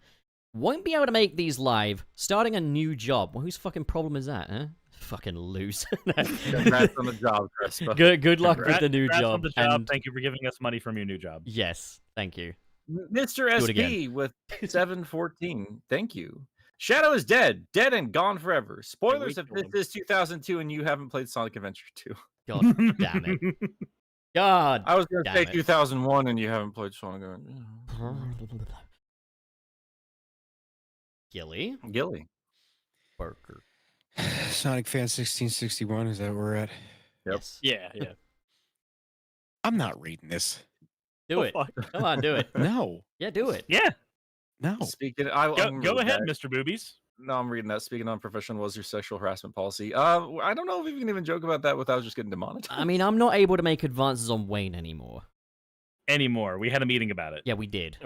Speaker 1: Won't be able to make these live. Starting a new job. Well, whose fucking problem is that, huh? Fucking loose.
Speaker 5: Congrats on the job, Crespo.
Speaker 1: Good luck with the new
Speaker 2: Congrats
Speaker 1: job.
Speaker 2: on the job.
Speaker 1: And
Speaker 2: Thank you for giving us money from your new job.
Speaker 1: yes, thank you.
Speaker 5: Mr.
Speaker 1: Do it
Speaker 5: SP with 714. Thank you. Shadow is dead and gone forever. Spoilers if this is 2002 and you haven't played Sonic Adventure 2.
Speaker 1: God damn it. God.
Speaker 5: I was going to
Speaker 1: damn
Speaker 5: say
Speaker 1: it.
Speaker 5: 2001 and you haven't played Sonic Adventure.
Speaker 1: Gilly? Barker.
Speaker 6: Sonic Fan 1661, is that where we're at?
Speaker 5: Yep.
Speaker 1: Yes.
Speaker 4: Yeah.
Speaker 6: I'm not reading this.
Speaker 1: Do it.
Speaker 4: fuck?
Speaker 1: Come on, do it.
Speaker 6: No.
Speaker 1: Yeah, do it.
Speaker 2: Yeah.
Speaker 6: No.
Speaker 5: Speaking,
Speaker 2: Go ahead, Mr. Boobies.
Speaker 5: No, I'm reading that. Speaking unprofessional was your sexual harassment policy. I don't know if we can even joke about that without just getting demonetized.
Speaker 1: I mean, I'm not able to make advances on Wayne anymore.
Speaker 2: Anymore. We had a meeting about it.
Speaker 1: Yeah, we did.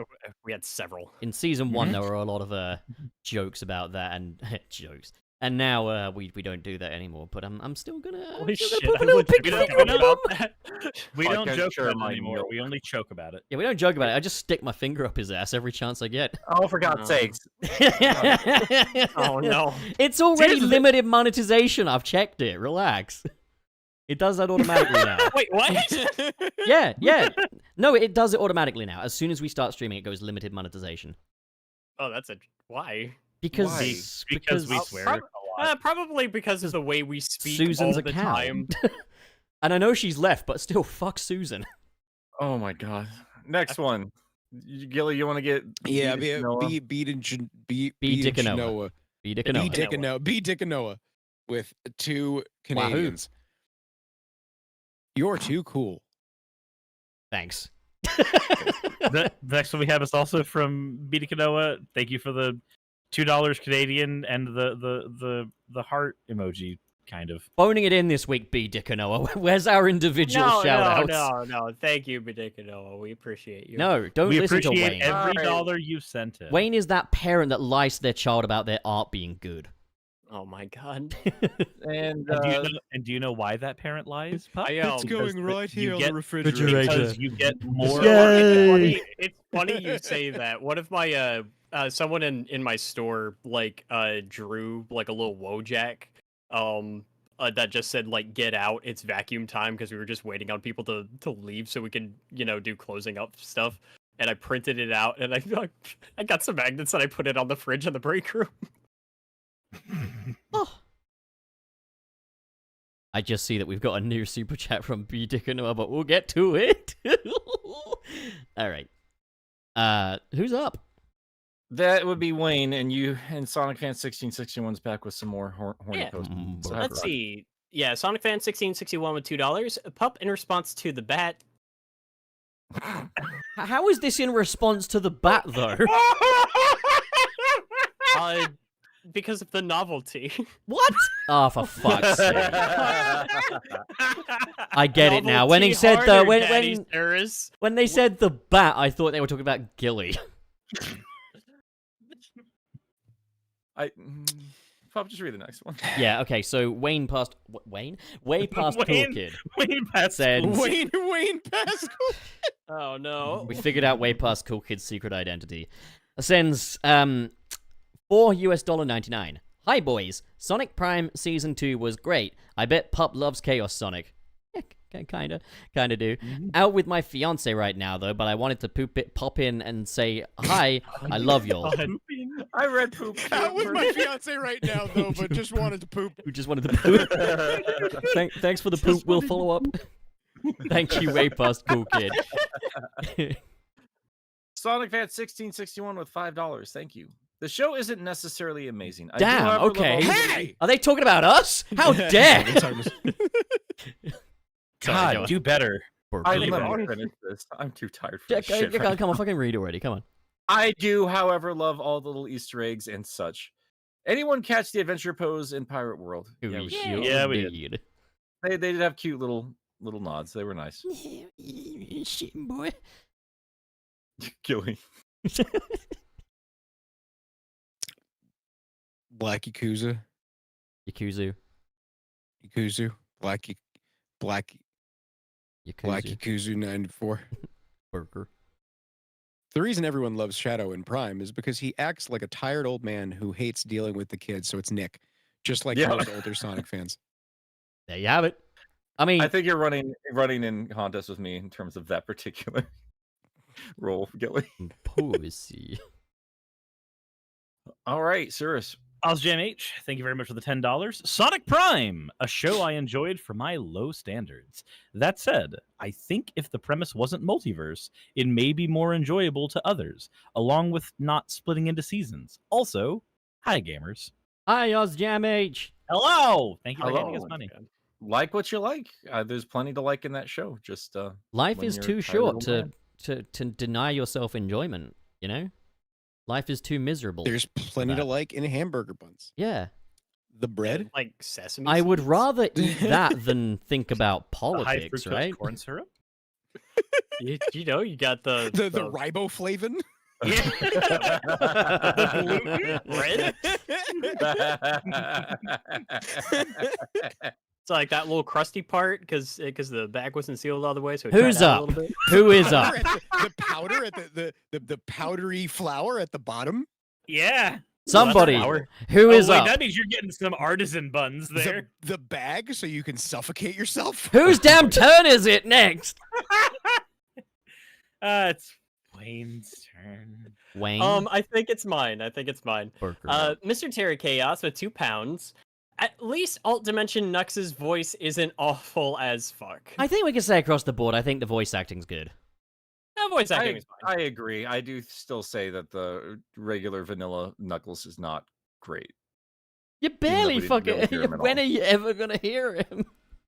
Speaker 4: We had several.
Speaker 1: In season 1, there were a lot of jokes about that and jokes. And now we don't do that anymore. But I'm still gonna.
Speaker 4: Holy
Speaker 1: I'm still
Speaker 4: shit!
Speaker 1: gonna put
Speaker 4: I
Speaker 1: a little
Speaker 4: legit
Speaker 1: pink
Speaker 4: forgot
Speaker 1: finger on the
Speaker 4: about
Speaker 1: bum.
Speaker 4: that.
Speaker 2: We
Speaker 5: Like
Speaker 2: don't
Speaker 5: a
Speaker 2: joke about
Speaker 5: German
Speaker 2: it anymore.
Speaker 5: milk.
Speaker 2: We only choke about it.
Speaker 1: Yeah, we don't joke about it. I just stick my finger up his ass every chance I get.
Speaker 5: Oh, for God's sakes!
Speaker 4: Oh no!
Speaker 1: It's already
Speaker 2: Seriously?
Speaker 1: limited monetization. I've checked it. Relax. It does that automatically now.
Speaker 4: Wait, what?
Speaker 1: Yeah. No, it does it automatically now. As soon as we start streaming, it goes limited monetization.
Speaker 4: Oh, that's why?
Speaker 1: Because
Speaker 5: Why?
Speaker 2: Because we
Speaker 4: I'll
Speaker 2: swear
Speaker 4: prob-
Speaker 2: a lot.
Speaker 4: Probably because of the way we speak
Speaker 1: Susan's
Speaker 4: all
Speaker 1: a
Speaker 4: the
Speaker 1: cow.
Speaker 4: time.
Speaker 1: And I know she's left, but still, fuck Susan.
Speaker 5: Oh my God! Next one, Gilly, you want to get?
Speaker 6: Yeah,
Speaker 5: beat Noah?
Speaker 6: be
Speaker 1: Dick and Noah.
Speaker 6: Noah.
Speaker 1: Be Dick
Speaker 6: Be
Speaker 1: and Noah.
Speaker 6: Dick and Noah. Be Dick and Noah with 2 Canadians. You're too cool.
Speaker 1: Thanks.
Speaker 2: The next one we have is also from Beta Kanoa. Thank you for the $2 Canadian and the heart emoji, kind of.
Speaker 1: Boning it in this week, B. Dick and Noah. Where's our individual shout-outs?
Speaker 4: No. Thank you, Bidikanoa. We appreciate you.
Speaker 1: No, don't
Speaker 2: We
Speaker 1: listen to
Speaker 2: appreciate
Speaker 1: Wayne.
Speaker 2: every
Speaker 5: Alright.
Speaker 2: dollar you sent in.
Speaker 1: Wayne is that parent that lies to their child about their art being good.
Speaker 4: Oh my god.
Speaker 5: And
Speaker 2: And do you know why that parent lies? Pup?
Speaker 4: It's
Speaker 6: going right here on the
Speaker 1: refrigerator.
Speaker 2: Because you get more.
Speaker 4: It's funny you say that. One of my someone in my store drew like a little Wojak that just said like get out, it's vacuum time, because we were just waiting on people to leave so we can do closing up stuff. And I printed it out and I got some magnets and I put it on the fridge in the break room.
Speaker 1: Oh. I just see that we've got a new super chat from B. Dick and Noah, but we'll get to it. All right. Who's up?
Speaker 5: that would be Wayne, and you and Sonic Fan 1661's back with some more horny
Speaker 4: Yeah.
Speaker 5: posts. So
Speaker 1: Let's
Speaker 5: have
Speaker 4: Let's
Speaker 5: fun.
Speaker 4: see. Yeah, Sonic Fan 1661 with $2. Pup in response to the bat.
Speaker 1: How is this in response to the bat, though?
Speaker 4: Because of the novelty.
Speaker 1: What? Oh, for fuck's sake. I get it now. When he
Speaker 4: Novelty
Speaker 1: said the
Speaker 4: harder,
Speaker 1: when
Speaker 4: Daddy
Speaker 1: when
Speaker 4: Suris.
Speaker 1: when they said the bat, I thought they were talking about Gilly.
Speaker 5: Pop, just read the next one.
Speaker 1: Yeah. Okay. So Wayne past Wayne way past Cool
Speaker 2: Wayne-
Speaker 1: Kid
Speaker 2: Wayne Pascal.
Speaker 1: said
Speaker 6: Wayne Pascal.
Speaker 4: Oh no.
Speaker 1: we figured out way past Cool Kid's secret identity. Sends $4.99. Hi boys, Sonic Prime Season 2 was great. I bet Pup loves Chaos Sonic. Yeah, kinda do. Out with my fiance right now though, but I wanted to pop in and say hi. I love y'all.
Speaker 5: I read poop.
Speaker 6: Out with my fiance right now, though, but just wanted to poop.
Speaker 1: Who just wanted to poop. Thanks for the poop. We'll follow up. Thank you, way past Cool Kid.
Speaker 5: Sonic Fan 1661 with $5. Thank you. The show isn't necessarily amazing. I do,
Speaker 1: Damn.
Speaker 5: however, love
Speaker 1: Okay.
Speaker 5: all the-
Speaker 6: Hey!
Speaker 1: Are they talking about us? How dare?
Speaker 2: God,
Speaker 1: Sorry,
Speaker 2: do better.
Speaker 5: I'm
Speaker 2: Really
Speaker 5: not
Speaker 2: bad.
Speaker 5: gonna finish this. I'm too tired for this shit.
Speaker 1: Come
Speaker 5: right
Speaker 1: on, fucking read already. Come on.
Speaker 5: I do, however, love all the little Easter eggs and such. Anyone catch the adventure pose in Pirate World? Yeah, we should.
Speaker 2: Yeah, we did.
Speaker 1: did.
Speaker 5: They did have cute little nods. They were nice.
Speaker 1: Shit, boy.
Speaker 5: Gilly.
Speaker 6: Black Yakuza.
Speaker 1: Yakuzu.
Speaker 6: Black Yakuza 94.
Speaker 1: Burger.
Speaker 6: The reason everyone loves Shadow in Prime is because he acts like a tired old man who hates dealing with the kids, so it's Nick. Just like
Speaker 5: Yeah.
Speaker 6: most older Sonic fans.
Speaker 1: There you have it. I mean,
Speaker 5: I think you're running in contest with me in terms of that particular role, Gilly.
Speaker 1: pussy.
Speaker 5: All right, Suris.
Speaker 2: Ozjam H, thank you very much for the $10. Sonic Prime, a show I enjoyed for my low standards. That said, I think if the premise wasn't Multiverse, it may be more enjoyable to others, along with not splitting into seasons. Also, hi gamers.
Speaker 1: Hi, Ozjam H.
Speaker 2: Hello! Thank you for handing us
Speaker 5: Hello.
Speaker 2: money.
Speaker 5: Like what you like. There's plenty to like in that show. Just
Speaker 1: Life
Speaker 5: when
Speaker 1: is
Speaker 5: you're
Speaker 1: too
Speaker 5: a tired
Speaker 1: short
Speaker 5: old
Speaker 1: to,
Speaker 5: man.
Speaker 1: to deny yourself enjoyment, you know? Life is too miserable.
Speaker 6: There's plenty to
Speaker 1: that.
Speaker 6: like in hamburger buns.
Speaker 1: Yeah.
Speaker 6: The bread.
Speaker 4: Like sesame.
Speaker 1: I would
Speaker 4: seeds?
Speaker 1: rather eat that than think about
Speaker 2: The high
Speaker 1: politics,
Speaker 2: fructose
Speaker 1: right?
Speaker 2: corn syrup?
Speaker 4: You know, you got the
Speaker 6: The riboflavin.
Speaker 2: Yeah.
Speaker 4: The blue red. It's like that little crusty part because the bag wasn't sealed all the way. So it
Speaker 1: Who's
Speaker 4: dried out
Speaker 1: up?
Speaker 4: a little bit.
Speaker 1: Who is up?
Speaker 6: The powder at the powdery flour at the bottom.
Speaker 2: Yeah.
Speaker 1: Somebody.
Speaker 4: flour.
Speaker 1: Who is
Speaker 2: wait,
Speaker 1: up?
Speaker 2: that means you're getting some artisan buns there.
Speaker 6: The bag so you can suffocate yourself.
Speaker 1: Whose damn turn is it next?
Speaker 2: It's Wayne's turn.
Speaker 1: Wayne.
Speaker 4: I think it's mine.
Speaker 1: Burger.
Speaker 4: Mr. Terry Chaos with £2. At least Alt Dimension Nux's voice isn't awful as fuck.
Speaker 1: I think we can say across the board, I think the voice acting's good.
Speaker 4: That voice acting is fine.
Speaker 5: I agree. I do still say that the regular vanilla Knuckles is not great.
Speaker 1: You barely
Speaker 5: though we didn't
Speaker 1: fucking.
Speaker 5: hear him at
Speaker 1: When
Speaker 5: all.
Speaker 1: are you ever gonna hear him?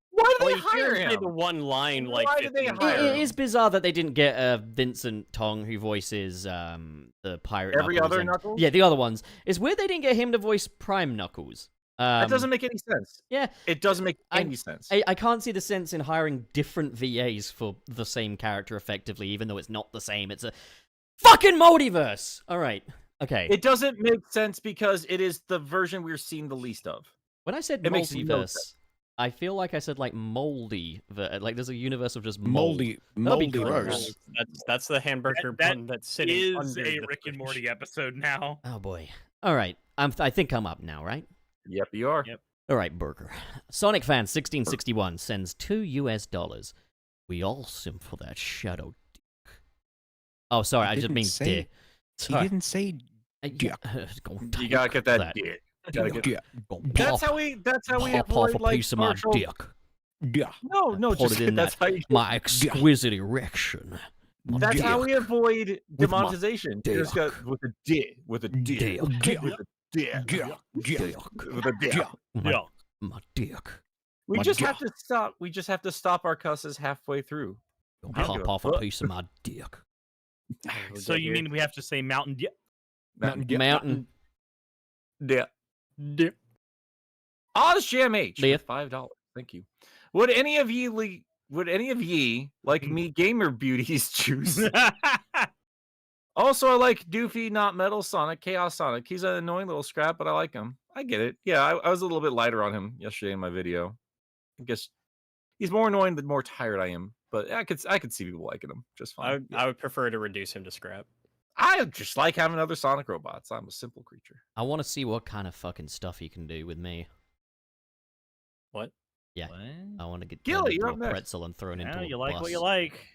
Speaker 5: Why did
Speaker 4: Well,
Speaker 5: they
Speaker 4: you hear
Speaker 5: hire
Speaker 4: him say
Speaker 5: him?
Speaker 4: the one line like
Speaker 5: Why did they
Speaker 4: 15
Speaker 5: hire
Speaker 4: times.
Speaker 1: It is bizarre that they didn't get Vincent Tong, who voices the pirate.
Speaker 5: Every
Speaker 1: Knuckles
Speaker 5: other
Speaker 1: and-
Speaker 5: Knuckles?
Speaker 1: Yeah, the other ones. It's weird they didn't get him to voice Prime Knuckles.
Speaker 5: That doesn't make any sense.
Speaker 1: Yeah,
Speaker 5: It doesn't make
Speaker 1: I-
Speaker 5: any sense.
Speaker 1: I can't see the sense in hiring different VAs for the same character effectively, even though it's not the same. It's a fucking multiverse. All right, okay.
Speaker 5: It doesn't make sense because it is the version we're seeing the least of.
Speaker 1: When I said
Speaker 5: it makes no
Speaker 1: multiverse,
Speaker 5: sense.
Speaker 1: I feel like I said like moldy. Like there's a universe of just mold.
Speaker 6: Moldy.
Speaker 1: That'd be
Speaker 6: Moldy
Speaker 1: gross.
Speaker 4: That's the hamburger
Speaker 2: That
Speaker 4: bun that's sitting
Speaker 2: Is
Speaker 4: under
Speaker 2: a
Speaker 4: the
Speaker 2: Rick and
Speaker 4: fridge.
Speaker 2: Morty episode now.
Speaker 1: Oh boy. All right. I think I'm up now, right?
Speaker 5: Yep, you are.
Speaker 2: Yep.
Speaker 1: All right, Burger. Sonic fan 1661 sends $2. We all simp for that shadow dick. Oh, sorry,
Speaker 6: He
Speaker 1: I just
Speaker 6: didn't
Speaker 1: mean
Speaker 6: say-
Speaker 1: dick.
Speaker 6: He didn't say
Speaker 1: Yeah.
Speaker 5: You gotta get that dick. Gotta get-
Speaker 6: yeah.
Speaker 5: That's how we
Speaker 1: pop
Speaker 5: avoid
Speaker 1: off a
Speaker 5: like
Speaker 1: piece of my
Speaker 5: partial-
Speaker 1: dick.
Speaker 6: Yeah.
Speaker 5: No,
Speaker 1: Put
Speaker 5: just
Speaker 1: it in
Speaker 5: that's how you.
Speaker 1: My exquisite erection. My
Speaker 5: That's how
Speaker 1: dick.
Speaker 5: we avoid
Speaker 1: With my
Speaker 5: demonetization. You just
Speaker 1: dick.
Speaker 5: got with a dick, with a dick,
Speaker 1: Dick.
Speaker 5: with a dick,
Speaker 6: Yeah.
Speaker 1: Dick.
Speaker 5: with a dick.
Speaker 1: My,
Speaker 2: Yeah.
Speaker 1: my dick.
Speaker 5: We
Speaker 6: My
Speaker 5: just
Speaker 6: dick.
Speaker 5: have to stop. We just have to stop our cusses halfway through.
Speaker 1: Don't
Speaker 5: I don't
Speaker 1: pop
Speaker 5: give a
Speaker 1: off a
Speaker 5: fuck.
Speaker 1: piece of my dick.
Speaker 2: So you mean we have to say Mountain Dew?
Speaker 1: Mountain.
Speaker 5: Yeah. OzJam H
Speaker 1: Yeah.
Speaker 5: with $5. Thank you. Would any of ye like me gamer beauties choose? Also, I like Doofy, not Metal Sonic, Chaos Sonic. He's an annoying little scrap, but I like him. I get it. Yeah, I was a little bit lighter on him yesterday in my video. I guess he's more annoying the more tired I am. But I could see people liking him just fine.
Speaker 4: I would prefer to reduce him to scrap.
Speaker 5: I just like having other Sonic robots. I'm a simple creature.
Speaker 1: I want to see what kind of fucking stuff you can do with me.
Speaker 4: What?
Speaker 1: Yeah.
Speaker 2: What?
Speaker 1: I want to get
Speaker 5: Gilly,
Speaker 1: turned
Speaker 5: you're
Speaker 1: into
Speaker 5: up
Speaker 1: a
Speaker 5: next.
Speaker 1: pretzel and thrown into
Speaker 2: Yeah,
Speaker 1: a
Speaker 2: you like
Speaker 1: bus.
Speaker 2: what you like.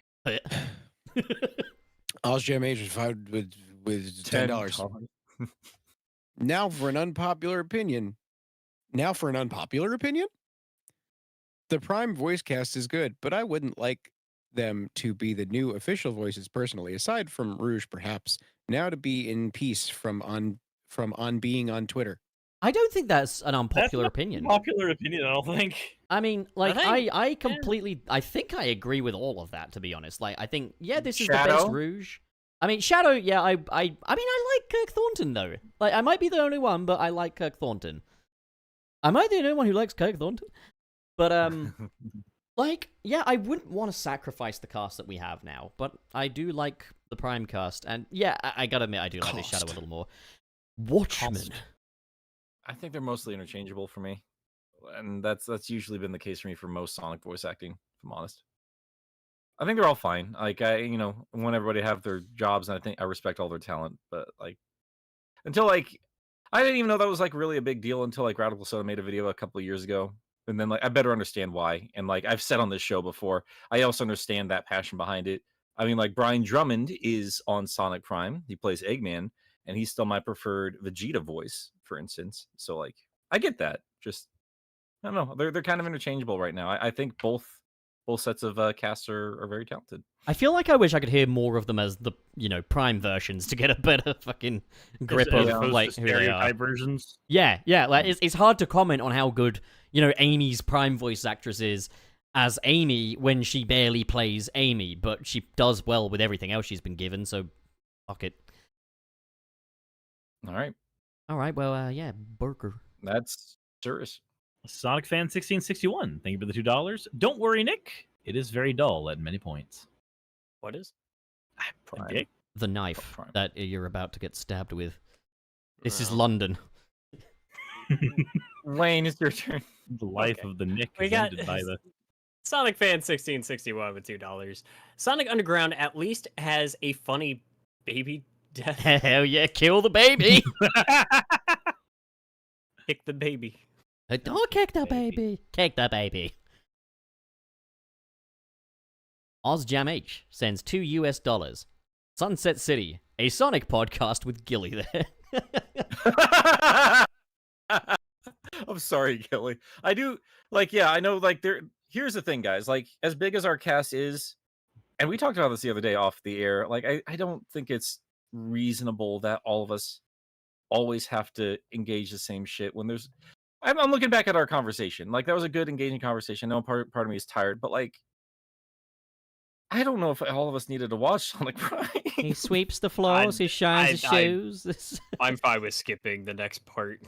Speaker 6: OzJam Age is $5 with $10. Now for an unpopular opinion. The Prime voice cast is good, but I wouldn't like them to be the new official voices personally, aside from Rouge perhaps, now to be in peace from on being on Twitter.
Speaker 1: I don't think that's an unpopular
Speaker 2: not
Speaker 1: opinion.
Speaker 2: Popular opinion, I don't think.
Speaker 1: I mean, like,
Speaker 4: think-
Speaker 1: I completely, I think I agree with all of that, to be honest. Like, I think, yeah, this is the
Speaker 5: Shadow?
Speaker 1: best Rouge. I mean, Shadow, yeah, I mean, I like Kirk Thornton, though. Like, I might be the only one, but I like Kirk Thornton. I might be the only one who likes Kirk Thornton. But, like, yeah, I wouldn't want to sacrifice the cast that we have now, but I do like the Prime cast, and yeah, I gotta admit, I do like this Shadow a little more. Watchmen.
Speaker 5: I think they're mostly interchangeable for me, and that's usually been the case for me for most Sonic voice acting. If I'm honest, I think they're all fine. Like I want everybody to have their jobs, and I think I respect all their talent. But like, until like, I didn't even know that was like really a big deal until like Radical Soda made a video a couple of years ago, and then like I better understand why. And like I've said on this show before, I also understand that passion behind it. I mean, like Brian Drummond is on Sonic Prime. He plays Eggman, and he's still my preferred Vegeta voice, for instance. So like, I get that. Just I don't know. They're kind of interchangeable right now. I think both sets of casts are very talented.
Speaker 1: I feel like I wish I could hear more of them as the, Prime versions to get a better fucking grip
Speaker 2: As
Speaker 1: of,
Speaker 2: opposed
Speaker 1: like,
Speaker 2: to
Speaker 1: who they are.
Speaker 2: stereotype versions.
Speaker 1: Yeah, like, it's hard to comment on how good, Amy's Prime voice actress is as Amy when she barely plays Amy, but she does well with everything else she's been given, so fuck it.
Speaker 5: All right,
Speaker 1: Well, yeah, Burger.
Speaker 5: that's Suris.
Speaker 2: Sonic fan 1661. Thank you for the $2. Don't worry, Nick. It is very dull at many points.
Speaker 4: What is?
Speaker 5: Prime.
Speaker 2: Dick?
Speaker 1: the knife
Speaker 5: Prime.
Speaker 1: that you're about to get stabbed with. This is
Speaker 4: Well.
Speaker 1: London.
Speaker 5: Wayne, it's your turn.
Speaker 2: The life
Speaker 4: Okay.
Speaker 2: of the Nick
Speaker 4: We
Speaker 2: is
Speaker 4: got
Speaker 2: ended by the.
Speaker 4: Sonic Fan 1661 with $2. Sonic Underground at least has a funny baby death.
Speaker 1: Hell yeah, kill the baby!
Speaker 4: Kick the baby.
Speaker 1: Don't kick the baby. Kick the baby. OzJam H sends $2. Sunset City, a Sonic podcast with Gilly there.
Speaker 5: I'm sorry, Kelly. I do I know here's the thing, guys. Like, as big as our cast is, and we talked about this the other day off the air, like I don't think it's reasonable that all of us always have to engage the same shit when there's I'm looking back at our conversation. Like, that was a good engaging conversation. I know part of me is tired, but like I don't know if all of us needed to watch Sonic Prime.
Speaker 1: He sweeps the floors, he shines his shoes.
Speaker 4: I'm fine with skipping the next part.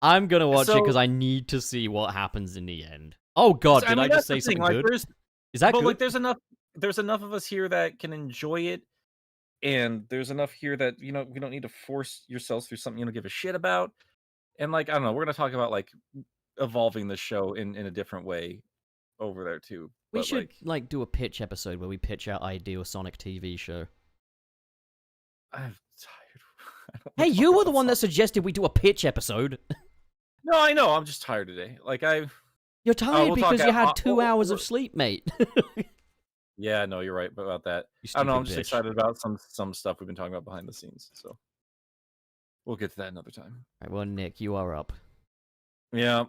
Speaker 1: I'm gonna watch it
Speaker 5: So-
Speaker 1: because I need to see what happens in the end. Oh god, did I just
Speaker 5: that's the
Speaker 1: say something
Speaker 5: thing,
Speaker 1: good? Is that
Speaker 5: but
Speaker 1: good?
Speaker 5: like there's enough of us here that can enjoy it, and there's enough here that we don't need to force yourselves through something you don't give a shit about. And like, I don't know, we're gonna talk about like evolving the show in a different way over there too.
Speaker 1: We
Speaker 5: But,
Speaker 1: should like do a pitch episode where we pitch our ideal Sonic TV show.
Speaker 5: I'm tired. I don't
Speaker 1: Hey,
Speaker 5: wanna
Speaker 1: you
Speaker 5: talk
Speaker 1: were the
Speaker 5: about
Speaker 1: one that
Speaker 5: Sonic.
Speaker 1: suggested we do a pitch episode.
Speaker 5: No, I know. I'm just tired today. Like
Speaker 1: You're tired
Speaker 5: we'll talk
Speaker 1: because you had
Speaker 5: out-
Speaker 1: 2 hours of sleep, mate.
Speaker 5: yeah, no, you're right about that.
Speaker 1: You
Speaker 5: I don't know. I'm
Speaker 1: stupid
Speaker 5: just
Speaker 1: bitch.
Speaker 5: excited about some stuff we've been talking about behind the scenes. So we'll get to that another time.
Speaker 1: Right, well, Nick, you are up.
Speaker 5: Yeah.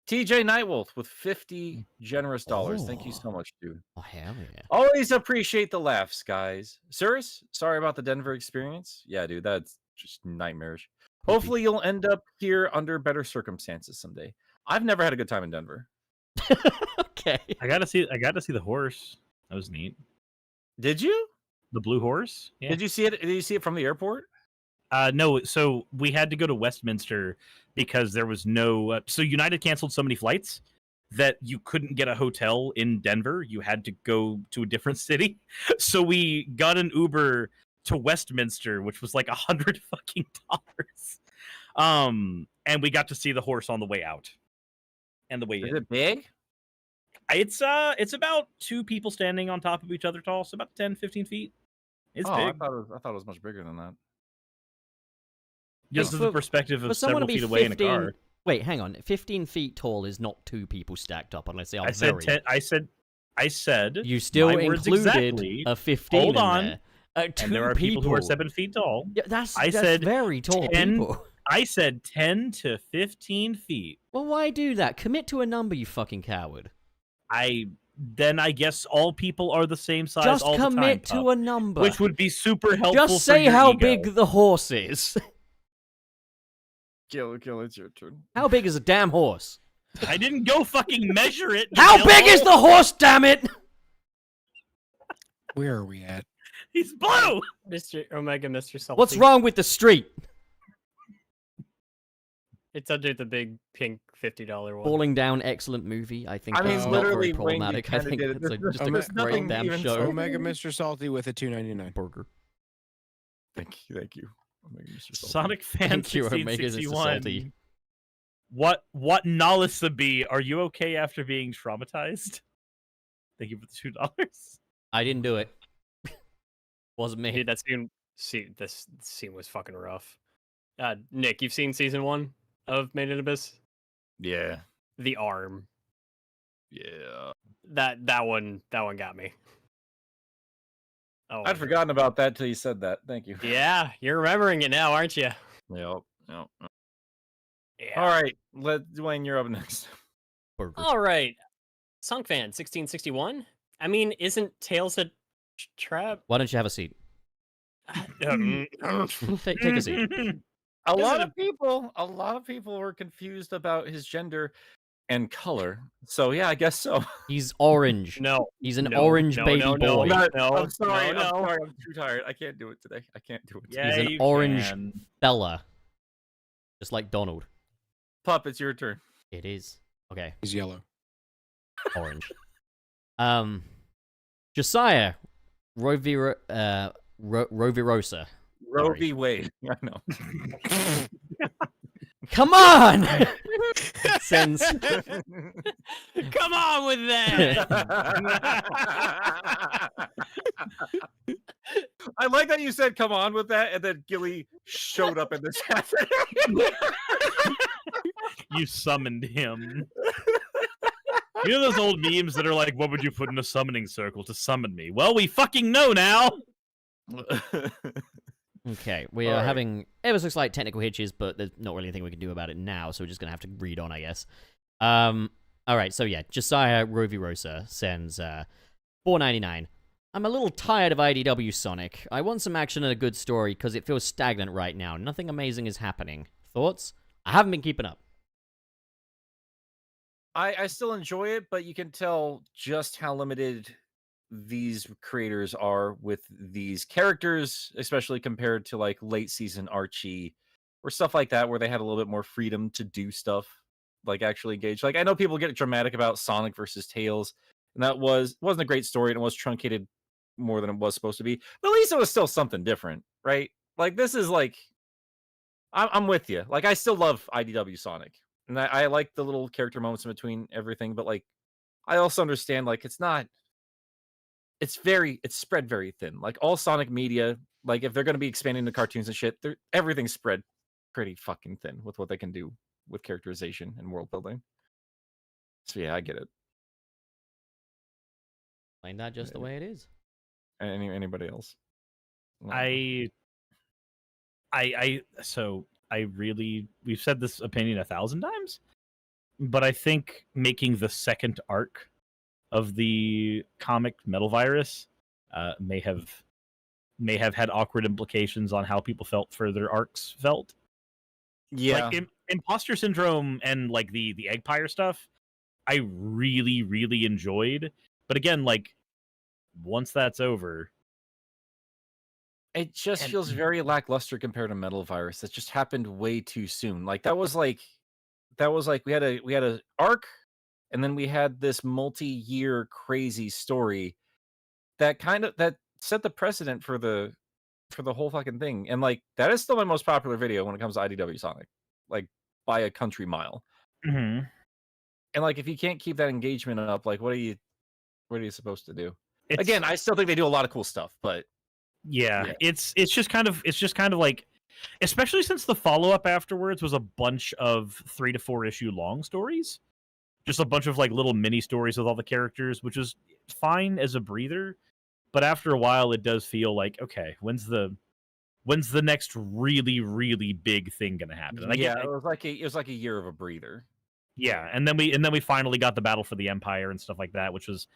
Speaker 5: TJ Nightwolf with 50 generous dollars. Thank you
Speaker 1: Oh.
Speaker 5: so much, dude.
Speaker 1: Oh, hell yeah.
Speaker 5: Always appreciate the laughs, guys. Suris, sorry about the Denver experience. Yeah, dude, that's just nightmarish. Hopefully you'll end up here under better circumstances someday. I've never had a good time in Denver.
Speaker 1: Okay.
Speaker 2: I got to see the horse. That was neat.
Speaker 5: Did you?
Speaker 2: The blue horse. Yeah.
Speaker 5: Did you see it? Did you see it from the airport?
Speaker 2: No, so we had to go to Westminster because there was no. So United canceled so many flights that you couldn't get a hotel in Denver. You had to go to a different city. So we got an Uber to Westminster, which was like $100 fucking dollars. And we got to see the horse on the way out and the way
Speaker 5: Is
Speaker 2: in.
Speaker 5: it big?
Speaker 2: It's about two people standing on top of each other tall, so about 10, 15 feet. It's
Speaker 5: I
Speaker 2: big.
Speaker 5: thought it was much bigger than that.
Speaker 2: Just
Speaker 1: Hey,
Speaker 2: as the
Speaker 1: for-
Speaker 2: perspective
Speaker 1: For
Speaker 2: of
Speaker 1: someone
Speaker 2: several
Speaker 1: to be
Speaker 2: feet away in a
Speaker 1: 15...
Speaker 2: car.
Speaker 1: Wait, hang on. 15 feet tall is not two people stacked up unless they are
Speaker 2: I said
Speaker 1: very...
Speaker 2: 10, I said
Speaker 1: You still
Speaker 2: my words
Speaker 1: included
Speaker 2: exactly.
Speaker 1: a 15
Speaker 2: Hold
Speaker 1: in
Speaker 2: on.
Speaker 1: there. Two
Speaker 2: And there are people who are 7 feet tall.
Speaker 1: Yeah, that's
Speaker 2: I said
Speaker 1: very tall
Speaker 2: 10
Speaker 1: people.
Speaker 2: I said 10 to 15 feet.
Speaker 1: Well, why do that? Commit to a number, you fucking coward.
Speaker 2: I guess all people are the same size
Speaker 1: Just
Speaker 2: all the time.
Speaker 1: commit to
Speaker 2: Pup,
Speaker 1: a number.
Speaker 2: which would be super helpful.
Speaker 1: Just
Speaker 2: for
Speaker 1: say
Speaker 2: your
Speaker 1: how
Speaker 2: ego.
Speaker 1: big the horse is.
Speaker 5: Kill, it's your turn.
Speaker 1: How big is a damn horse?
Speaker 2: I didn't go fucking measure it.
Speaker 1: How
Speaker 2: you
Speaker 1: big is
Speaker 2: know?
Speaker 1: the horse, damn it?
Speaker 6: Where are we at?
Speaker 2: He's blue.
Speaker 4: Mr. Omega, Mr. Salty.
Speaker 1: What's wrong with the street?
Speaker 4: It's under the big pink $50 one.
Speaker 1: Falling Down, excellent movie. I think
Speaker 5: I mean,
Speaker 1: that's not
Speaker 5: literally,
Speaker 1: very
Speaker 5: Wayne, you
Speaker 1: problematic. I
Speaker 5: kinda
Speaker 1: think
Speaker 5: did it.
Speaker 1: it's just a
Speaker 6: There's
Speaker 1: great
Speaker 5: nothing
Speaker 1: damn
Speaker 5: even
Speaker 1: show.
Speaker 5: so-
Speaker 6: Omega Mr. Salty with a $2.99
Speaker 1: Burger.
Speaker 5: Thank you. Omega Mr. Salty.
Speaker 2: Sonic fan
Speaker 1: Thank you, Omega Mr.
Speaker 2: 1661.
Speaker 1: Salty.
Speaker 2: What Nalisabi, are you okay after being traumatized? Thank you for the $2.
Speaker 1: I didn't do it. Wasn't me.
Speaker 4: Dude, that this scene was fucking rough. Nick, you've seen season 1 of Made in Abyss?
Speaker 5: Yeah.
Speaker 4: The arm.
Speaker 5: Yeah.
Speaker 4: That one got me. Oh,
Speaker 5: I'd forgotten about that till you said that. Thank you.
Speaker 4: Yeah, you're remembering it now, aren't you?
Speaker 5: Yep.
Speaker 4: Yeah.
Speaker 5: All right. Dwayne, you're up next.
Speaker 1: Burger.
Speaker 4: All right. Sonic fan 1661. I mean, isn't Tails a trap?
Speaker 1: Why don't you have a seat? Take a seat.
Speaker 5: A lot of people were confused about his gender and color. So yeah, I guess so.
Speaker 1: He's orange.
Speaker 4: No.
Speaker 1: He's an
Speaker 4: No,
Speaker 1: orange
Speaker 4: no,
Speaker 1: baby
Speaker 4: no,
Speaker 1: boy.
Speaker 4: no.
Speaker 5: I'm sorry.
Speaker 4: no.
Speaker 5: I'm sorry. I'm too tired. I can't do it today. I can't do it. Today.
Speaker 2: Yeah,
Speaker 1: He's an
Speaker 2: you
Speaker 1: orange
Speaker 2: can.
Speaker 1: fella. Just like Donald.
Speaker 5: Pup, it's your turn.
Speaker 1: It is. Okay,
Speaker 6: He's yellow.
Speaker 1: orange. Josiah Rovirosa.
Speaker 5: Roe v. Wade. I know.
Speaker 1: Come on! Sends.
Speaker 4: Come on with that.
Speaker 5: I like that you said "come on" with that, and then Gilly showed up in the chat.
Speaker 2: You summoned him. You know those old memes that are like, "What would you put in a summoning circle to summon me?" Well, we fucking know now.
Speaker 1: Okay, we are having ever so slight technical hitches, but there's not really anything we can do about it now, so we're just gonna have to read on, I guess. All right, so yeah, Josiah Rovirosa sends $4.99. I'm a little tired of IDW Sonic. I want some action and a good story because it feels stagnant right now. Nothing amazing is happening. Thoughts? I haven't been keeping up.
Speaker 5: I still enjoy it, but you can tell just how limited these creators are with these characters, especially compared to like late season Archie or stuff like that, where they had a little bit more freedom to do stuff, like actually engage. Like I know people get dramatic about Sonic versus Tails, and that wasn't a great story, and it was truncated more than it was supposed to be. But at least it was still something different, right? Like this is like, I'm with you. Like I still love IDW Sonic, and I like the little character moments in between everything. But like, I also understand like it's spread very thin. Like all Sonic media, like if they're going to be expanding the cartoons and shit, everything's spread pretty fucking thin with what they can do with characterization and world building. So yeah, I get it.
Speaker 1: Explain that just the way it is.
Speaker 5: Anybody else?
Speaker 2: So I really, we've said this opinion 1,000 times, but I think making the second arc of the comic Metal Virus may have had awkward implications on how people felt for their arcs felt.
Speaker 5: Yeah,
Speaker 2: like Imposter Syndrome and like the Eggpire stuff, I really, really enjoyed. But again, like once that's over,
Speaker 5: it just feels very lackluster compared to Metal Virus. That just happened way too soon. Like that was like we had a arc, and then we had this multi-year crazy story that set the precedent for the whole fucking thing. And like that is still my most popular video when it comes to IDW Sonic, like by a country mile.
Speaker 2: mm-hmm.
Speaker 5: And like if you can't keep that engagement up, like what are you supposed to do? Again, I still think they do a lot of cool stuff, but
Speaker 2: yeah. it's just kind of like, especially since the follow-up afterwards was a bunch of 3 to 4 issue long stories, just a bunch of like little mini stories with all the characters, which is fine as a breather, but after a while it does feel like, okay, when's the next really, really big thing gonna happen? And
Speaker 5: it was like a year of a breather.
Speaker 2: Yeah, and then we finally got the Battle for the Empire and stuff like that, which was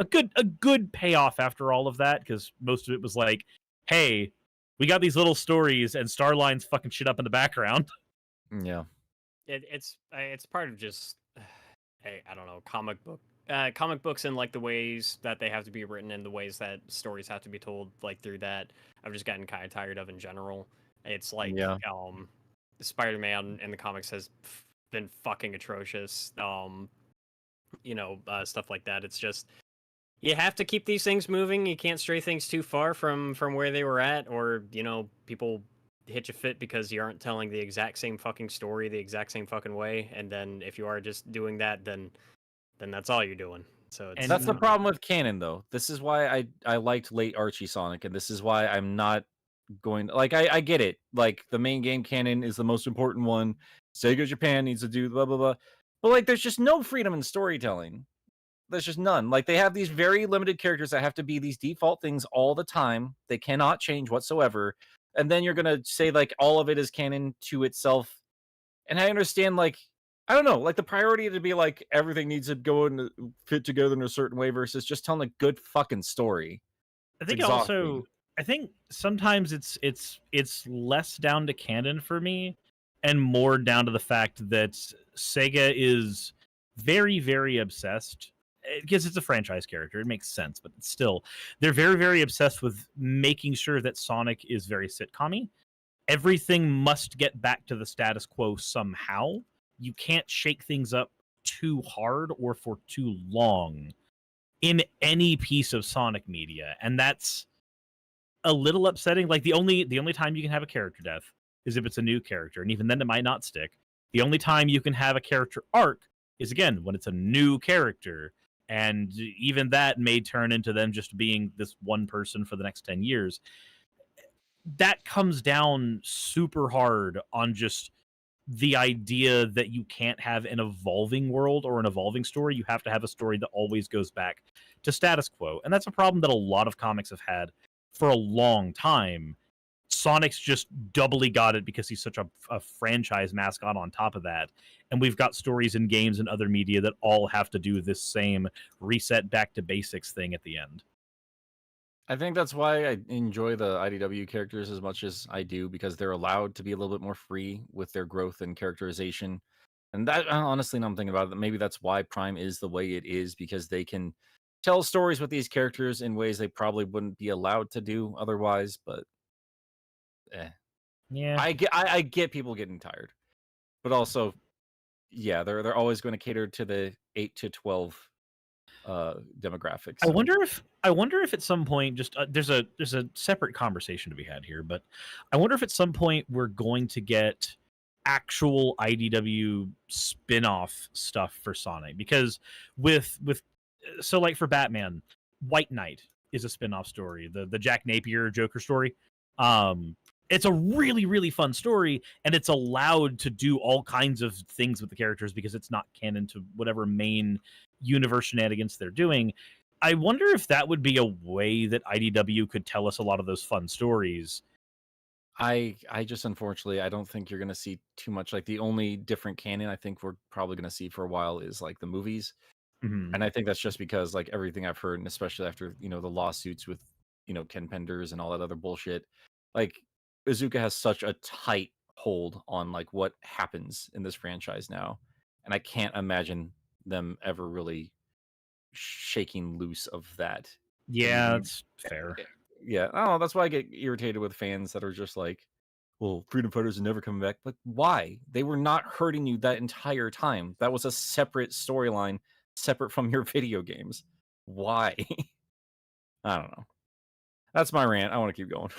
Speaker 2: a good payoff after all of that, because most of it was like, hey, we got these little stories and Starline's fucking shit up in the background.
Speaker 5: Yeah,
Speaker 4: it's part of just I don't know, comic books and like the ways that they have to be written and the ways that stories have to be told, like through that I've just gotten kind of tired of in general. It's like Spider-Man in the comics has been fucking atrocious. Stuff like that. It's just, you have to keep these things moving. You can't stray things too far from where they were at, or people hit you fit because you aren't telling the exact same fucking story the exact same fucking way. And then if you are just doing that, then that's all you're doing. So
Speaker 5: that's the problem with canon, though. This is why I liked late Archie Sonic, and this is why I'm not going to, like, I get it. Like, the main game canon is the most important one. Sega Japan needs to do blah, blah, blah. But, like, there's just no freedom in storytelling. There's just none. Like, they have these very limited characters that have to be these default things all the time. They cannot change whatsoever. And then you're going to say, like, all of it is canon to itself. And I understand, like, I don't know, like the priority to be like everything needs to go and fit together in a certain way versus just telling a good fucking story.
Speaker 2: I think sometimes it's less down to canon for me and more down to the fact that Sega is very, very obsessed, because it's a franchise character. It makes sense, but still, they're very, very obsessed with making sure that Sonic is very sitcom-y. Everything must get back to the status quo somehow. You can't shake things up too hard or for too long in any piece of Sonic media. And that's a little upsetting. Like the only time you can have a character death is if it's a new character, and even then it might not stick. The only time you can have a character arc is again when it's a new character, and even that may turn into them just being this one person for the next 10 years. That comes down super hard on just the idea that you can't have an evolving world or an evolving story. You have to have a story that always goes back to status quo. And that's a problem that a lot of comics have had for a long time. Sonic's just doubly got it because he's such a franchise mascot on top of that. And we've got stories in games and other media that all have to do this same reset back to basics thing at the end.
Speaker 5: I think that's why I enjoy the IDW characters as much as I do, because they're allowed to be a little bit more free with their growth and characterization. And that, honestly, now I'm thinking about it, maybe that's why Prime is the way it is, because they can tell stories with these characters in ways they probably wouldn't be allowed to do otherwise. But
Speaker 2: Yeah,
Speaker 5: I get people getting tired, but also, they're always going to cater to the 8 to 12 demographics.
Speaker 2: I wonder if at some point, just there's a separate conversation to be had here, but I wonder if at some point we're going to get actual IDW spin-off stuff for Sonic, because so like for Batman, White Knight is a spin-off story, the Jack Napier Joker story. It's a really, really fun story, and it's allowed to do all kinds of things with the characters because it's not canon to whatever main universe shenanigans they're doing. I wonder if that would be a way that IDW could tell us a lot of those fun stories.
Speaker 5: I just, unfortunately, I don't think you're going to see too much. Like, the only different canon I think we're probably going to see for a while is like the movies.
Speaker 2: Mm-hmm.
Speaker 5: And I think that's just because, like, everything I've heard, and especially after, the lawsuits with, Ken Penders and all that other bullshit, like, Izuka has such a tight hold on, like, what happens in this franchise now. And I can't imagine them ever really shaking loose of that.
Speaker 2: Yeah, that's fair.
Speaker 5: Yeah, I don't know. That's why I get irritated with fans that are just like, well, Freedom Fighters are never coming back. But why? They were not hurting you that entire time. That was a separate storyline, separate from your video games. Why? I don't know. That's my rant. I want to keep going.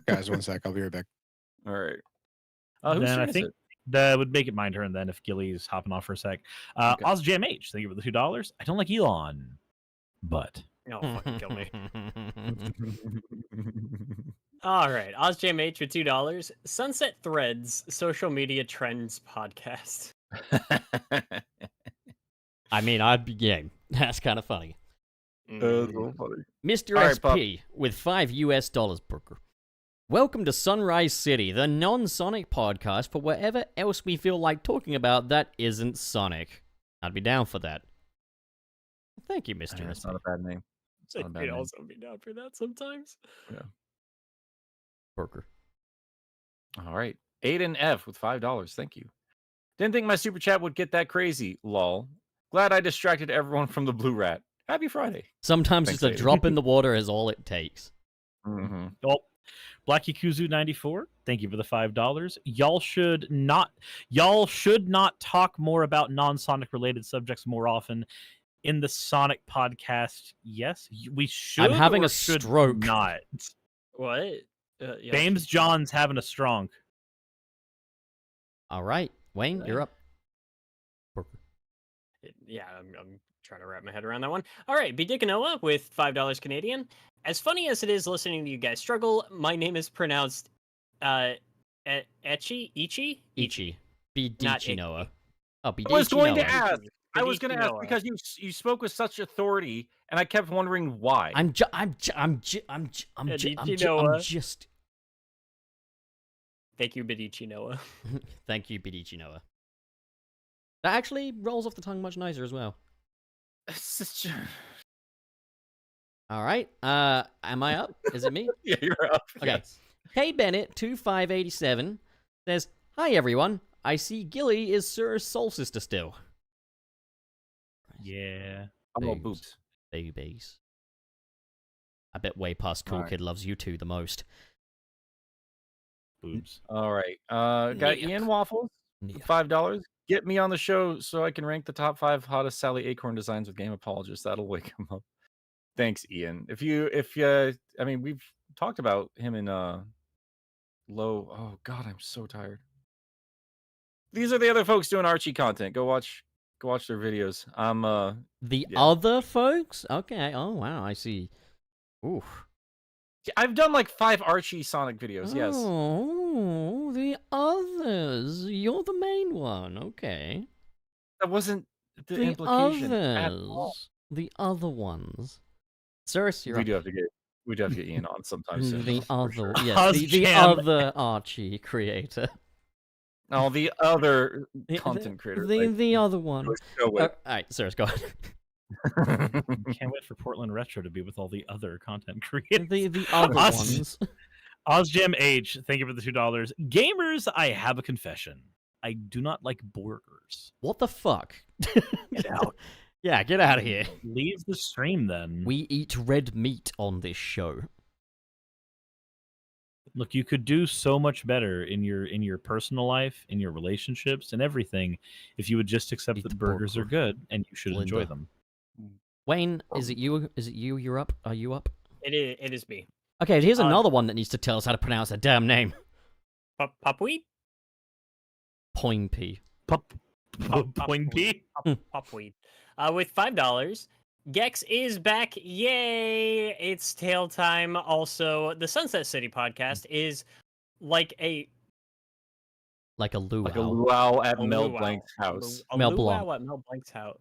Speaker 6: Guys, one sec. I'll be right back.
Speaker 5: All right.
Speaker 2: Then I think that would make it my turn then if Gilly's hopping off for a sec.
Speaker 5: Okay.
Speaker 2: OzJamH, thank you for the $2. I don't like Elon, but...
Speaker 4: Oh, fucking kill me. All right. OzJamH with $2. Sunset Threads, social media trends podcast.
Speaker 1: I mean, I'd be game. That's kind of funny.
Speaker 5: So funny.
Speaker 1: Mr.
Speaker 5: All right,
Speaker 1: SP
Speaker 5: Pup.
Speaker 1: with $5 Booker. Welcome to Sunrise City, the non-Sonic podcast for whatever else we feel like talking about that isn't Sonic. I'd be down for that. Thank you, Mr.
Speaker 5: It's
Speaker 1: SP.
Speaker 5: not a bad name. It's not a bad
Speaker 4: I'd
Speaker 5: name.
Speaker 4: also be down for that sometimes.
Speaker 1: Booker.
Speaker 5: All right. Aiden F with $5. Thank you. Didn't think my super chat would get that crazy. Lol. Glad I distracted everyone from the blue rat. Happy Friday.
Speaker 1: Sometimes
Speaker 5: Thanks,
Speaker 1: just a
Speaker 5: Aiden.
Speaker 1: drop in the water is all it takes.
Speaker 5: Mm-hmm.
Speaker 2: Oh, Black Yakuzu 94, thank you for the $5. Y'all should not talk more about non-Sonic related subjects more often in the Sonic podcast. Yes, we should.
Speaker 1: I'm having
Speaker 2: or
Speaker 1: a
Speaker 2: should
Speaker 1: stroke.
Speaker 2: Not.
Speaker 4: What? Yeah,
Speaker 2: James John's having a strong.
Speaker 1: All right, Wayne, you're up. Booker.
Speaker 4: Yeah, I'm trying to wrap my head around that one. All right, B. Dickanoa with $5 Canadian. As funny as it is listening to you guys struggle, my name is pronounced Ichi?
Speaker 1: Ichi.
Speaker 4: Not
Speaker 1: Bidichi Noah. Oh,
Speaker 5: I was going to
Speaker 1: Noah.
Speaker 5: ask. I was going to ask
Speaker 4: Noah.
Speaker 5: because you spoke with such authority, and I kept wondering why.
Speaker 1: I'm just.
Speaker 4: Thank you, Bidichi Noah.
Speaker 1: Thank you, Bidichi Noah. That actually rolls off the tongue much nicer as well. All right. Am I up? Is it me?
Speaker 5: Yeah, you're up.
Speaker 1: Okay.
Speaker 5: Yes.
Speaker 1: Hey Bennett 2587 says, "Hi everyone. I see Gilly is Sir's soul sister still."
Speaker 2: Yeah.
Speaker 5: Oh,
Speaker 1: Boobs.
Speaker 5: boobs.
Speaker 1: Babies. I bet way past Cool
Speaker 5: Alright.
Speaker 1: Kid loves you two the most.
Speaker 2: Boobs.
Speaker 5: All right. Got
Speaker 1: Nick.
Speaker 5: Ian Waffles,
Speaker 1: Nick.
Speaker 5: $5. Get me on the show so I can rank the top 5 hottest Sally Acorn designs with Game Apologist. That'll wake him up. Thanks, Ian. I mean, we've talked about him in Low. Oh God, I'm so tired. These are the other folks doing Archie content. Go watch their videos. I'm
Speaker 1: The
Speaker 5: yeah.
Speaker 1: other folks? Okay. Oh wow, I see. Ooh.
Speaker 5: I've done like 5 Archie Sonic videos. Yes.
Speaker 1: Oh, the others. You're the main one. Okay.
Speaker 5: That wasn't the
Speaker 1: The
Speaker 5: implication at all.
Speaker 1: others. The other ones. Suris, you're
Speaker 5: We
Speaker 1: up.
Speaker 5: do have to get Ian on sometime soon.
Speaker 1: The
Speaker 5: for
Speaker 1: other,
Speaker 5: sure.
Speaker 1: yes, the other Archie creator.
Speaker 5: Oh, the other
Speaker 1: The-
Speaker 5: content creator.
Speaker 1: The other one.
Speaker 5: Let's go with.
Speaker 1: Alright, Suris, go on.
Speaker 2: Can't wait for Portland Retro to be with all the other content creators.
Speaker 1: The other ones.
Speaker 2: Ozgem H, thank you for the $2. Gamers, I have a confession. I do not like burgers.
Speaker 1: What the fuck?
Speaker 2: Get out.
Speaker 1: Yeah, get out of here.
Speaker 2: Leave the stream then.
Speaker 1: We eat red meat on this show.
Speaker 2: Look, you could do so much better in your personal life, in your relationships, and everything if you would just accept
Speaker 1: Eat
Speaker 2: that burgers are good and you should enjoy
Speaker 1: Linda.
Speaker 2: them.
Speaker 1: Wayne, is it you? Is it you? You're up? Are you up?
Speaker 4: It is me.
Speaker 1: Okay, here's another one that needs to tell us how to pronounce a damn name.
Speaker 4: Popweed?
Speaker 1: Poinpy.
Speaker 2: Pointy?
Speaker 4: Popweed. With $5. Gex is back. Yay! It's tail time. Also, the Sunset City podcast is like a
Speaker 1: luau.
Speaker 5: Like a luau at
Speaker 4: a
Speaker 5: Mel
Speaker 4: luau.
Speaker 5: Blanc's house.
Speaker 4: A
Speaker 1: Mel
Speaker 4: luau
Speaker 1: Blanc.
Speaker 4: at Mel Blanc's house.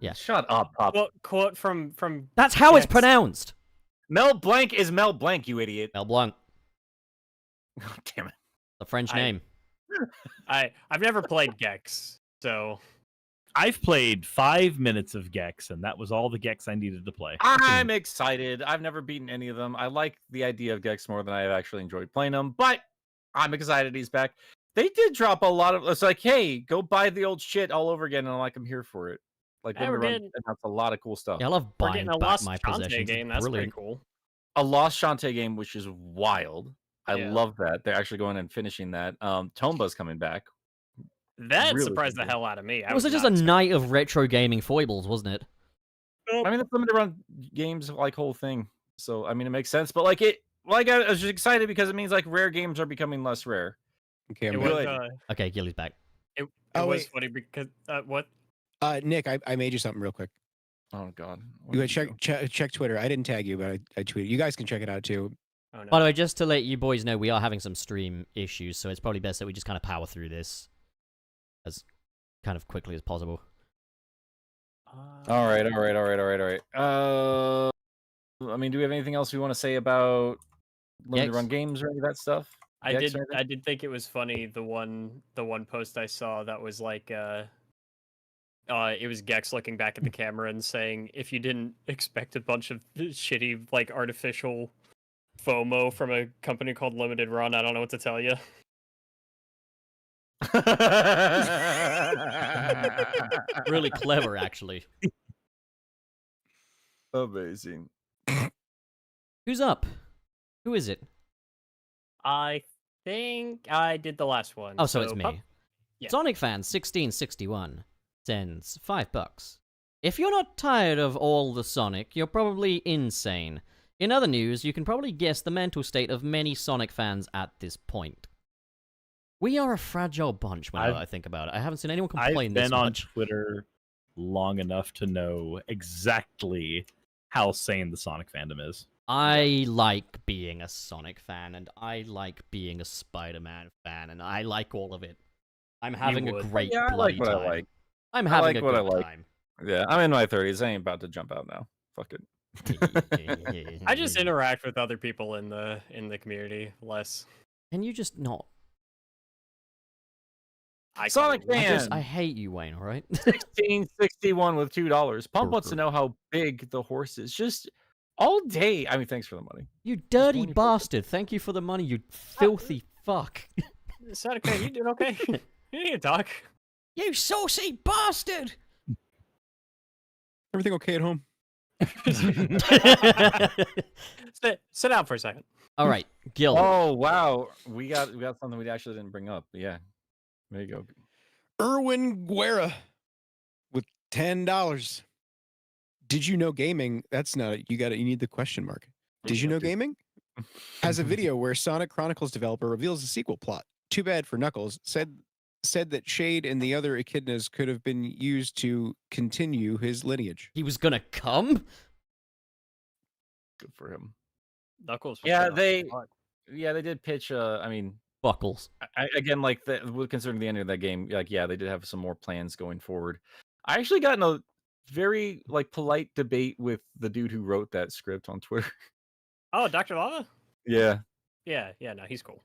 Speaker 1: Yeah.
Speaker 5: Shut up, Pop.
Speaker 4: Quote from
Speaker 1: That's how it's
Speaker 4: Gex.
Speaker 1: pronounced.
Speaker 5: Mel Blanc is Mel Blanc, you idiot.
Speaker 1: Mel Blanc.
Speaker 5: God damn it.
Speaker 1: The French name.
Speaker 4: I've never played Gex, so
Speaker 2: I've played 5 minutes of Gex, and that was all the Gex I needed to play.
Speaker 5: I'm excited. I've never beaten any of them. I like the idea of Gex more than I have actually enjoyed playing them, but I'm excited he's back. They did drop a lot of. It's like, hey, go buy the old shit all over again, and I'm like, I'm here for it. Like,
Speaker 4: Yeah, we're
Speaker 5: and that's a lot of cool stuff.
Speaker 1: Yeah, I love
Speaker 4: we're
Speaker 1: buying
Speaker 4: getting a
Speaker 1: back
Speaker 4: Lost
Speaker 1: my
Speaker 4: Shantae
Speaker 1: possessions.
Speaker 4: game.
Speaker 1: It's
Speaker 4: That's
Speaker 1: brilliant.
Speaker 4: pretty cool.
Speaker 5: A Lost Shantae game, which is wild. I
Speaker 4: Yeah.
Speaker 5: love that. They're actually going and finishing that. Tomba's coming back.
Speaker 4: That
Speaker 5: Really
Speaker 4: surprised the
Speaker 5: cool.
Speaker 4: hell out of me.
Speaker 1: It was just a night of retro gaming foibles, wasn't it?
Speaker 5: I mean, it's limited run games, like whole thing. So I mean, it makes sense. But like I was just excited because it means like rare games are becoming less rare.
Speaker 6: Okay,
Speaker 4: It
Speaker 6: I'm
Speaker 4: was,
Speaker 6: good.
Speaker 1: Okay, Gilly's back.
Speaker 4: it
Speaker 6: Oh,
Speaker 4: was
Speaker 6: wait.
Speaker 4: funny because what?
Speaker 6: Nick, I made you something real quick.
Speaker 5: Oh God. What
Speaker 6: You
Speaker 5: did
Speaker 6: gotta
Speaker 5: you
Speaker 6: check Twitter. I didn't tag you, but I tweeted. You guys can check it out too.
Speaker 4: Oh no.
Speaker 1: By the way, just to let you boys know, we are having some stream issues, so it's probably best that we just kind of power through this as kind of quickly as possible.
Speaker 5: All right. I mean, do we have anything else we want to say about limited
Speaker 1: Yes.
Speaker 5: run games or any of that stuff?
Speaker 4: I
Speaker 5: Gex
Speaker 4: did.
Speaker 5: or anything?
Speaker 4: I did think it was funny. The one post I saw that was like, it was Gex looking back at the camera and saying, "If you didn't expect a bunch of shitty like artificial FOMO from a company called Limited Run, I don't know what to tell you."
Speaker 1: Really clever, actually.
Speaker 5: Amazing.
Speaker 1: Who's up? Who is it?
Speaker 4: I think I did the last one.
Speaker 1: Oh, so it's me.
Speaker 4: Pup- yeah.
Speaker 1: Sonic fan 1661 sends $5. If you're not tired of all the Sonic, you're probably insane. In other news, you can probably guess the mental state of many Sonic fans at this point. We are a fragile bunch when I think about it. I haven't seen anyone complain
Speaker 2: I've
Speaker 1: this
Speaker 2: been on
Speaker 1: much.
Speaker 2: Twitter long enough to know exactly how sane the Sonic fandom is.
Speaker 1: I like being a Sonic fan, and I like being a Spider-Man fan, and I like all of it. I'm having a
Speaker 4: would.
Speaker 1: great
Speaker 5: Yeah, I
Speaker 1: bloody
Speaker 5: like what
Speaker 1: time.
Speaker 5: I like.
Speaker 1: I'm
Speaker 5: I
Speaker 1: having
Speaker 5: like
Speaker 1: a
Speaker 5: what I
Speaker 1: good
Speaker 5: like.
Speaker 1: time.
Speaker 5: Yeah, I'm in my 30s. I ain't about to jump out now. Fuck it.
Speaker 4: I just interact with other people in the community less.
Speaker 1: Can you just not?
Speaker 5: Sonic fan.
Speaker 1: I hate you, Wayne, alright?
Speaker 5: 1661 with $2. Pump wants to know how big the horse is. Just all day. I mean, thanks for the money.
Speaker 1: You dirty
Speaker 5: Just
Speaker 1: bastard. Thank you for the money, you filthy fuck.
Speaker 4: Sonic fan, you doing okay? You need to talk.
Speaker 1: You saucy bastard!
Speaker 6: Everything okay at home?
Speaker 4: Sit down for a second.
Speaker 1: Alright, Gil.
Speaker 5: Oh wow, we got something we actually didn't bring up. Yeah, there you go.
Speaker 6: Erwin Guerra with $10. Did you know gaming? That's not you need the question mark. Did you know gaming? has a video where Sonic Chronicles developer reveals the sequel plot. Too bad for Knuckles. Said that Shade and the other echidnas could have been used to continue his lineage.
Speaker 1: He was gonna come?
Speaker 5: Good for him.
Speaker 4: Knuckles. was
Speaker 5: Yeah,
Speaker 4: gonna-
Speaker 5: they did pitch. I mean,
Speaker 1: Buckles.
Speaker 5: again, like considering the end of that game, like yeah, they did have some more plans going forward. I actually got in a very like polite debate with the dude who wrote that script on Twitter.
Speaker 4: Oh, Dr. Lava?
Speaker 5: Yeah.
Speaker 4: Yeah, no, he's cool.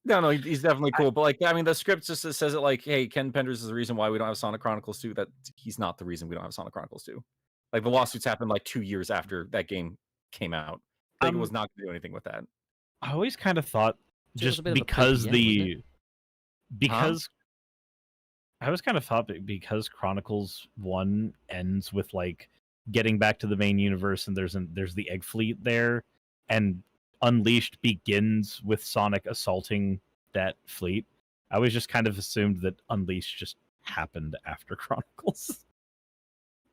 Speaker 5: No, he's definitely cool. But like, I mean, the script just says it like, hey, Ken Penders is the reason why we don't have Sonic Chronicles 2. That he's not the reason we don't have Sonic Chronicles 2. Like the lawsuits happened like 2 years after that game came out. Sega was not going to do anything with that.
Speaker 2: I always kind of thought
Speaker 1: So it was
Speaker 2: just
Speaker 1: a bit of a
Speaker 2: because
Speaker 1: PPM,
Speaker 2: the
Speaker 1: wasn't it?
Speaker 2: because I always kind of thought that because Chronicles 1 ends with like getting back to the main universe and there's the egg fleet there, and Unleashed begins with Sonic assaulting that fleet. I always just kind of assumed that Unleashed just happened after Chronicles.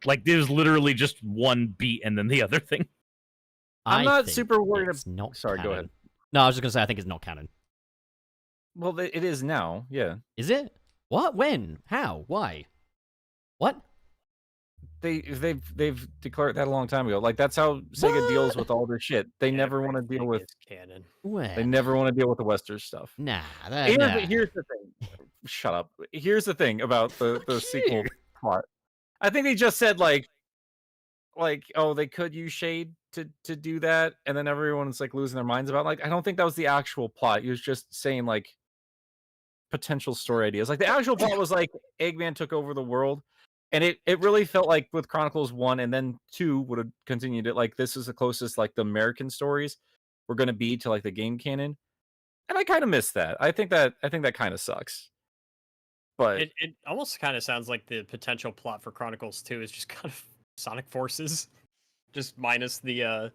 Speaker 2: Like there's literally just one beat and then the other thing.
Speaker 5: I'm
Speaker 1: I
Speaker 5: not
Speaker 1: think
Speaker 5: super worried
Speaker 1: it's not
Speaker 5: Sorry, go
Speaker 1: canon.
Speaker 5: ahead.
Speaker 1: No, I was just gonna say I think it's not canon.
Speaker 5: Well, it is now. Yeah,
Speaker 1: Is it? What? When? How? Why? What?
Speaker 5: they've declared that a long time ago. Like that's how Sega deals with all their shit. They never want to deal with.
Speaker 4: It's canon.
Speaker 1: When?
Speaker 5: They never want to deal with the Western stuff.
Speaker 1: Nah.
Speaker 5: Here's the thing. Shut up. Here's the thing about the sequel plot. I think they just said like oh, they could use Shade to do that, and then everyone's like losing their minds about like I don't think that was the actual plot. He was just saying like potential story ideas. Like the actual plot was like Eggman took over the world, and it really felt like with Chronicles 1 and then 2 would have continued it. Like this is the closest like the American stories were going to be to like the game canon, and I kind of miss that. I think that kind of sucks. But
Speaker 4: It almost kind of sounds like the potential plot for Chronicles 2 is just kind of Sonic Forces, just minus the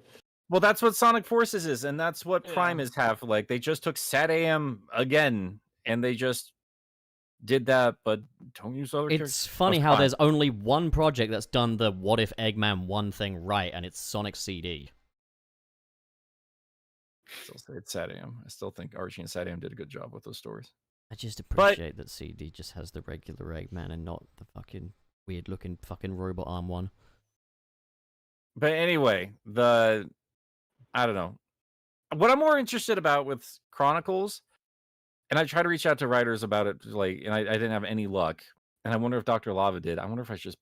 Speaker 5: well, that's what Sonic Forces is, and that's what Prime is half like. They just took Sat AM again, and they just did that, but don't use other characters.
Speaker 1: It's funny how there's only one project that's done the what if Eggman one thing right, and it's Sonic CD.
Speaker 5: Still say it's Sat AM. I still think Archie and Sat AM did a good job with those stories.
Speaker 1: I just appreciate that CD just has the regular Eggman and not the fucking weird looking fucking robot arm one.
Speaker 5: But anyway, I don't know. What I'm more interested about with Chronicles, and I try to reach out to writers about it, like, and I didn't have any luck. And I wonder if Dr. Lava did. I wonder if I should just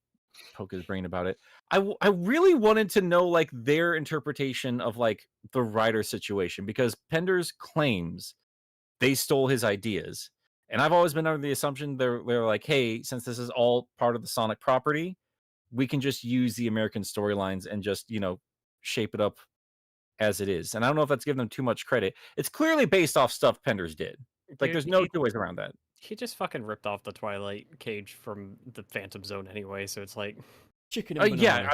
Speaker 5: poke his brain about it. I really wanted to know like their interpretation of like the writer situation, because Penders claims they stole his ideas. And I've always been under the assumption they're like, hey, since this is all part of the Sonic property, we can just use the American storylines and just, shape it up as it is. And I don't know if that's giving them too much credit. It's clearly based off stuff Penders did. Like, there's no two ways around that.
Speaker 4: he just fucking ripped off the Twilight Cage from the Phantom Zone anyway, so it's like
Speaker 1: Chicken
Speaker 5: and yeah,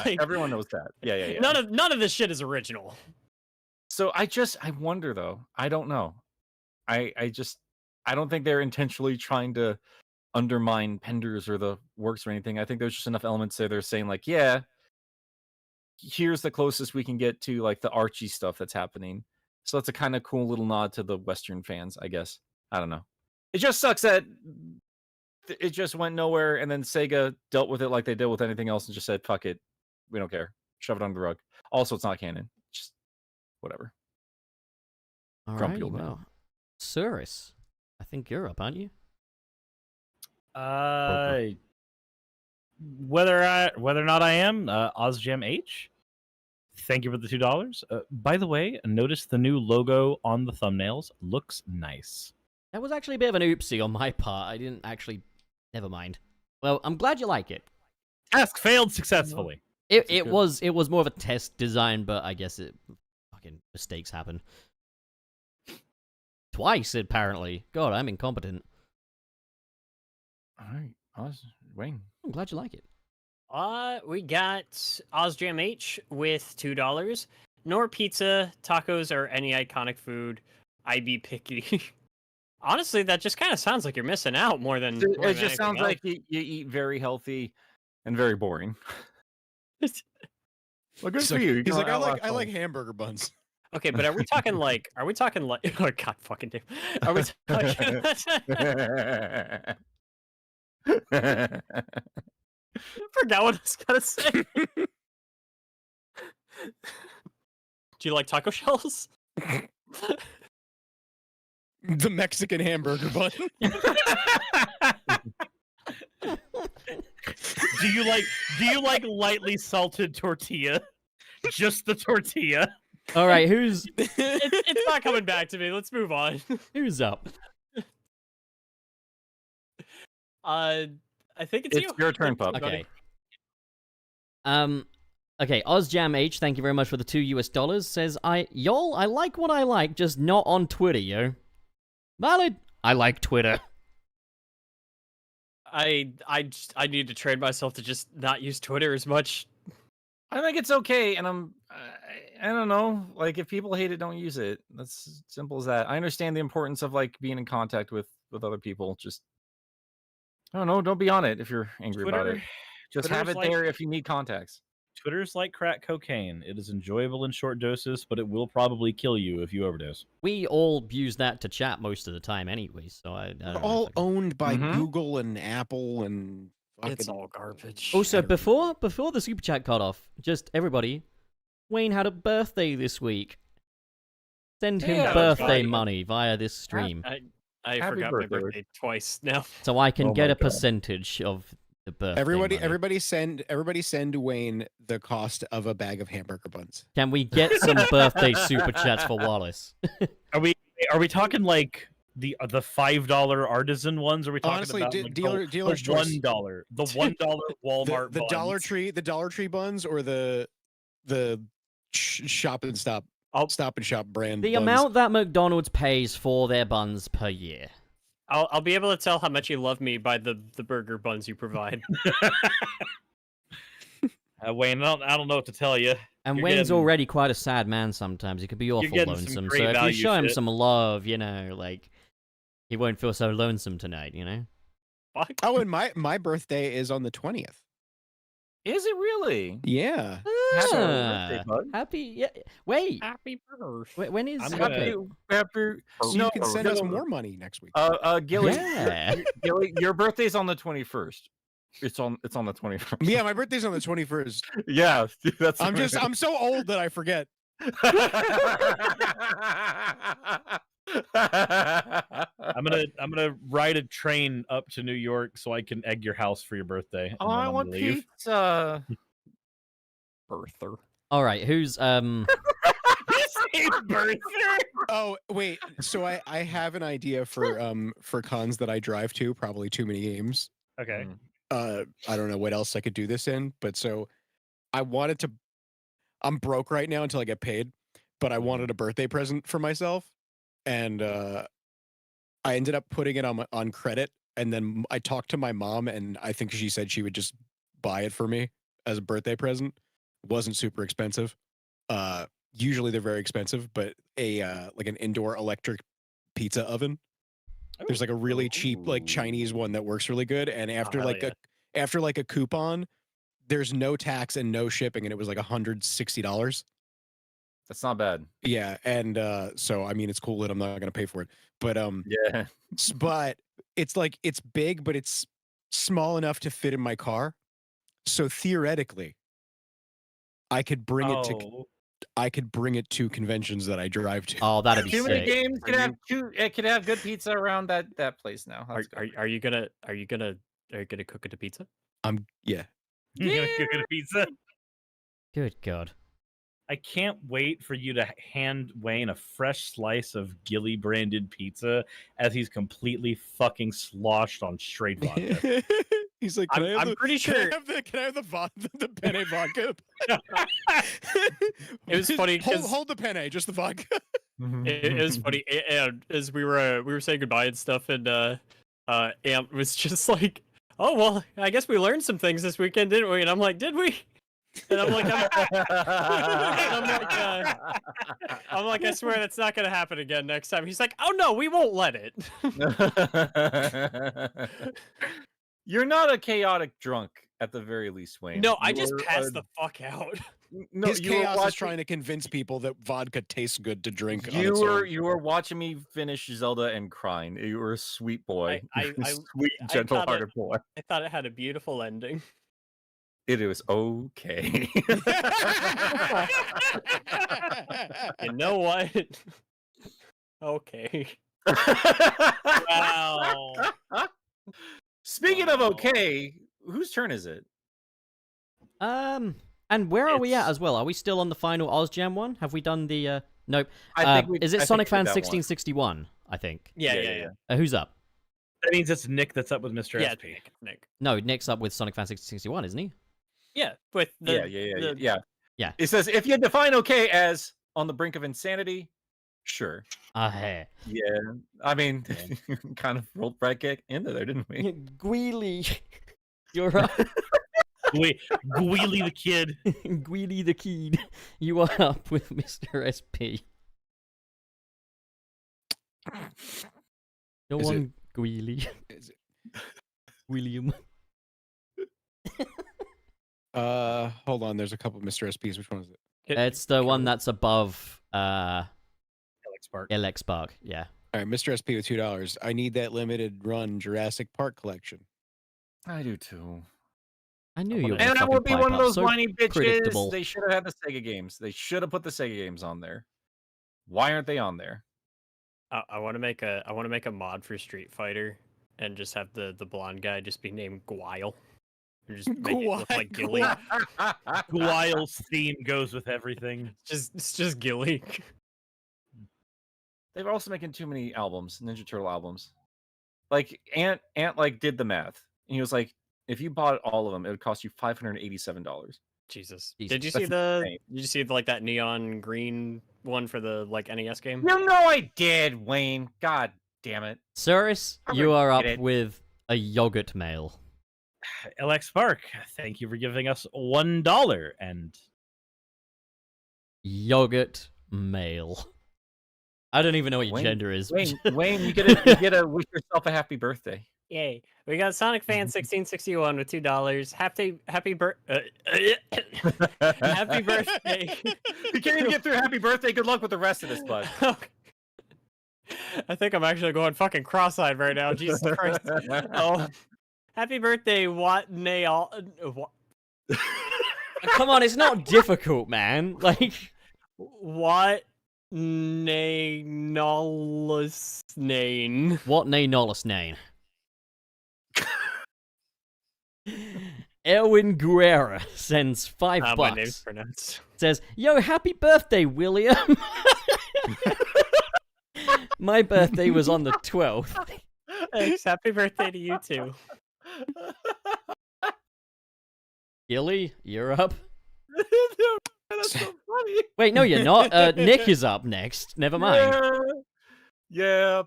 Speaker 4: like,
Speaker 5: everyone knows that. Yeah.
Speaker 4: None of this shit is original.
Speaker 5: So I wonder though. I don't know. I don't think they're intentionally trying to undermine Penders or the works or anything. I think there's just enough elements there. They're saying like, yeah, here's the closest we can get to like the Archie stuff that's happening. So that's a kind of cool little nod to the Western fans, I guess. I don't know. It just sucks that it just went nowhere, and then Sega dealt with it like they did with anything else and just said, fuck it. We don't care. Shove it under the rug. Also, it's not canon. Just whatever.
Speaker 1: All
Speaker 5: Grumpy
Speaker 1: right,
Speaker 5: old man.
Speaker 1: well, Suris, I think you're up, aren't you?
Speaker 2: Whether or not I am, OzGem H. Thank you for the $2. By the way, notice the new logo on the thumbnails looks nice.
Speaker 1: That was actually a bit of an oopsie on my part. I didn't actually. Never mind. Well, I'm glad you like it.
Speaker 2: Task failed successfully.
Speaker 1: It was more of a test design, but I guess fucking mistakes happen. Twice apparently. God, I'm incompetent.
Speaker 5: All right. Wayne.
Speaker 1: I'm glad you like it.
Speaker 4: We got OzJam H with $2. Nor pizza, tacos, or any iconic food. I be picky. Honestly, that just kind of sounds like you're missing out more than.
Speaker 5: It just sounds like you eat very healthy and very boring. Well, good for you.
Speaker 6: He's like, I like hamburger buns.
Speaker 4: Okay, but are we talking like? Oh God, fucking damn! Are we talking? Forgot what I was gonna say. Do you like taco shells?
Speaker 6: The Mexican hamburger bun.
Speaker 2: Do you like lightly salted tortilla? Just the tortilla.
Speaker 1: All right, who's
Speaker 4: It's not coming back to me. Let's move on.
Speaker 1: who's up?
Speaker 4: I think it's you.
Speaker 5: It's your turn, Pup.
Speaker 1: Okay. Okay, OzJam H, thank you very much for the $2 says, I like what I like, just not on Twitter, yo. Valid. I like Twitter.
Speaker 4: I need to train myself to just not use Twitter as much.
Speaker 5: I think it's okay, and I don't know. Like, if people hate it, don't use it. That's as simple as that. I understand the importance of like being in contact with other people. Just I don't know. Don't be on it if you're angry about it. Just have it there if you need contacts.
Speaker 2: Twitter's like crack cocaine. It is enjoyable in short doses, but it will probably kill you if you overdose.
Speaker 1: We all use that to chat most of the time anyway, so I don't know
Speaker 6: All
Speaker 1: if I can-
Speaker 6: owned by Google and Apple and
Speaker 4: It's
Speaker 6: fucking
Speaker 4: all garbage.
Speaker 1: Also, before the super chat cut off, just everybody, Wayne had a birthday this week. Send him
Speaker 5: Yeah,
Speaker 1: birthday
Speaker 4: right.
Speaker 1: money via this stream,
Speaker 4: I
Speaker 5: Happy
Speaker 4: forgot
Speaker 5: birthday.
Speaker 4: my birthday twice now.
Speaker 1: so I can
Speaker 5: Oh
Speaker 1: get
Speaker 5: my
Speaker 1: a
Speaker 5: God.
Speaker 1: percentage of the birthday money.
Speaker 6: everybody send Wayne the cost of a bag of hamburger buns.
Speaker 1: Can we get some birthday super chats for Wallace?
Speaker 2: Are we talking like the $5 artisan ones? Or are we talking
Speaker 6: Honestly,
Speaker 2: about like
Speaker 6: dealer's
Speaker 2: the
Speaker 6: choice.
Speaker 2: $1, the $1 Walmart
Speaker 6: the
Speaker 2: buns?
Speaker 6: the Dollar Tree buns or the Shop and Stop Stop and Shop brand.
Speaker 1: The
Speaker 6: buns.
Speaker 1: amount that McDonald's pays for their buns per year.
Speaker 4: I'll be able to tell how much you love me by the burger buns you provide.
Speaker 2: Wayne, I don't know what to tell you.
Speaker 1: And
Speaker 2: You're
Speaker 1: Wayne's
Speaker 2: getting-
Speaker 1: already quite a sad man sometimes. He could be awful
Speaker 2: getting some
Speaker 1: lonesome.
Speaker 2: great
Speaker 1: So if you
Speaker 2: value
Speaker 1: show him
Speaker 2: shit.
Speaker 1: some love, you know, like, he won't feel so lonesome tonight, you know?
Speaker 4: Fuck.
Speaker 6: Oh, and my birthday is on the 20th.
Speaker 5: Is it really?
Speaker 6: Yeah.
Speaker 5: Happy
Speaker 1: Ah,
Speaker 5: birthday, bud.
Speaker 1: happy, yeah. Wait,
Speaker 4: Happy birthday.
Speaker 1: when is...
Speaker 2: I'm
Speaker 1: okay.
Speaker 2: gonna-
Speaker 6: So you can send us more money next week.
Speaker 5: Gilly,
Speaker 1: Yeah.
Speaker 5: Gilly, your birthday's on the 21st. It's on the 21st.
Speaker 6: Yeah, my birthday's on the 21st.
Speaker 5: Yeah, that's.
Speaker 6: I'm so old that I forget.
Speaker 2: I'm gonna ride a train up to New York so I can egg your house for your birthday.
Speaker 5: Oh,
Speaker 2: and then
Speaker 5: I
Speaker 2: I'm
Speaker 5: want
Speaker 2: gonna leave.
Speaker 5: pizza.
Speaker 4: Birther.
Speaker 1: All right, who's...
Speaker 6: Oh, wait. So I have an idea for cons that I drive to, probably too many games.
Speaker 2: Okay.
Speaker 6: I don't know what else I could do this in, but so I'm broke right now until I get paid, but I wanted a birthday present for myself, and I ended up putting it on credit, and then I talked to my mom, and I think she said she would just buy it for me as a birthday present. It wasn't super expensive. Usually they're very expensive, but like an indoor electric pizza oven. There's like a really cheap like Chinese one that works really good, and after
Speaker 4: hell
Speaker 6: like
Speaker 4: yeah.
Speaker 6: after like a coupon, there's no tax and no shipping, and it was like $160.
Speaker 5: That's not bad.
Speaker 6: Yeah, and so I mean it's cool that I'm not gonna pay for it, but
Speaker 5: Yeah.
Speaker 6: but it's like it's big, but it's small enough to fit in my car. So theoretically, I could bring it to conventions that I drive to.
Speaker 1: Oh, that'd be
Speaker 5: Too many
Speaker 1: sick.
Speaker 5: games could have it could have good pizza around that place now.
Speaker 4: Are
Speaker 5: Let's go.
Speaker 4: you gonna cook it a pizza?
Speaker 6: Yeah.
Speaker 2: You're gonna cook a pizza.
Speaker 1: Good God.
Speaker 2: I can't wait for you to hand Wayne a fresh slice of Gilly branded pizza as he's completely fucking sloshed on straight vodka.
Speaker 6: He's like,
Speaker 4: I'm pretty sure-
Speaker 6: Can I have the penne vodka?
Speaker 4: It was funny 'cause-
Speaker 6: Hold the penne, just the vodka.
Speaker 4: It was funny, and as we were saying goodbye and stuff, and Amp was just like, "Oh well, I guess we learned some things this weekend, didn't we?" And I'm like, "Did we?" And I'm like, I swear that's not gonna happen again next time. He's like, "Oh no, we won't let it."
Speaker 5: You're not a chaotic drunk at the very least, Wayne.
Speaker 4: No, I just
Speaker 5: You're
Speaker 4: passed
Speaker 5: a-
Speaker 4: the fuck out.
Speaker 5: No,
Speaker 6: His
Speaker 5: you were
Speaker 6: chaos is
Speaker 5: watching.
Speaker 6: trying to convince people that vodka tastes good to drink. on
Speaker 5: You
Speaker 6: its
Speaker 5: were
Speaker 6: own.
Speaker 5: you were watching me finish Zelda and crying. You were a sweet boy,
Speaker 4: I
Speaker 5: sweet,
Speaker 4: I thought
Speaker 5: gentle-hearted boy.
Speaker 4: I thought it had a beautiful ending.
Speaker 5: It was okay.
Speaker 4: You know what? Okay.
Speaker 2: Wow.
Speaker 5: Speaking of
Speaker 2: Wow.
Speaker 5: okay, whose turn is it?
Speaker 1: And where are we at
Speaker 2: It's-
Speaker 1: as well? Are we still on the final OzJam one? Have we done the nope?
Speaker 5: I think we.
Speaker 1: Is
Speaker 5: I
Speaker 1: it
Speaker 5: think
Speaker 1: Sonic
Speaker 5: we
Speaker 1: Fan
Speaker 5: did that one.
Speaker 1: 1661? I think.
Speaker 4: Yeah.
Speaker 1: Who's up?
Speaker 2: That means it's Nick that's up with Mr.
Speaker 4: Yeah,
Speaker 2: SP.
Speaker 4: Nick.
Speaker 1: No, Nick's up with Sonic Fan 1661, isn't he?
Speaker 4: Yeah, with the
Speaker 5: Yeah. It says if you define okay as on the brink of insanity, sure.
Speaker 1: Hey.
Speaker 5: Yeah, I mean, kind of rolled right into there, didn't we?
Speaker 1: Gweely. You're up.
Speaker 2: Gweely the kid.
Speaker 1: Gweely the Kid. You are up with Mr. SP. No
Speaker 6: Is
Speaker 1: one Gweely.
Speaker 6: Is
Speaker 1: William.
Speaker 6: Hold on. There's a couple of Mr. SPs. Which one is it?
Speaker 1: It's the one that's above
Speaker 2: Alex Park.
Speaker 1: LX Park. Yeah.
Speaker 6: All right, Mr. SP with $2. I need that limited run Jurassic Park collection.
Speaker 5: I do too.
Speaker 1: I knew you were
Speaker 5: And I
Speaker 1: fucking
Speaker 5: will be
Speaker 1: pipe
Speaker 5: one of
Speaker 1: up.
Speaker 5: those
Speaker 1: So
Speaker 5: whiny bitches.
Speaker 1: predictable.
Speaker 5: They should have had the Sega games. They should have put the Sega games on there. Why aren't they on there?
Speaker 4: I want to make a mod for Street Fighter and just have the blonde guy just be named Guile. And just make it look like Gilly.
Speaker 2: Guile's theme goes with everything.
Speaker 4: It's just Gilly.
Speaker 5: They're also making too many albums, Ninja Turtle albums. Like Ant like did the math, and he was like, if you bought all of them, it would cost you $587.
Speaker 4: Jesus.
Speaker 1: Jesus.
Speaker 4: Did you
Speaker 5: That's
Speaker 4: see the?
Speaker 5: insane.
Speaker 4: Did you see like that neon green one for the like NES game?
Speaker 5: You know I did, Wayne. God damn it.
Speaker 1: Suris,
Speaker 5: I'm
Speaker 1: you
Speaker 5: gonna
Speaker 1: are up
Speaker 5: get it.
Speaker 1: with a yogurt mail.
Speaker 2: LX Park, thank you for giving us $1. And
Speaker 1: Yogurt mail. I don't even know what your
Speaker 5: Wayne-
Speaker 1: gender is.
Speaker 5: Wayne, you get wish yourself a happy birthday.
Speaker 4: Yay! We got Sonic Fan 1661 with $2. Happy happy birthday!
Speaker 5: You can't even get through happy birthday. Good luck with the rest of this, bud.
Speaker 4: I think I'm actually going fucking cross-eyed right now. Jesus Christ! Oh, happy birthday, what nay all?
Speaker 1: Come on, it's not difficult, man. Like,
Speaker 4: What nay nolus name?
Speaker 1: what nay nolus name? Erwin Guerra sends $5.
Speaker 4: My name's pronounced.
Speaker 1: Says, "Yo, happy birthday, William." My birthday was on the 12th.
Speaker 4: Thanks. Happy birthday to you too.
Speaker 1: Gilly, you're up.
Speaker 5: That's so funny.
Speaker 1: Wait, no, you're not. Nick is up next. Never mind.
Speaker 5: Yeah.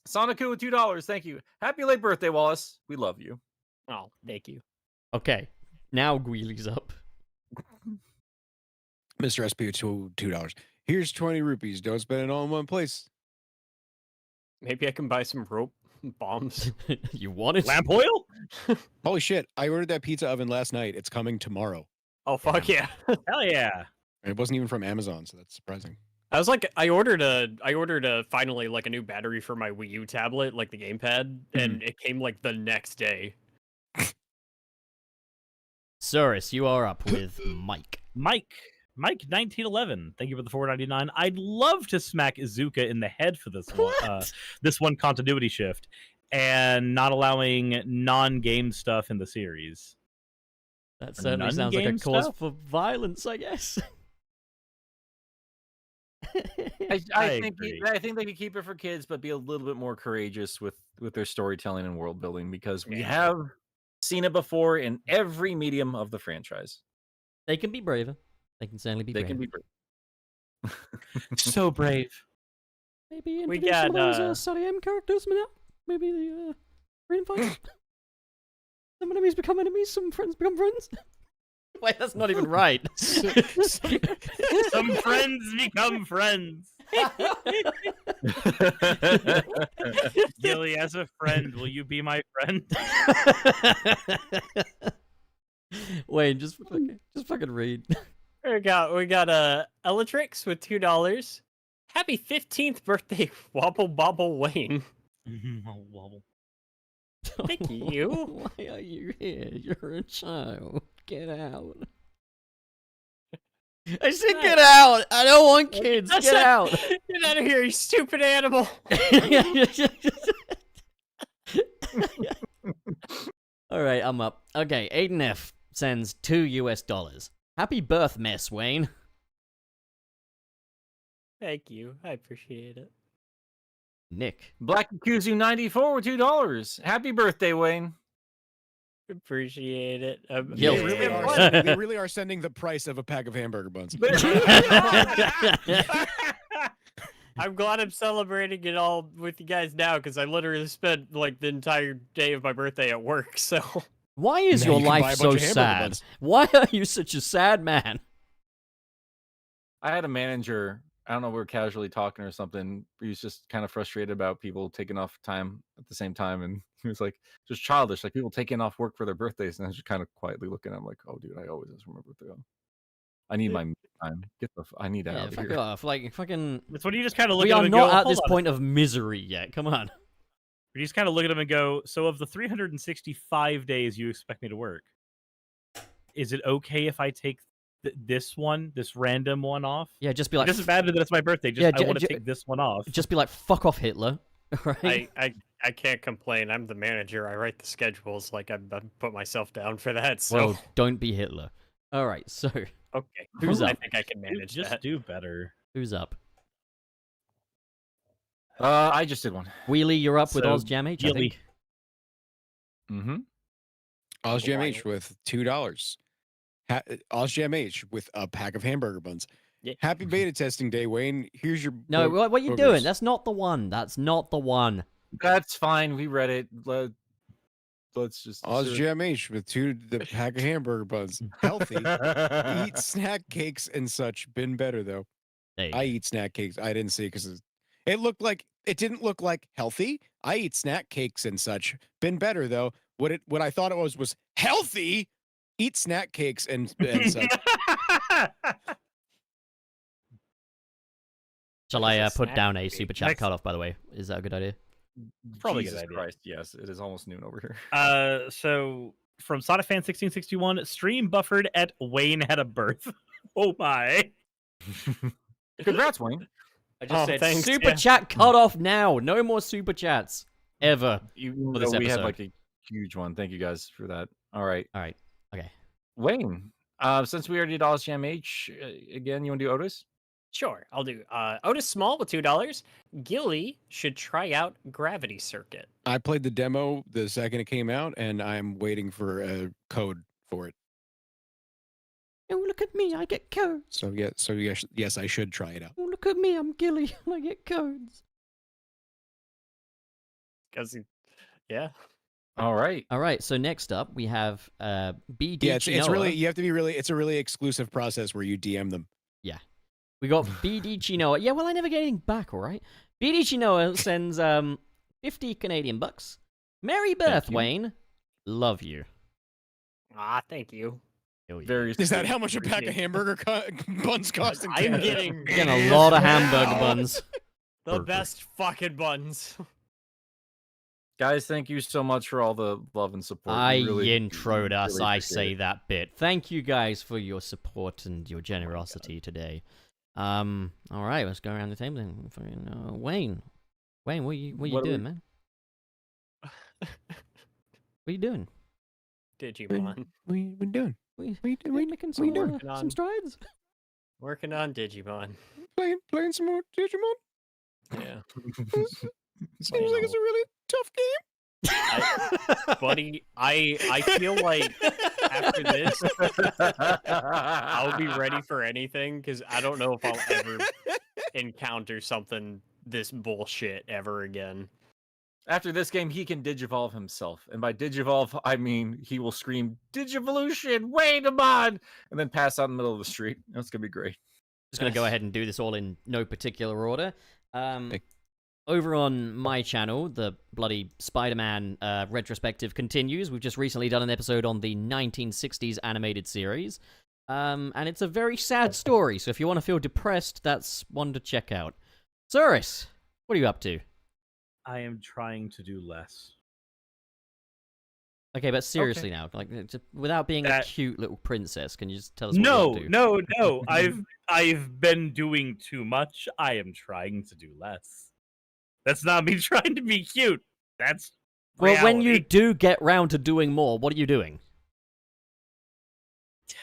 Speaker 5: Sonic with $2. Thank you. Happy late birthday, Wallace. We love you.
Speaker 4: Oh, thank you.
Speaker 1: Okay, now Gweely's up.
Speaker 6: Mr. SP with $2. Here's 20 rupees. Don't spend it all in one place.
Speaker 4: Maybe I can buy some rope bombs.
Speaker 1: You want it?
Speaker 2: lamp oil?
Speaker 6: Holy shit! I ordered that pizza oven last night. It's coming tomorrow.
Speaker 4: Oh fuck yeah!
Speaker 2: Hell yeah.
Speaker 6: And it wasn't even from Amazon, so that's surprising.
Speaker 4: I was like, I ordered a finally like a new battery for my Wii U tablet, like the gamepad, and it came like the next day.
Speaker 1: Suris, you are up with Mike.
Speaker 2: Mike 1911, thank you for the $4.99. I'd love to smack Izuka in the head for this one. This one continuity shift, and not allowing non-game stuff in the series.
Speaker 1: That certainly sounds like a
Speaker 2: non-game
Speaker 1: cause
Speaker 2: stuff?
Speaker 1: for violence, I guess.
Speaker 5: I
Speaker 2: I
Speaker 5: think
Speaker 2: agree.
Speaker 5: I think they could keep it for kids, but be a little bit more courageous with their storytelling and world building, because we
Speaker 4: Yeah.
Speaker 5: have seen it before in every medium of the franchise.
Speaker 1: They can be braver. They can certainly be
Speaker 5: They
Speaker 1: braver.
Speaker 5: can be.
Speaker 2: So brave.
Speaker 1: Maybe
Speaker 4: We
Speaker 1: introduce some of
Speaker 4: got,
Speaker 1: those Sunny M characters now. Maybe the reinforce. Some enemies become enemies, some friends become friends. Wait, that's not even right.
Speaker 2: Some friends become friends. Gilly, as a friend, will you be my friend?
Speaker 1: Wait, just fucking read.
Speaker 4: We got Ellatrix with $2. Happy 15th birthday, Wobble Bobble Wayne.
Speaker 2: Wobble.
Speaker 4: Thank you.
Speaker 1: Why are you here? You're a child. Get out. I said get out. I don't want kids. Get out.
Speaker 4: Get out of here, you stupid animal.
Speaker 1: All right, I'm up. Okay, Aiden F sends $2. Happy birth, Miss Wayne.
Speaker 4: Thank you. I appreciate it.
Speaker 1: Nick.
Speaker 5: Black Yakuzu 94 with $2. Happy birthday, Wayne.
Speaker 4: Appreciate it.
Speaker 1: Guilt.
Speaker 6: They really are sending the price of a pack of hamburger buns.
Speaker 4: I'm glad I'm celebrating it all with you guys now because I literally spent like the entire day of my birthday at work. So
Speaker 1: why is
Speaker 6: Now
Speaker 1: your
Speaker 6: you can buy
Speaker 1: life
Speaker 6: a
Speaker 1: so
Speaker 6: bunch of hamburger
Speaker 1: sad?
Speaker 6: buns.
Speaker 1: Why are you such a sad man?
Speaker 5: I had a manager, I don't know, we were casually talking or something. He was just kind of frustrated about people taking off time at the same time. And he was like, just childish, like people taking off work for their birthdays. And I was just kind of quietly looking at him like, oh, dude, I always just remember to go. I need my me time. I need out of
Speaker 1: Fuck
Speaker 5: here.
Speaker 1: off. Like, fucking...
Speaker 2: It's when you just kind of look
Speaker 1: We
Speaker 2: at
Speaker 1: are
Speaker 2: him and
Speaker 1: not
Speaker 2: go,
Speaker 1: at this
Speaker 2: "Hold on."
Speaker 1: point of misery yet. Come on.
Speaker 2: You just kind of look at him and go, so of the 365 days you expect me to work, is it okay if I take this random one off?
Speaker 1: Yeah, just be
Speaker 2: It
Speaker 1: like...
Speaker 2: doesn't matter that it's my birthday. Just
Speaker 1: Yeah,
Speaker 2: I want to take this one off.
Speaker 1: Just be like, fuck off, Hitler. Right?
Speaker 4: I can't complain. I'm the manager. I write the schedules. Like I put myself down for that. So
Speaker 1: Well, don't be Hitler. All right, so
Speaker 4: okay,
Speaker 1: Who's
Speaker 4: I
Speaker 1: up?
Speaker 4: think I can manage
Speaker 2: Just
Speaker 4: that.
Speaker 2: do better.
Speaker 1: who's up?
Speaker 5: I just did one.
Speaker 1: Wheelie, you're up with
Speaker 2: So,
Speaker 1: OzJam H, I
Speaker 2: Gilly.
Speaker 1: think.
Speaker 5: Mm-hmm.
Speaker 6: OzJam H with $2. OzJam H with a pack of hamburger buns.
Speaker 4: Yeah.
Speaker 6: Happy beta testing day, Wayne. Here's your
Speaker 1: No, what are you
Speaker 6: boogers.
Speaker 1: doing? That's not the one. That's not the one.
Speaker 5: That's fine. We read it. Let's just.
Speaker 6: OzJam H with the pack of hamburger buns. Healthy. Eat snack cakes and such. Been better though.
Speaker 1: There you
Speaker 6: I
Speaker 1: go.
Speaker 6: eat snack cakes. I didn't see because it didn't look like healthy. I eat snack cakes and such. Been better though. What I thought it was healthy. Eat snack cakes and such.
Speaker 1: Shall I
Speaker 4: There's a
Speaker 1: put
Speaker 4: snack
Speaker 1: down a
Speaker 4: cake.
Speaker 1: super chat
Speaker 2: Next-
Speaker 1: cutoff, by the way? Is that a good idea?
Speaker 2: Probably a
Speaker 5: Jesus
Speaker 2: good idea.
Speaker 5: Christ, yes. It is almost noon over here.
Speaker 2: So from Sonic Fan 1661, stream buffered at Wayne had a birth. Oh my.
Speaker 5: Congrats, Wayne.
Speaker 1: I just said
Speaker 4: thanks,
Speaker 1: super
Speaker 4: yeah.
Speaker 1: chat cutoff now. No more super chats. Ever.
Speaker 5: Even
Speaker 1: For this
Speaker 5: though we had
Speaker 1: episode.
Speaker 5: like a huge one. Thank you guys for that. All right.
Speaker 1: All right. Okay.
Speaker 5: Wayne, since we already did OzJam H, again, you want to do Otis?
Speaker 4: Sure, I'll do. Otis Small with $2. Gilly should try out Gravity Circuit.
Speaker 6: I played the demo the second it came out, and I'm waiting for a code for it.
Speaker 1: Oh, look at me. I get codes.
Speaker 6: So yes, I should try it out.
Speaker 1: Oh, look at me. I'm Gilly. I get codes.
Speaker 4: Because, yeah.
Speaker 5: All right.
Speaker 1: All right. So next up, we have BD
Speaker 6: Yeah, it's
Speaker 1: Chinoa.
Speaker 6: really you have to be really. It's a really exclusive process where you DM them.
Speaker 1: We got BD Chinoa. Yeah, well, I never get anything back, all right? BD Chinoa sends 50 Canadian bucks. Merry birth,
Speaker 5: you.
Speaker 1: Wayne. Love you.
Speaker 4: Ah, thank you.
Speaker 1: Hell yeah.
Speaker 6: Is
Speaker 5: Very
Speaker 6: that
Speaker 5: sweet.
Speaker 6: how much a pack of hamburger buns cost in
Speaker 4: I'm
Speaker 6: Canada?
Speaker 4: getting
Speaker 1: Getting a lot of hamburger buns.
Speaker 4: the
Speaker 1: Burger.
Speaker 4: best fucking buns.
Speaker 5: Guys, thank you so much for all the love and support. We
Speaker 1: I
Speaker 5: really,
Speaker 1: introed us.
Speaker 5: really
Speaker 1: I
Speaker 5: appreciate
Speaker 1: say
Speaker 5: it.
Speaker 1: that bit. Thank you guys for your support and your generosity today. All right, let's go around the table then. Fucking, Wayne, what you
Speaker 5: What are
Speaker 1: doing,
Speaker 5: we-
Speaker 1: man? What are you doing?
Speaker 4: Digimon.
Speaker 6: What you been doing?
Speaker 1: We
Speaker 6: we-
Speaker 1: making
Speaker 6: what you
Speaker 1: some,
Speaker 6: doing?
Speaker 1: some strides.
Speaker 4: Working on Digimon.
Speaker 6: Playing some more Digimon.
Speaker 4: Yeah.
Speaker 6: Seems like it's a really tough game.
Speaker 4: Buddy, I feel like after this, I'll be ready for anything because I don't know if I'll ever encounter something this bullshit ever again.
Speaker 5: After this game, he can digivolve himself. And by digivolve, I mean he will scream, Digivolution, wait a minute, and then pass out in the middle of the street. That's going to be great.
Speaker 1: Just gonna go ahead and do this all in no particular order.
Speaker 6: Hey.
Speaker 1: Over on my channel, the bloody Spider-Man retrospective continues. We've just recently done an episode on the 1960s animated series. And it's a very sad story, so if you want to feel depressed, that's one to check out. Suris, what are you up to?
Speaker 2: I am trying to do less.
Speaker 1: Okay, but seriously now, like without being a
Speaker 2: That-
Speaker 1: cute little princess, can you just tell us what you're up to?
Speaker 2: No. I've been doing too much. I am trying to do less. That's not me trying to be cute. That's
Speaker 1: Well, when you
Speaker 2: reality.
Speaker 1: do get round to doing more, what are you doing?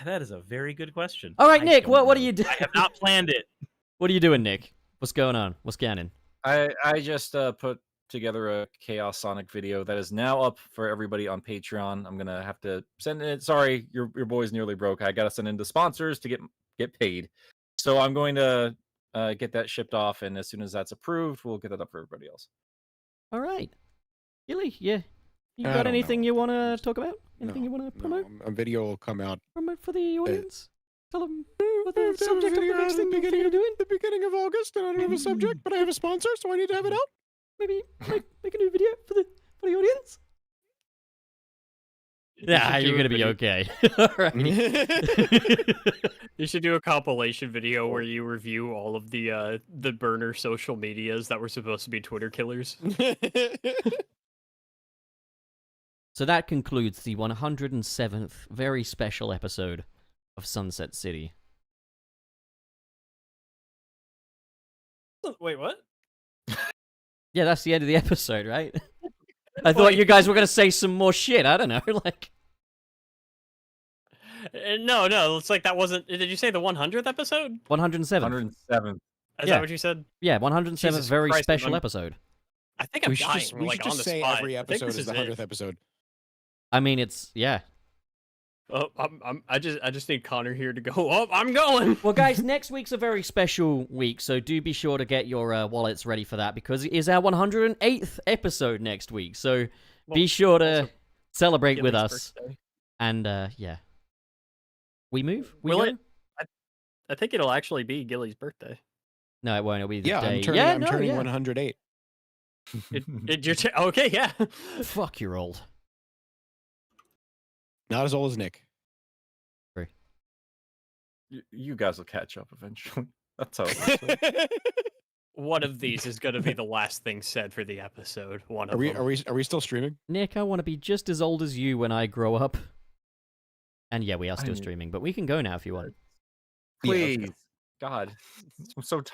Speaker 2: That is a very good question.
Speaker 1: All right,
Speaker 2: I
Speaker 1: Nick,
Speaker 2: don't
Speaker 1: what are
Speaker 2: know.
Speaker 1: you doing?
Speaker 2: I have not planned it.
Speaker 1: What are you doing, Nick? What's going on? What's canon?
Speaker 5: I just put together a Chaos Sonic video that is now up for everybody on Patreon. I'm gonna have to send it. Sorry, your boy's nearly broke. I gotta send in the sponsors to get paid. So I'm going to get that shipped off, and as soon as that's approved, we'll get that up for everybody else.
Speaker 1: All right, Gilly, yeah, you
Speaker 6: I
Speaker 1: got
Speaker 6: don't
Speaker 1: anything
Speaker 6: know.
Speaker 1: you want to talk about?
Speaker 6: No,
Speaker 1: Anything you want to
Speaker 6: no,
Speaker 1: promote?
Speaker 6: a video will come out
Speaker 1: Promote for the audience. Tell them what the
Speaker 6: There's a
Speaker 1: subject of the
Speaker 6: video
Speaker 1: next
Speaker 6: at
Speaker 1: thing you're doing.
Speaker 6: the beginning of August, and I don't have a subject, but I have a sponsor, so I need to have it out.
Speaker 1: Maybe make a new video for the audience. Yeah,
Speaker 4: should
Speaker 1: you're
Speaker 4: do a
Speaker 1: gonna be
Speaker 4: video-
Speaker 1: okay. All right.
Speaker 4: You should do a compilation video where you review all of the burner social medias that were supposed to be Twitter killers.
Speaker 1: So that concludes the 107th very special episode of Sunset City.
Speaker 4: Wait, what?
Speaker 1: Yeah, that's the end of the episode, right? I thought you guys were gonna say some more shit. I don't know, like.
Speaker 4: No. It's like that wasn't. Did you say the 100th episode?
Speaker 1: 107.
Speaker 5: 107.
Speaker 4: Is
Speaker 1: Yeah.
Speaker 4: that what you said?
Speaker 1: Yeah, 107th
Speaker 4: Jesus
Speaker 1: very
Speaker 4: Christ,
Speaker 1: special
Speaker 4: I'm-
Speaker 1: episode.
Speaker 4: I think I'm
Speaker 6: We should
Speaker 4: dying.
Speaker 6: just,
Speaker 4: We're,
Speaker 6: we
Speaker 4: like,
Speaker 6: should
Speaker 4: on
Speaker 6: just
Speaker 4: the
Speaker 6: say
Speaker 4: spot.
Speaker 6: every
Speaker 4: I think
Speaker 6: episode
Speaker 4: this
Speaker 6: is the
Speaker 4: it.
Speaker 6: 100th episode.
Speaker 1: I mean, it's yeah.
Speaker 4: Oh, I just need Connor here to go. Oh, I'm going.
Speaker 1: Well, guys, next week's a very special week, so do be sure to get your wallets ready for that because it is our 108th episode next week. So be sure to
Speaker 4: also
Speaker 1: celebrate with
Speaker 4: Gilly's
Speaker 1: us.
Speaker 4: birthday.
Speaker 1: And yeah, we move. We
Speaker 4: Will
Speaker 1: go?
Speaker 4: it? I think it'll actually be Gilly's birthday.
Speaker 1: No, it won't. It'll be the
Speaker 6: Yeah,
Speaker 1: day.
Speaker 6: I'm
Speaker 1: no,
Speaker 6: turning
Speaker 1: yeah.
Speaker 6: 108.
Speaker 4: Okay, yeah.
Speaker 1: Fuck, you're old.
Speaker 6: Not as old as Nick.
Speaker 5: You guys will catch up eventually. That's how it works.
Speaker 4: One of these is going to be the last thing said for the episode. One of them.
Speaker 6: Are we still streaming?
Speaker 1: Nick, I want to be just as old as you when I grow up. And yeah, we are still
Speaker 5: mean-
Speaker 1: streaming, but we can go now if you want.
Speaker 6: Yeah, okay.
Speaker 5: Please. God. I'm so tired.